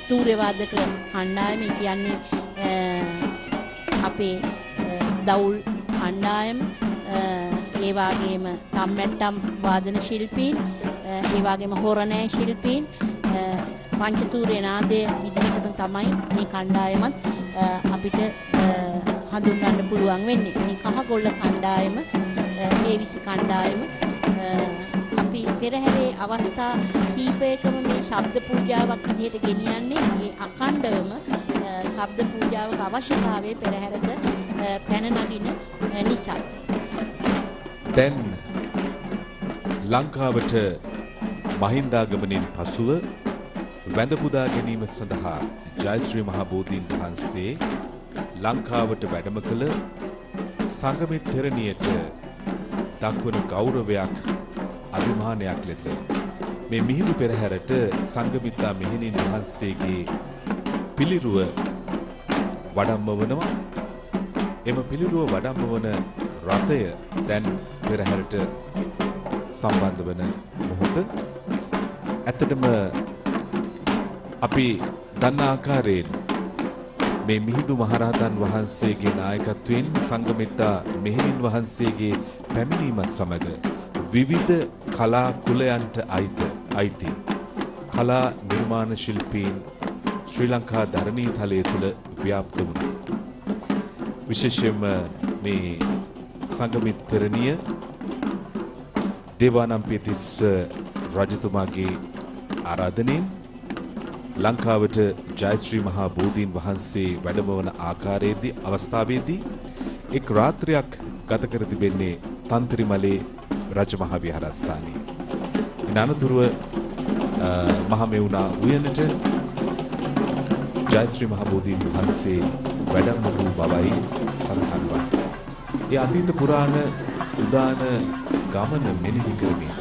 තූර්ය වාදක කණ්ඩායම, කියන්නේ අපේ දවුල් කණ්ඩායම, ඒ වගේම තම්මැට්ටම් වාදන ශිල්පීන්, ඒ වගේම හොරණෑ ශිල්පීන්, පංචතූර්ය නාදය ඉදිරියටම තමයි මේ කණ්ඩායමත් අපිට හඳුන්වන්න පුළුවන් වෙන්නේ. මේ කහගොල්ල කණ්ඩායම, ඒ විසි කණ්ඩායම අපි පෙරහැරේ අවස්ථා කීපයකම මේ ශබ්ද පූජාවක් විදිහට ගෙනියන්නේ. මේ අඛණ්ඩවම ශබ්ද පූජාවක අවශ්‍යතාවය පෙරහැරක පැන නගින නිසා. දැන් ලංකාවට මහින්දාගමනින් පසුව වැඳ පුදා ගැනීම සඳහා ජයශ්‍රී මහා බෝධීන් වහන්සේ ලංකාවට වැඩම කළ සංගමිත් තෙරණියට දක්වන ගෞරවයක් අභිමානයක් ලෙස මේ මිහිඳු පෙරහැරට සංගමිත්තා මෙහෙණින් වහන්සේගේ පිළිරුව වඩම්මවනවා. එම පිළිරුව වඩම්මවන රථය දැන් පෙරහැරට සම්බන්ධ වන මොහොත. ඇත්තටම අපි දන්නා ආකාරයෙන් මේ මිහිඳු මහරහතන් වහන්සේගේ නායකත්වයෙන් සංඝමිත්තා මෙහෙණින් වහන්සේගේ පැමිණීමත් සමග විවිධ කලා කුලයන්ට අයිති කලා නිර්මාණ ශිල්පීන් ශ්‍රී ලංකා ධරණී තලය තුළ ව්‍යාප්ත වුණා. විශේෂයෙන්ම මේ සංඝමිත් තෙරණිය දේවානම්පියතිස්ස රජතුමාගේ ආරාධනෙන් ලංකාවට ජයශ්‍රී මහා බෝධීන් වහන්සේ වැඩමවන ආකාරයේදී අවස්ථාවේදී එක් රාත්‍රියක් ගත කර තිබෙන්නේ තන්ත්‍රිමලේ රජමහා විහාරස්ථානයේ. ඉන් අනතුරුව මහමෙවුනා උයනට ජයශ්‍රී මහා බෝධීන් වහන්සේ වැඩම වූ බවයි සඳහන් වන්නේ. ඒ අතීත පුරාණ උදාන ගමන මෙනෙහි කරමින්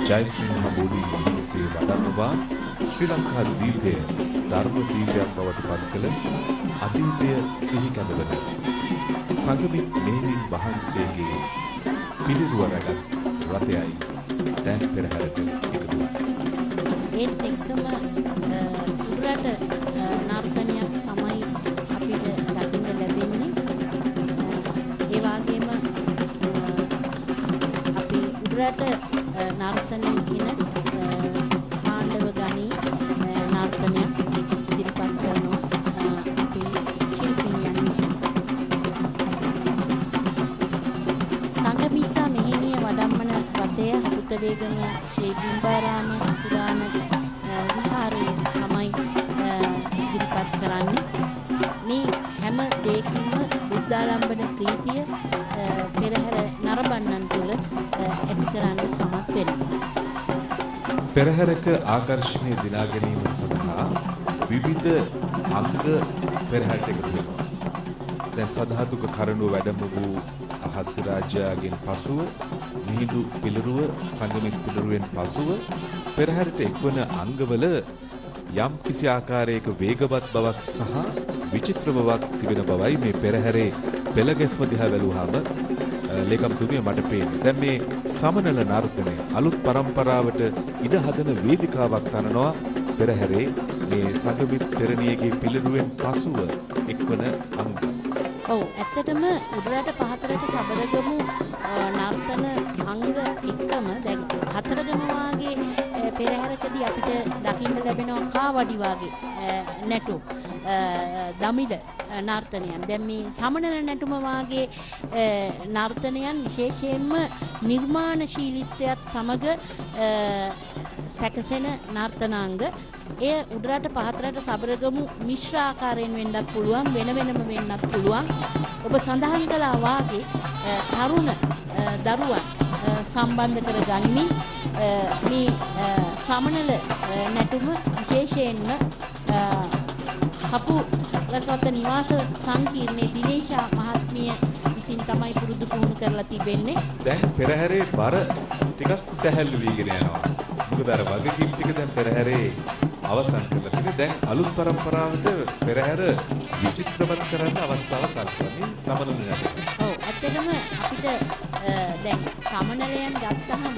ජයශ්‍රී මහා බෝධීන් වහන්සේ වඩම්මවා ශ්‍රී ලංකා දීපය ධර්ම දීපයක් බවට පත් කළ අතීතය සිහි කැඳවන සංගමිත් මෙහෙණින් වහන්සේගේ පිළිරුව රැගත් රථයයි දැන් පෙරහැරට එකතු වුණා. ඒත් එක්කම උඩරට නර්තනයක් තමයි අපිට දකින්න ලැබෙන්නේ. ඒ වගේම අපි උඩරට නර්තනයේ කියන පාණ්ඩව ගණී නර්තනයක් ඉදිරිපත් කරනවා අපි ශිල්පිනියන් විසින්. සංඝමිත්තා මෙහෙණිය වඩම්මන රථය පුතලේගම ශ්‍රී බිම්බාරාම පුරාණ විහාරයේ තමයි ඉදිරිපත් කරන්නේ. මේ හැම දෙයකින්ම බුද්ධාලම්බන ප්‍රීතිය පෙරහැර නරඹන්නන් තුළ ඇති කරන්න සමත් වෙනවා. පෙරහැරක ආකර්ෂණය දිනා ගැනීම සඳහා විවිධ අංග පෙරහැරට එකතු වෙනවා. දැන් සදාතුක කරුණු වැඩම වූ අහස්රාජයාගෙන් පසුව මිහිඳු පිළිරුව සංගමිත් පිළිරුවෙන් පසුව පෙරහැරට එක්වන අංගවල යම් කිසි ආකාරයක වේගවත් බවක් සහ විචිත්‍ර බවක් තිබෙන බවයි මේ පෙරහැරේ පෙළ ගැස්ම දිහා බැලුවාම ලේකම්තුමිය මට පේන්නේ දැන් මේ සමනල නර්තනය අලුත් පරම්පරාවට ඉඩ හදන වේදිකාවක් තනනවා පෙරහැරේ මේ සංගමිත් තෙරණියගේ පිළිරුවෙන් පසුව එක්වන අංග. ඔව් ඇත්තටම උඩරට පහතරට සබරගමු නර්තන අංග එක්කම දැන් හතරගම වාගේ පෙරහැරකදී අපිට දකින්න ලැබෙනවා කාවඩි වාගේ නැටුම් දමිළ නර්තනයන්. දැන් මේ සමනල නැටුම වාගේ නර්තනයන් විශේෂයෙන්ම නිර්මාණශීලීත්වයත් සමග සැකසෙන නර්තනාංග. එය උඩරට පහතරට සබරගමු මිශ්‍ර ආකාරයෙන් වෙන්නත් පුළුවන් වෙන වෙනම වෙන්නත් පුළුවන්. ඔබ සඳහන් කළා වාගේ තරුණ දරුවන් සම්බන්ධ කර ගනිමින් මේ සමනල නැටුම විශේෂයෙන්ම හපු රසවත්ත නිවාස සංකීර්ණයේ දිනේෂා මහත්මිය විසින් තමයි පුරුදු පුහුණු කරලා තිබෙන්නේ. දැන් පෙරහැරේ බර ටිකක් සැහැල්ලු වීගෙන යනවා. මොකද අර වගකීම් ටික දැන් පෙරහැරේ අවසන් කරලා තියෙන්නේ. දැන් අලුත් පරම්පරාවට පෙරහැර විචිත්‍රවත් කරන්න අවස්ථාව සලස්වන්නේ සමනල නැටුම. ඔව් ඇත්තටම අපිට දැන් සමනලයන් ගත්තහම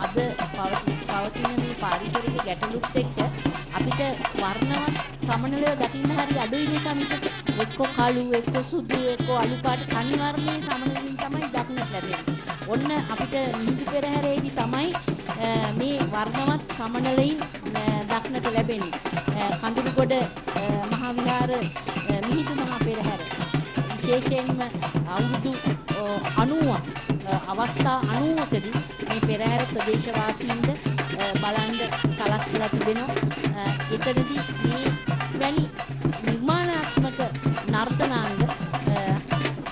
අද පවතින මේ පාරිසරික ගැටලුත් එක්ක අපිට වර්ණවත් සමනලයෝ දකින්න හරි අඩුයි නිසා මිසක එක්ක කළු එක්ක සුදු එක්ක අලු පාට කණි වර්ණයේ සමනලින් තමයි දක්නට ලැබෙන්නේ. ඔන්න අපිට මිහිඳු පෙරහැරේදී තමයි මේ වර්ණවත් සමනලයින් දක්නට ලැබෙන්නේ. කඳුළුගොඩ මහා විහාර මිහිඳු මහා පෙරහැර විශේෂයෙන්ම අවුරුදු 90ක් අවස්ථා 90කදී මේ පෙරහැර ප්‍රදේශවාසීන්ට බලන්න සලස්ලා තිබෙනවා. එතනදී මේ වැනි නිර්මාණාත්මක නර්තනාංග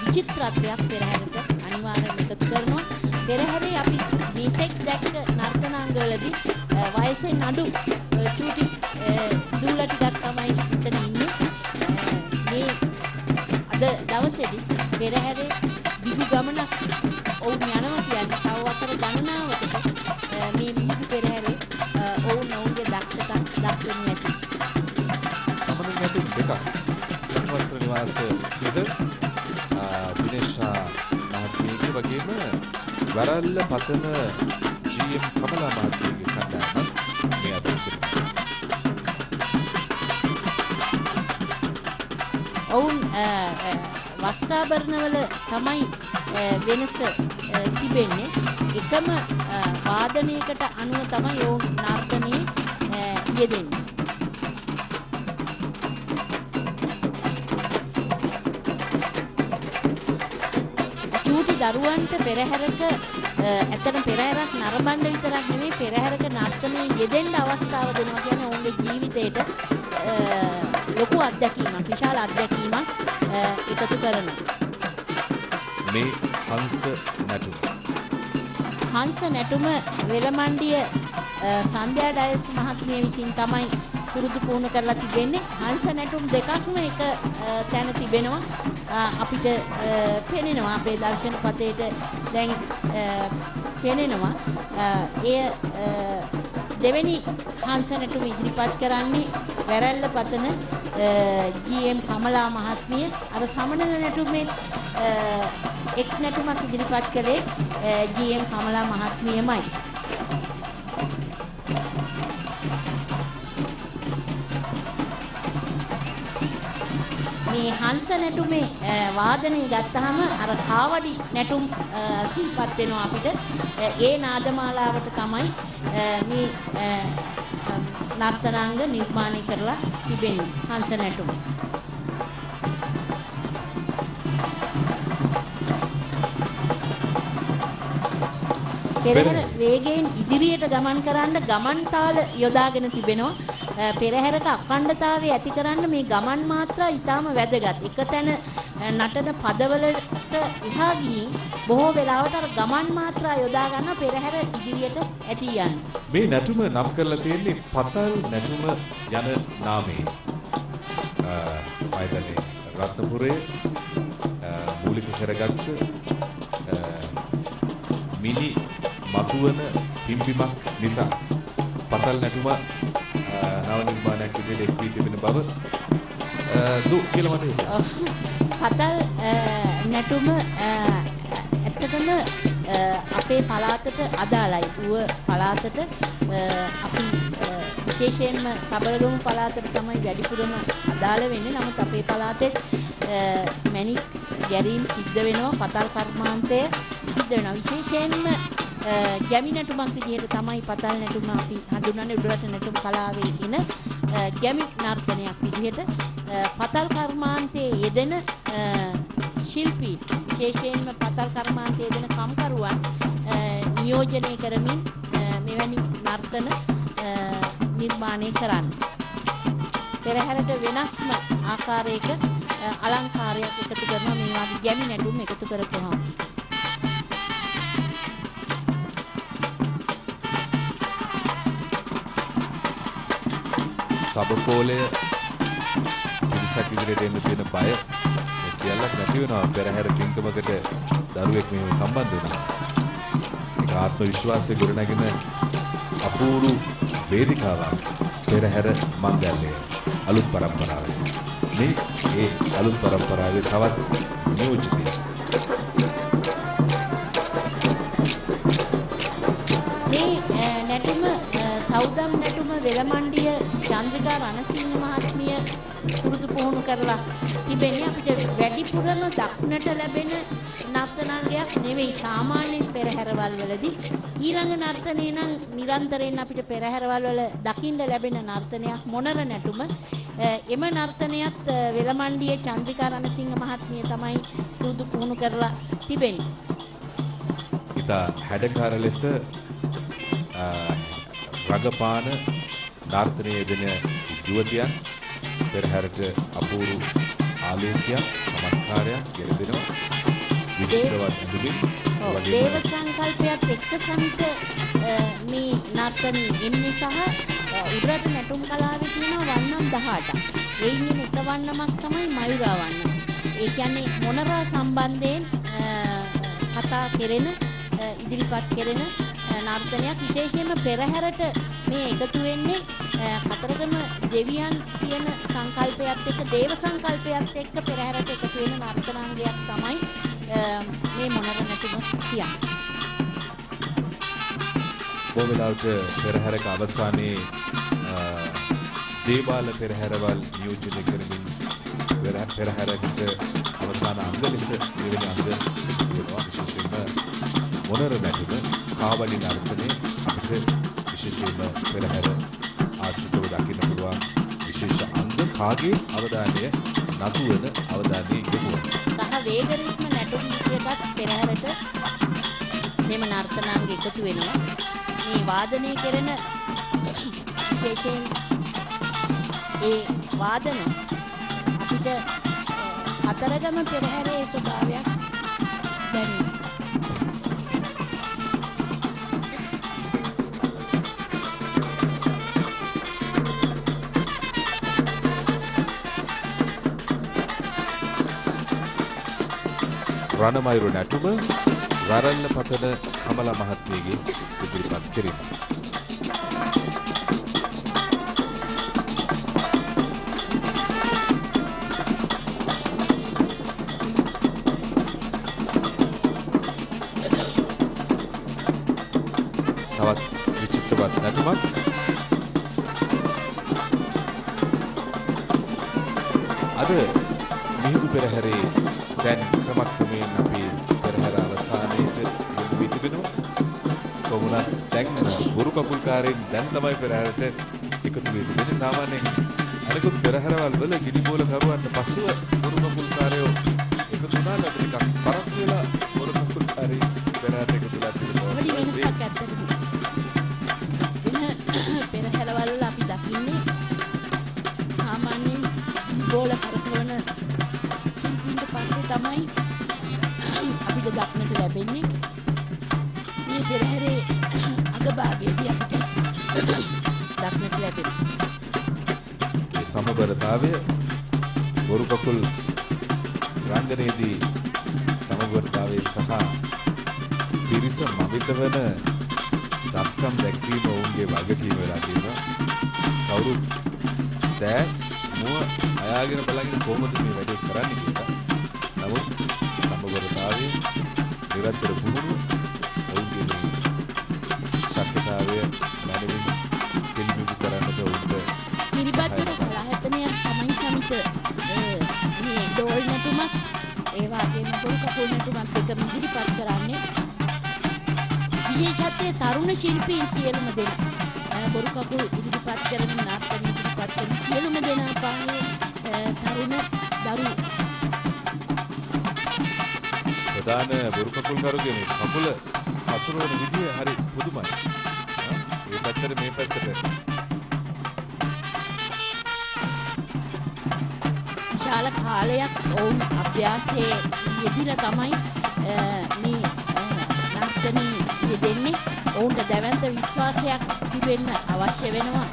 විචිත්‍රත්වයක් පෙරහැරට අනිවාර්යයෙන් එකතු කරනවා. පෙරහැරේ අපි මේතෙක් දැක්ක නර්තනාංගවලදී වයසෙන් අඩු චූටි දූල ටිකක් තමයි එතන ඉන්නේ. මේ අද දවසේදී පෙරහැරේ දිගු ගමනක් ඔවුන් යනවා කියන්නේ තව වසර ගණනාවකට මේ මිහිඳු පෙරහැරේ ඔවුන්ගේ දක්ෂතා දක්වනු ඇති. සමනල නැටුම් දෙකක් සංවත්සර නිවාස ඉද දිනේෂා මහත්මියගේ වගේම වරල්ල පතන ජී.එම්. කමලා මහත්මියගේ කණ්ඩායමක් මේ අතර සිටිනවා. ඔවුන් වස්ත්‍රාභරණවල තමයි වෙනස තිබෙන්නේ. එකම වාදනයකට අනුව තමයි ඔවුන් නර්තනයේ යෙදෙන්නේ. චූටි දරුවන්ට පෙරහැරක ඇත්තට පෙරහැරක් නරඹන්න විතරක් නෙමෙයි පෙරහැරක නර්තනයේ යෙදෙන්න අවස්ථාව දෙනවා කියන්නේ ඔවුන්ගේ ජීවිතේට ලොකු අත්දැකීමක් විශාල අත්දැකීමක් එකතු කරනවා. මේ හංස නැටුම වෙලමණ්ඩිය සන්ධ්‍යා ඩයස් මහත්මිය විසින් තමයි පුරුදු පුහුණු කරලා තිබෙන්නේ. හංස නැටුම් දෙකක්ම එක තැන තිබෙනවා. අපිට පෙනෙනවා අපේ දර්ශන පතේට දැන් පෙනෙනවා. එය දෙවෙනි හංස නැටුම ඉදිරිපත් කරන්නේ වැරැල්ල පතන ජී.එම්. කමලා මහත්මිය. අර සමනල නැටුමේ එක් නැටුමක් ඉදිරිපත් කළේ ජී.එම්. කමලා මහත්මියමයි. මේ හංස නැටුමේ වාදනය ගත්තාම අර කාවඩි නැටුම් සිහිපත් වෙනවා අපිට. ඒ නාදමාලාවට තමයි මේ නර්තනාංග නිර්මාණය කරලා තිබෙන්නේ හංස නැටුම. පෙරහැර වේගයෙන් ඉදිරියට ගමන් කරන්න ගමන් තාල යොදාගෙන තිබෙනවා. පෙරහැරට අඛණ්ඩතාවය ඇති කරන්න මේ ගමන් මාත්‍රා ඊටාම වැදගත්. එක තැන නටන පදවලට එහා ගිහින් බොහෝ වෙලාවට අර ගමන් මාත්‍රා යොදා ගන්න පෙරහැර ඉදිරියට ඇති යන්නේ. මේ නැටුම නම් කරලා තියෙන්නේ පතල් නැටුම යන නාමයෙන්. ආයතනයේ රත්නපුරයේ මූලික කරගත්ත මිනි මතුවන පිම්බිමක් නිසා පතල් නැටුම නව නිර්මාණයක් විදිහට එක් වී තිබෙන බව දු කියලා මට හිතෙනවා. පතල් නැටුම ඇත්තටම අපේ පළාතට අදාළයි. ඌව පළාතට අපි විශේෂයෙන්ම සබරගමු පළාතට තමයි වැඩිපුරම අදාළ වෙන්නේ. නමුත් අපේ පළාතෙත් මැණික් ගැරීම් සිද්ධ වෙනවා. පතල් කර්මාන්තය සිද්ධ වෙනවා. විශේෂයෙන්ම ගැමි නැටුමක් විදිහට තමයි පතල් නැටුම අපි හඳුන්වන්නේ. උඩරට නැටුම් කලාවේ ඉන ගැමි නර්තනයක් විදිහට පතල් කර්මාන්තයේ යෙදෙන ශිල්පී විශේෂයෙන්ම පතල් කර්මාන්තයේ යෙදෙන කම්කරුවන් නියෝජනය කරමින් මෙවැනි නර්තන නිර්මාණය කරන්නේ. පෙරහැරට වෙනස්ම ආකාරයක අලංකාරයක් එකතු කරනවා මේ වගේ ගැමි නැටුම් එකතු කරපුවාම. සබකෝලය පිරිසක් ඉදිරියට එන්න තියෙන බය මේ සියල්ලක් නැති වෙනවා පෙරහැර පින්කමකට දරුවෙක් මෙහෙම සම්බන්ධ වෙනවා. ඒක ආත්ම විශ්වාසය ගොඩනගෙන අපූර්ව වේදිකාවක් පෙරහැර මංගල්‍යය අලුත් පරම්පරාවේ. මේ ඒ අලුත් පරම්පරාවේ තවත් නියෝජිතයෙක්. මේ නැටුම සෞදම් නැටුම වෙලමණ්ඩිය චන්ද්‍රිකා රණසිංහ මහත්මිය පුරුදු පුහුණු කරලා තිබෙන්නේ. අපිට වැඩිපුරම දක්නට ලැබෙන නර්තනාංගයක් නෙවෙයි සාමාන්‍ය පෙරහැරවල් වලදී. ඊළඟ නර්තනය නම් නිරන්තරයෙන් අපිට පෙරහැරවල් වල දකින්න ලැබෙන නර්තනයක් මොනර නැටුම. එම නර්තනයත් වෙලමණ්ඩිය චන්ද්‍රිකා රණසිංහ මහත්මිය තමයි පුරුදු පුහුණු කරලා තිබෙන්නේ. ඉතා හැඩකාර ලෙස රඟපාන නර්තනයේ යෙදෙන යුවතියන් පෙරහැරට අපූර්ව ආලෝකයක් චමත්කාරයක් ගෙනදෙනවා. විචිත්‍රවත් ඇඳුමින් දේව සංකල්පයත් එක්ක සමිත මේ නර්තනයේ ඉන්නේ සහ උඩරට නැටුම් කලාවේ තියෙන වන්නම් 18ක්. එයින් එක වන්නමක් තමයි මයුරා වන්නම. ඒ කියන්නේ මොනරා සම්බන්ධයෙන් කතා කෙරෙන ඉදිරිපත් කෙරෙන නර්තනයක්. විශේෂයෙන්ම පෙරහැරට මේ එකතු වෙන්නේ කතරගම දෙවියන් කියන සංකල්පයත් එක්ක දේව සංකල්පයත් එක්ක පෙරහැරට එකතු වෙන නර්තනාංගයක් තමයි මේ මොනර නැටුම කියන්නේ. බොහෝලාවට පෙරහැරක අවසානයේ දේවාල පෙරහැරවල් නියෝජනය කරමින් පෙරහැරකට අවසාන අංග ලෙස මෙවැනි අංග එකතු වෙනවා. විශේෂයෙන්ම මොනර නැටුම කාවඩි නර්තනය අපිට විශේෂයෙන්ම පෙරහැර ආශ්‍රිතව දකින්න පුළුවන් විශේෂ අංග කාගේ අවධානය නතු වෙන අවධානය යොමු වෙනවා. සහ වේගරීත්ම නැටුම් විදියටත් පෙරහැරට මෙම නර්තනාංග එකතු වෙනවා. මේ වාදනය කෙරෙන විශේෂයෙන් ඒ වාදන අපිට කතරගම පෙරහැරේ ස්වභාවයක් දැනෙනවා. රණමයුර නැටුම වරල්ල පතන කමලා මහත්මියගේ ඉදිරිපත් කිරීම. තවත් විචිත්‍රවත් නැටුමක් අද මිහිඳු පෙරහැරේ දැන් ක්‍රමක්‍රමයෙන් අපි පෙරහැර අවසානයේට යොමු වී තිබෙනවා. කොමුණත් දැන් ගුරු කපුල්කාරයන් දැන් තමයි පෙරහැරට එකතු වී තිබෙන්නේ. සාමාන්‍යයෙන් අනිකුත් පෙරහැරවල් වල ගිනිබෝල කරුවන්ට පසුව ගුරු කපුල්කාරයෝ එකතු වුණාට අපි ටිකක් පරක් වෙලා ගුරු කපුල්කාරයෝ පෙරහැරට එකතු වෙලා තිබෙනවා. වැඩි වෙනසක් ඇත්තටම. පෙරහැරවල් වල අපි දකින්නේ සාමාන්‍යයෙන් බෝල කරකවන ශිල්පීන්ට පස්සේ තමයි අපිට දක්නට ලැබෙන්නේ මේ පෙරහැරේ අගභාගයේදී අපිට දක්නට ලැබෙනවා. මේ සමබරතාවය ගුරු කකුල් රංගනයේදී සමබරතාවය සහ පිරිස මවිතවන දස්කම් දැක්වීම ඔවුන්ගේ වගකීම වෙලා තියෙනවා. කවුරුත් දැස් මුව අයාගෙන බලගෙන කොහොමද මේ වැඩේ කරන්නේ කියලා. නමුත් සමබරතාවයේ නිරන්තර පුහුණුව ඔවුන්ගේ මේ ශක්තිතාවය මැනවින් පිළිබිඹු කරන්නට උන්ට කිරිබත්තු කලහතනය තමයි සමිත මේ ඩෝල් නැටුමක් ඒ වගේම පොල් කපුල් නැටුමක් දෙකම ඉදිරිපත් කරන්නේ. විශේෂත්වය තරුණ ශිල්පීන් සියලුම දෙනා බොරු කකුල් ඉදිරිපත් කරන නාට්‍ය ඉදිරිපත් කරන සියලුම දෙනා පාන්නේ තරුණ දරුවෝ. ප්‍රධාන බොරු කකුල් කරුගේ මේ කකුල හසුරවන විදිය හරි පුදුමයි. මේ පැත්තට මේ පැත්තට විශාල කාලයක් ඔවුන් අභ්‍යාසයේ යෙදিলা තමයි මේ නර්තනී යෙදෙන්නේ. ඔවුන්ට දැවැන්ත විශ්වාසයක් තිබෙන්න අවශ්‍ය වෙනවා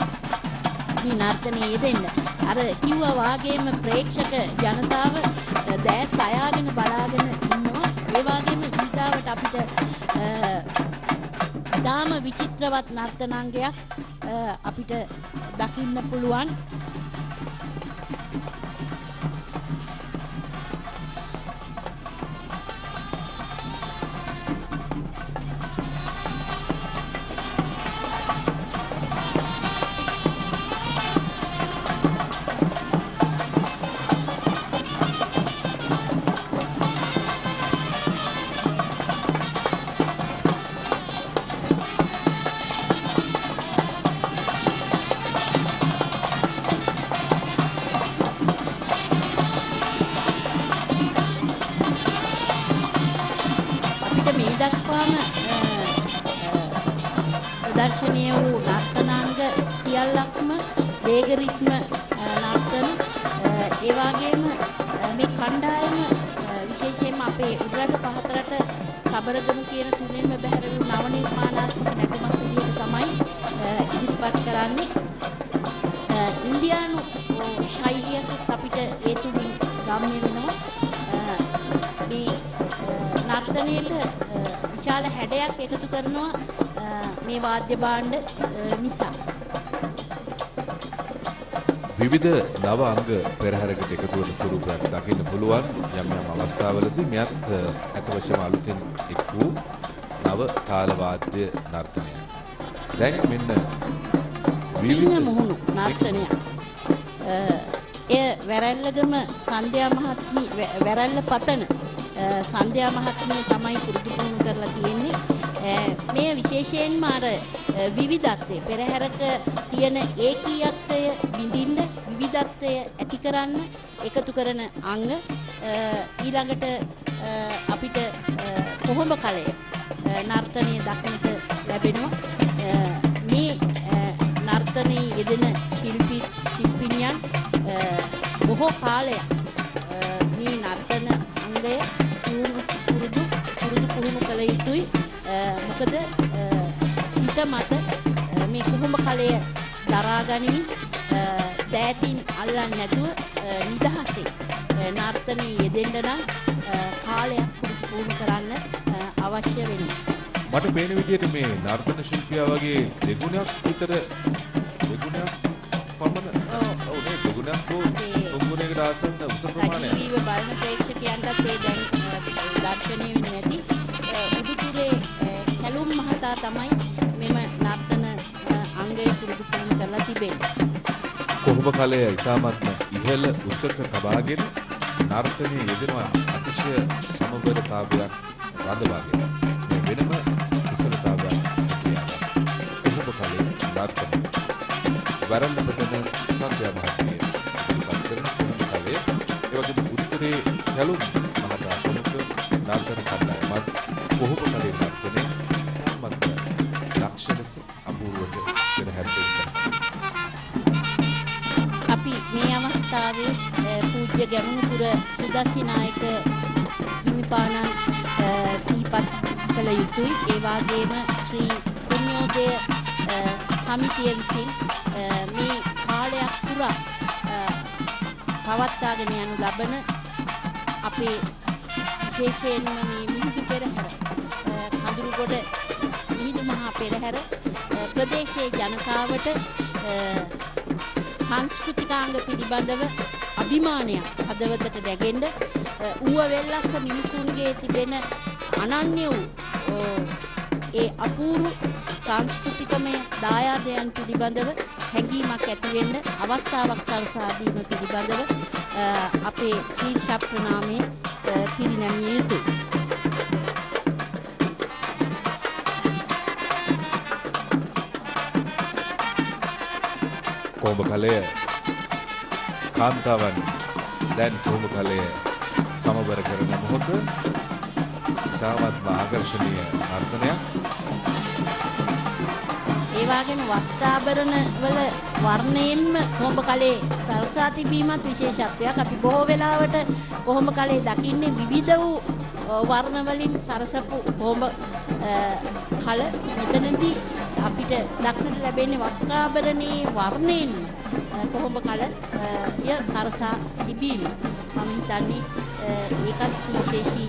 මේ නර්තනයේ යෙදෙන්න. අර කිව්වා වාගේම ප්‍රේක්ෂක ජනතාව දැස් අයාගෙන බලාගෙන ඉන්නවා. ඒ වගේම ඊතාවට අපිට දාම විචිත්‍රවත් නර්තනාංගයක් අපිට දකින්න පුළුවන්. ප්‍රදර්ශනය වූ නර්තනාංග සියල්ලක්ම වේග රිද්ම නර්තන. ඒ වගේම මේ කණ්ඩායම විශේෂයෙන්ම අපේ උඩරට පහතරට සබරගමු කියන තුනෙන්ම බැහැර වූ නව නිර්මාණාත්මක නැටුමක් විදිහට තමයි ඉදිරිපත් කරන්නේ. ඉන්දියානු ශෛලියක් අපිට ඒ තුලින් ගම්‍ය වෙනවා. මේ නර්තනයේට විශාල හැඩයක් එකතු කරනවා මේ වාද්‍ය භාණ්ඩ නිසා. විවිධ නව අංග පෙරහැරකට එකතු වන ස්වරූපයක් දකින්න පුළුවන් යම් යම් අවස්ථාවලදී. මෙයත් අතවශ්‍යම අලුතින් එක් වූ නව තාල වාද්‍ය නර්තනය. දැන් මෙන්න විවිධ මුහුණු නර්තනයක්. එය වැරැල්ලගම සන්ධ්‍යා මහත්මිය වැරැල්ල පතන සන්ධ්‍යා මහත්මිය තමයි පුරුදු පුහුණු කරලා තියෙන්නේ. මේ විශේෂයෙන්ම අර විවිධත්වය පෙරහැරක තියෙන ඒකීයත්වය විඳින්න විවිධත්වය ඇති කරන්න එකතු කරන අංග. ඊළඟට අපිට කොහොඹ කලය නර්තනය දක්නට ලැබෙනවා. මේ නර්තනයේ යෙදෙන ශිල්පිනියන් බොහෝ කාලයක් මේ නර්තන අංගය පුරුදු කළ යුතුයි. මොකද හිස මත මේ කොහොඹ කලය දරා ගනිමින් දෑතින් අල්ලන්නේ නැතුව නිදහසේ නර්තනයේ යෙදෙන්න නම් කාලයක් පුරුදු කරන්න අවශ්‍ය වෙනවා. මට පේන විදිහට මේ නර්තන ශිල්පියා වගේ දෙගුණයක් විතර දෙගුණයක් පමණ ඔව් නේ දෙගුණයක් හෝ තුන්ගුණයකට ආසන්න උස ප්‍රමාණයක්. ජීව බලන ප්‍රේක්ෂකයන්ටත් ඒ දැන් දර්ශනය වෙනු ඇති. උඩුතුරේ කැලුම් මහතා තමයි මෙම නර්තන අංගය පුරුදු කරලා තිබෙන්නේ. කොහොඹ කලය ඉතාමත්ම ඉහළ උසක තබාගෙන නර්තනයේ යෙදෙනවා අතිශය සමබරතාවයක් රඳවාගෙන. මේ වෙනම කුසලතාවයක් කියනවා. කොහොඹ කලය නර්තනය. වරල්ල පතන සන්ධ්‍යා මහත්මිය ඉදිරිපත් කරන කොහොඹ කලය. ඒ වගේම උත්තරේ කැලුම් මහතා ප්‍රමුඛ නර්තන කණ්ඩායමත් කොහොඹ කලේ නර්තනය ඉතාමත්ම දක්ෂ ලෙස අපූර්වට පෙරහැර දෙනවා. අපි මේ අවස්ථාවේ පූජ්‍ය ගැමුණුපුර සුදස්සි නායක හිමිපාණන් සිහිපත් කළ යුතුයි. ඒ වගේම ශ්‍රී පුණ්‍යෝදය සමිතිය විසින් මේ කාලයක් පුරා පවත්වාගෙන යනු ලබන අපේ විශේෂයෙන්ම මේ මිහිඳු පෙරහැර කඳුරුගොඩ මිහිඳු මහා පෙරහැර ප්‍රදේශයේ ජනතාවට සංස්කෘතිකාංග පිළිබඳව අභිමානයක් හදවතට නැගෙන්න ඌව වෙල්ලස්ස මිනිසුන්ගේ තිබෙන අනන්‍ය වූ ඒ අපූර්ව සංස්කෘතිකමය දායාදයන් පිළිබඳව හැඟීමක් ඇති වෙන්න අවස්ථාවක් සලසා දීම පිළිබඳව අපේ ශීර්ෂ ප්‍රණාමයේ පිරිනැමිය යුතුයි. කොඹ කලය කාන්තාවන් දැන් කොඹ කලය සමබර කරන මොහොත තාමත් ආකර්ශනීය නර්තනයක්. ඒ වගේම වස්ත්‍රාභරණ වල වර්ණයෙන්ම කොඹ කලේ සල්සා තිබීමත් විශේෂත්වයක්. අපි බොහෝ වෙලාවට කොඹ කලේ දකින්නේ විවිධ වූ වර්ණ වලින් සරසපු කොඹ කල. මෙතනදී අපිට දක්නට ලැබෙන්නේ වස්ත්‍රාභරණයේ වර්ණයෙන් කොඹ කල ය සරසා තිබීම. මම හිතන්නේ ඒකත් සුවිශේෂී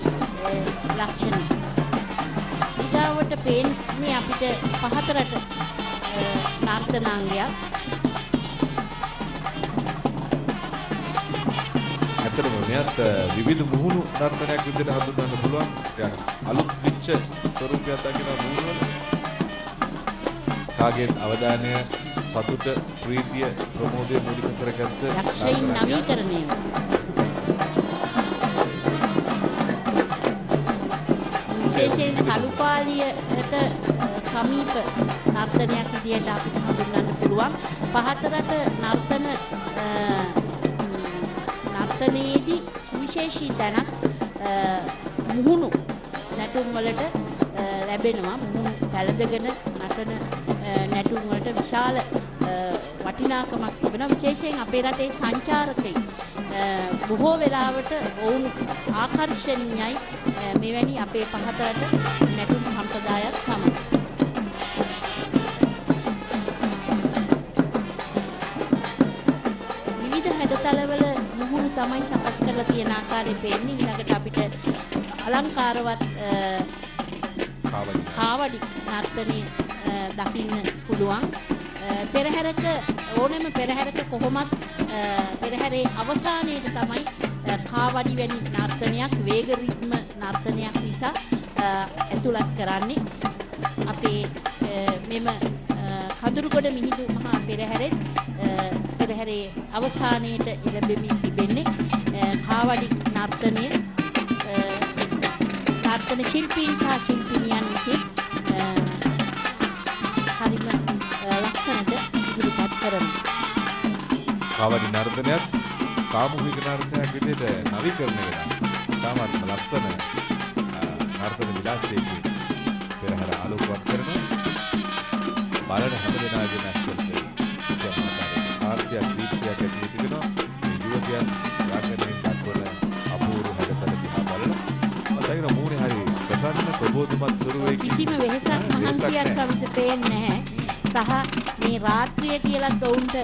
ලක්ෂණයක්. ඊගාවට පේන්නේ අපිට පහතරට නර්තනාංගයක්. ඇත්තටම මෙයත් විවිධ මුහුණු නර්තනයක් විදිහට හඳුන්වන්න පුළුවන්. ටිකක් අලුත් විච්ච ස්වරූපයක් දකින මුහුණු වල කාගේ අවධානය සතුට ප්‍රීතිය ප්‍රමෝදය මූලික කරගත්ත යක්ෂයින් නවීකරණය. විශේෂයෙන් සලුපාලියට සමීප නර්තනයක් විදියට අපිට හඳුන්වන්න පුළුවන්. පහතරට නර්තනයේදී සුවිශේෂී තැනක් මුහුණු නැටුම් වලට ලැබෙනවා. මුහුණු පැලඳගෙන නටන නැටුම් වලට විශාල වටිනාකමක් තිබෙනවා. විශේෂයෙන් අපේ රටේ සංචාරකයන් බොහෝ වෙලාවට ඔවුන් ආකර්ෂණීයයි මෙවැනි අපේ පහතරට නැටුම් සම්ප්‍රදායත් සමග. විවිධ හැඩතලවල මුහුණු තමයි සකස් කරලා තියෙන ආකාරය පේන්නේ. ඊළඟට අපිට අලංකාරවත් කාවඩි නර්තනය දකින්න පුළුවන්. පෙරහැරක ඕනෑම පෙරහැරක කොහොමත් පෙරහැරේ අවසානයේට තමයි කාවඩි වැනි නර්තනයක් වේග රිද්ම නර්තනයක් නිසා ඇතුළත් කරන්නේ. අපේ මෙම කඳුරුගොඩ මිහිඳු මහා පෙරහැරේ අවසානයේට එළඹෙමින් තිබෙන්නේ කාවඩි නර්තනය. නර්තන ශිල්පීන් සහ ශිල්පිනියන් විසින් හරිම ලස්සනට ඉදිරිපත් කරනවා. කාවඩි නර්තනයත් සාමූහික නර්තනයක් විදිහට නවීකරණය වෙනවා. තාමත් ලස්සන නර්තන විලාසයකින් පෙරහැර ආලෝකවත් කරනවා. බලන හැම දෙනාගේම ඇස්වලට කිසියම් ආකාරයක ආර්තියක් දීප්තියක් ඇති වෙනවා. මේ යුවකයන් වාසනයෙන් දක්වන අපූර්ව හැඩතල දිහා බලන මතයින මූණේ හරි ප්‍රසන්න ප්‍රබෝධමත් ස්වරූපයකින් කිසිම වෙහසක් මහන්සියක් සවිත පේන්නේ නැහැ. සහ මේ රාත්‍රිය කියලත් ඔවුන්ට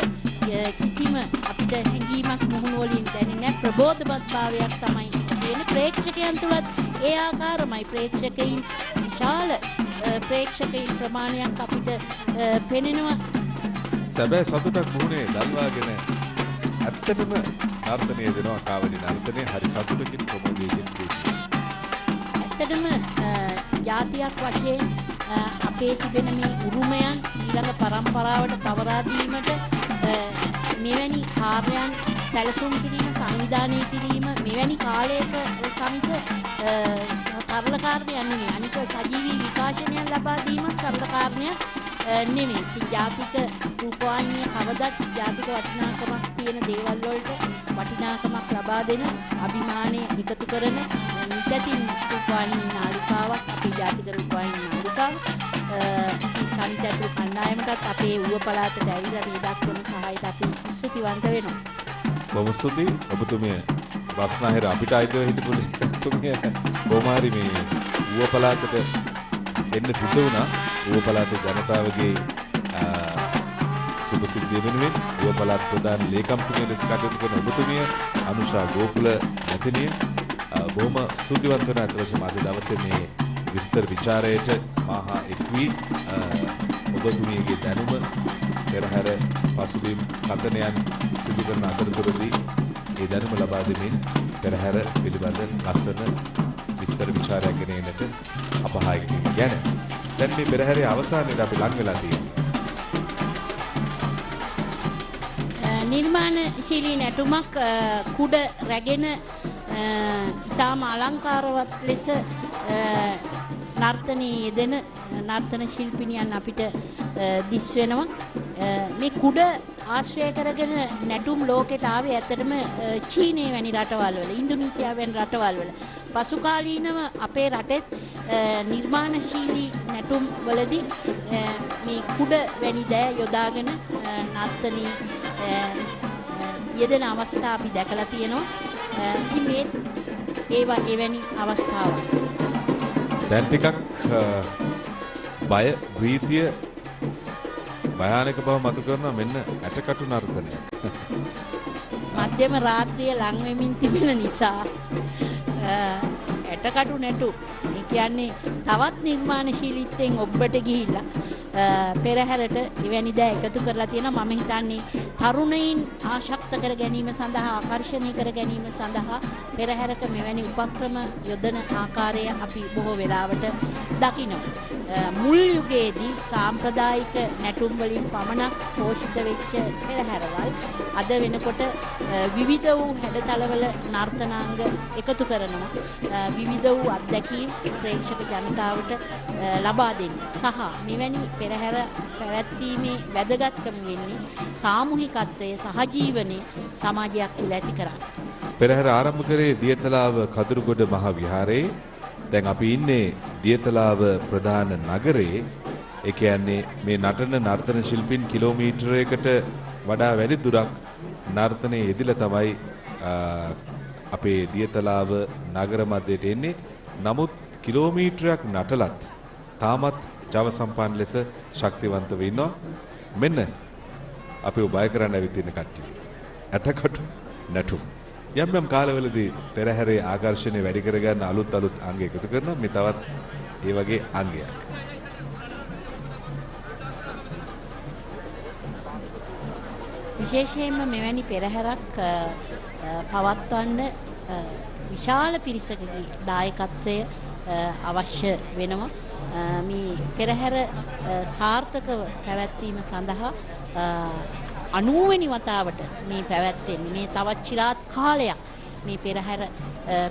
කිසිම අපිට හැඟීමක් මුහුණු වලින් දැනෙන්නේ නැහැ. ප්‍රබෝධමත් භාවයක් තමයි තියෙන. ප්‍රේක්ෂකයන් තුලත් ඒ ආකාරමයි. ප්‍රේක්ෂකයින් විශාල ප්‍රේක්ෂකයින් ප්‍රමාණයක් අපිට පෙනෙනවා. සැබෑ සතුටක් මුහුණේ දල්වාගෙන ඇත්තටම නර්තනය දෙනවා. කාවඩි නර්තනය හරි සතුටකින් ප්‍රමෝදයකින් ඇත්තටම ජාතියක් වශයෙන් අපේ තිබෙන මේ උරුමයන් ඊළඟ පරම්පරාවට පවරා දීමට මෙවැනි කාර්යයන් සැලසුම් කිරීම සංවිධානය කිරීම මෙවැනි කාලයක සමිත සරල කාරණයක් නෙමෙයි. අනික සජීවී විකාශනයක් ලබා දීමත් සරල කාරණයක් නෙමෙයි. ඉතින් ජාතික රූපවාහිනිය කවදත් ජාතික වටිනාකමක් තියෙන දේවල් වලට වටිනාකමක් ලබා දෙන අභිමානය එකතු කරන නිත්‍යතින් රූපවාහිනී නාලිකාවක් අපේ ජාතික රූපවාහිනී නාලිකාව. සමිතියට කණ්ඩායමටත් අපේ ඌව පළාතට ඇවිල්ලා මේ දක්වන සහායට අපි ස්තුතිවන්ත වෙනවා. බොහොම ස්තුතියි ඔබතුමිය. රස්නාහිර අපිට අයිතිව හිටපු ඔබතුමිය කොමාරි මේ ඌව පළාතට එන්න සිද්ධ වුණා. ඌව පළාතේ ජනතාවගේ සුබ සිද්ධිය වෙනුවෙන් ඌව පළාත් ප්‍රධාන ලේකම්තුමිය ලෙස කටයුතු කරන ඔබතුමිය අනුෂා ගෝකුල මැතිණිය බොහොම ස්තුතිවන්ත වෙන අතවශම අද දවසේ මේ විස්තර ਵਿਚාරයට මාහා එක් වී ඔබතුමියගේ දැනුම පෙරහැර පසුබිම් කතනයන් සිදු කරන අතරතුරදී ඒ දැනුම ලබා දෙමින් පෙරහැර පිළිබඳ ලස්සන විස්තර විචාරයක් ගෙන එන්නට අපහායකින් ගැන. දැන් මේ පෙරහැරේ අවසානයේදී අපි ලං වෙලා තියෙනවා. නිර්මාණශීලී නැටුමක් කුඩ රැගෙන ඉතාම අලංකාරවත් ලෙස නර්තනයේ යෙදෙන නර්තන ශිල්පිනියන් අපිට දිස් වෙනවා. මේ කුඩ ආශ්‍රය කරගෙන නැටුම් ලෝකෙට ආවේ ඇත්තටම චීනයේ වැනි රටවල් වල, ඉන්දුනීසියාව වැනි රටවල් වල. පසු කාලීනව අපේ රටෙත් නිර්මාණශීලී නැටුම් වලදී මේ කුඩ වැනි දෑ යොදාගෙන නර්තනී යෙදෙන අවස්ථා අපි දැකලා තියෙනවා. ඉතින් මේ ඒවා එවැනි අවස්ථාවක්. දැන් ටිකක් බය ප්‍රීතිය භයානක බව මතු කරන මෙන්න ඇටකටු නර්තනය. මධ්‍යම රාත්‍රිය ලං වෙමින් තිබෙන නිසා ඇටකටු නැටු ඒ කියන්නේ තවත් නිර්මාණශීලීත්වයෙන් ඔබට ගිහිල්ලා පෙරහැරට එවැනි දෑ එකතු කරලා තියෙනවා. මම හිතන්නේ තරුණයින් ආශක්ත කර ගැනීම සඳහා, ආකර්ෂණය කර ගැනීම සඳහා පෙරහැරක මෙවැනි උපක්‍රම යොදන ආකාරය අපි බොහෝ වෙලාවට දකිනවා. මුල් යුගයේදී සාම්ප්‍රදායික නැටුම් වලින් පමණක් පෝෂිත වෙච්ච පෙරහැරවල් අද වෙනකොට විවිධ වූ හැඩතලවල නර්තනාංග එකතු කරනවා. විවිධ වූ අත්දැකීම් ප්‍රේක්ෂක ජනතාවට ලබා දෙන්න සහ මෙවැනි පෙරහැර පැවැත්වීමේ වැදගත්කම වෙන්නේ සාමූහිකත්වය, සහජීවනයේ සමාජයක් තුළ ඇති කරන්න. පෙරහැර ආරම්භ කරේ දියතලාව කදුරුගොඩ මහා විහාරයේ. දැන් අපි ඉන්නේ දියතලාව ප්‍රධාන නගරයේ. ඒ කියන්නේ මේ නටන නර්තන ශිල්පීන් කිලෝමීටරයකට වඩා වැඩි දුරක් නර්තනයේ යෙදিলা තමයි අපේ දියතලාව නගර මැදට එන්නේ. නමුත් කිලෝමීටරයක් නටලත් තාමත් ජව සම්පන්න ලෙස ශක්තිවන්තව ඉන්නවා. මෙන්න අපි බය කරන්න ඇවිත් ඉන්න කට්ටිය. ඇටකටු නැටුම්. යම් යම් කාලවලදී පෙරහැරේ ආකර්ෂණය වැඩි කරගන්න අලුත් අංග එකතු කරනවා. මේ තවත් ඒ වගේ අංගයක්. විශේෂයෙන්ම මෙවැනි පෙරහැරක් පවත්වන්න විශාල පිරිසකගේ දායකත්වය අවශ්‍ය වෙනවා. මේ පෙරහැර සාර්ථකව පැවැත්වීම සඳහා 90 වෙනි වතාවට මේ පැවැත්වෙන්නේ. මේ තවත් চিරාත් කාලයක් මේ පෙරහැර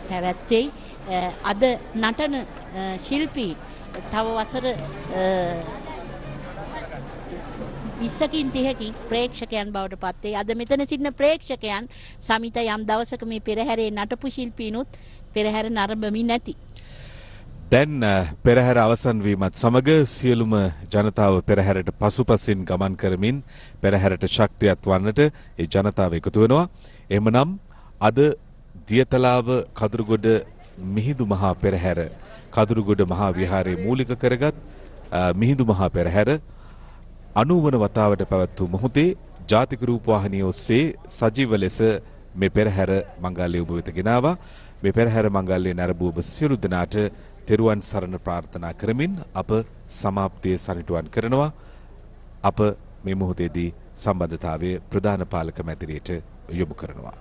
පැවැත්වෙයි. අද නටන ශිල්පී තව වසර 20කින් 30කින් ප්‍රේක්ෂකයන් බවට පත් වෙයි. අද මෙතන සිටින ප්‍රේක්ෂකයන් සමිත යම් දවසක මේ පෙරහැරේ නටපු ශිල්පීනුත් පෙරහැර නරඹමින් නැති. දැන් පෙරහැර අවසන් වීමත් සමග සියලුම ජනතාව පෙරහැරට පසුපසින් ගමන් කරමින් පෙරහැරට ශක්තියක් වන්නට ඒ ජනතාව එකතු වෙනවා. එහෙමනම් අද දියතලාව කදුරුගොඩ මිහිඳු මහා පෙරහැර කදුරුගොඩ මහා විහාරයේ මූලික කරගත් මිහිඳු මහා පෙරහැර 90 වන වතාවට පැවැත් වූ මොහොතේ ජාතික රූපවාහිනිය ඔස්සේ සජීව ලෙස මේ පෙරහැර මංගල්‍ය ඔබ වෙත ගෙනාවා. මේ පෙරහැර මංගල්‍ය නැරඹූ ඔබ සියලු දෙනාට තෙරුවන් සරණ ප්‍රාර්ථනා කරමින් අප සමාප්තිය සනිටුවන් කරනවා. අප මේ මොහොතේදී සම්බන්ධතාවයේ ප්‍රධාන පාලක මැදිරියට යොමු කරනවා.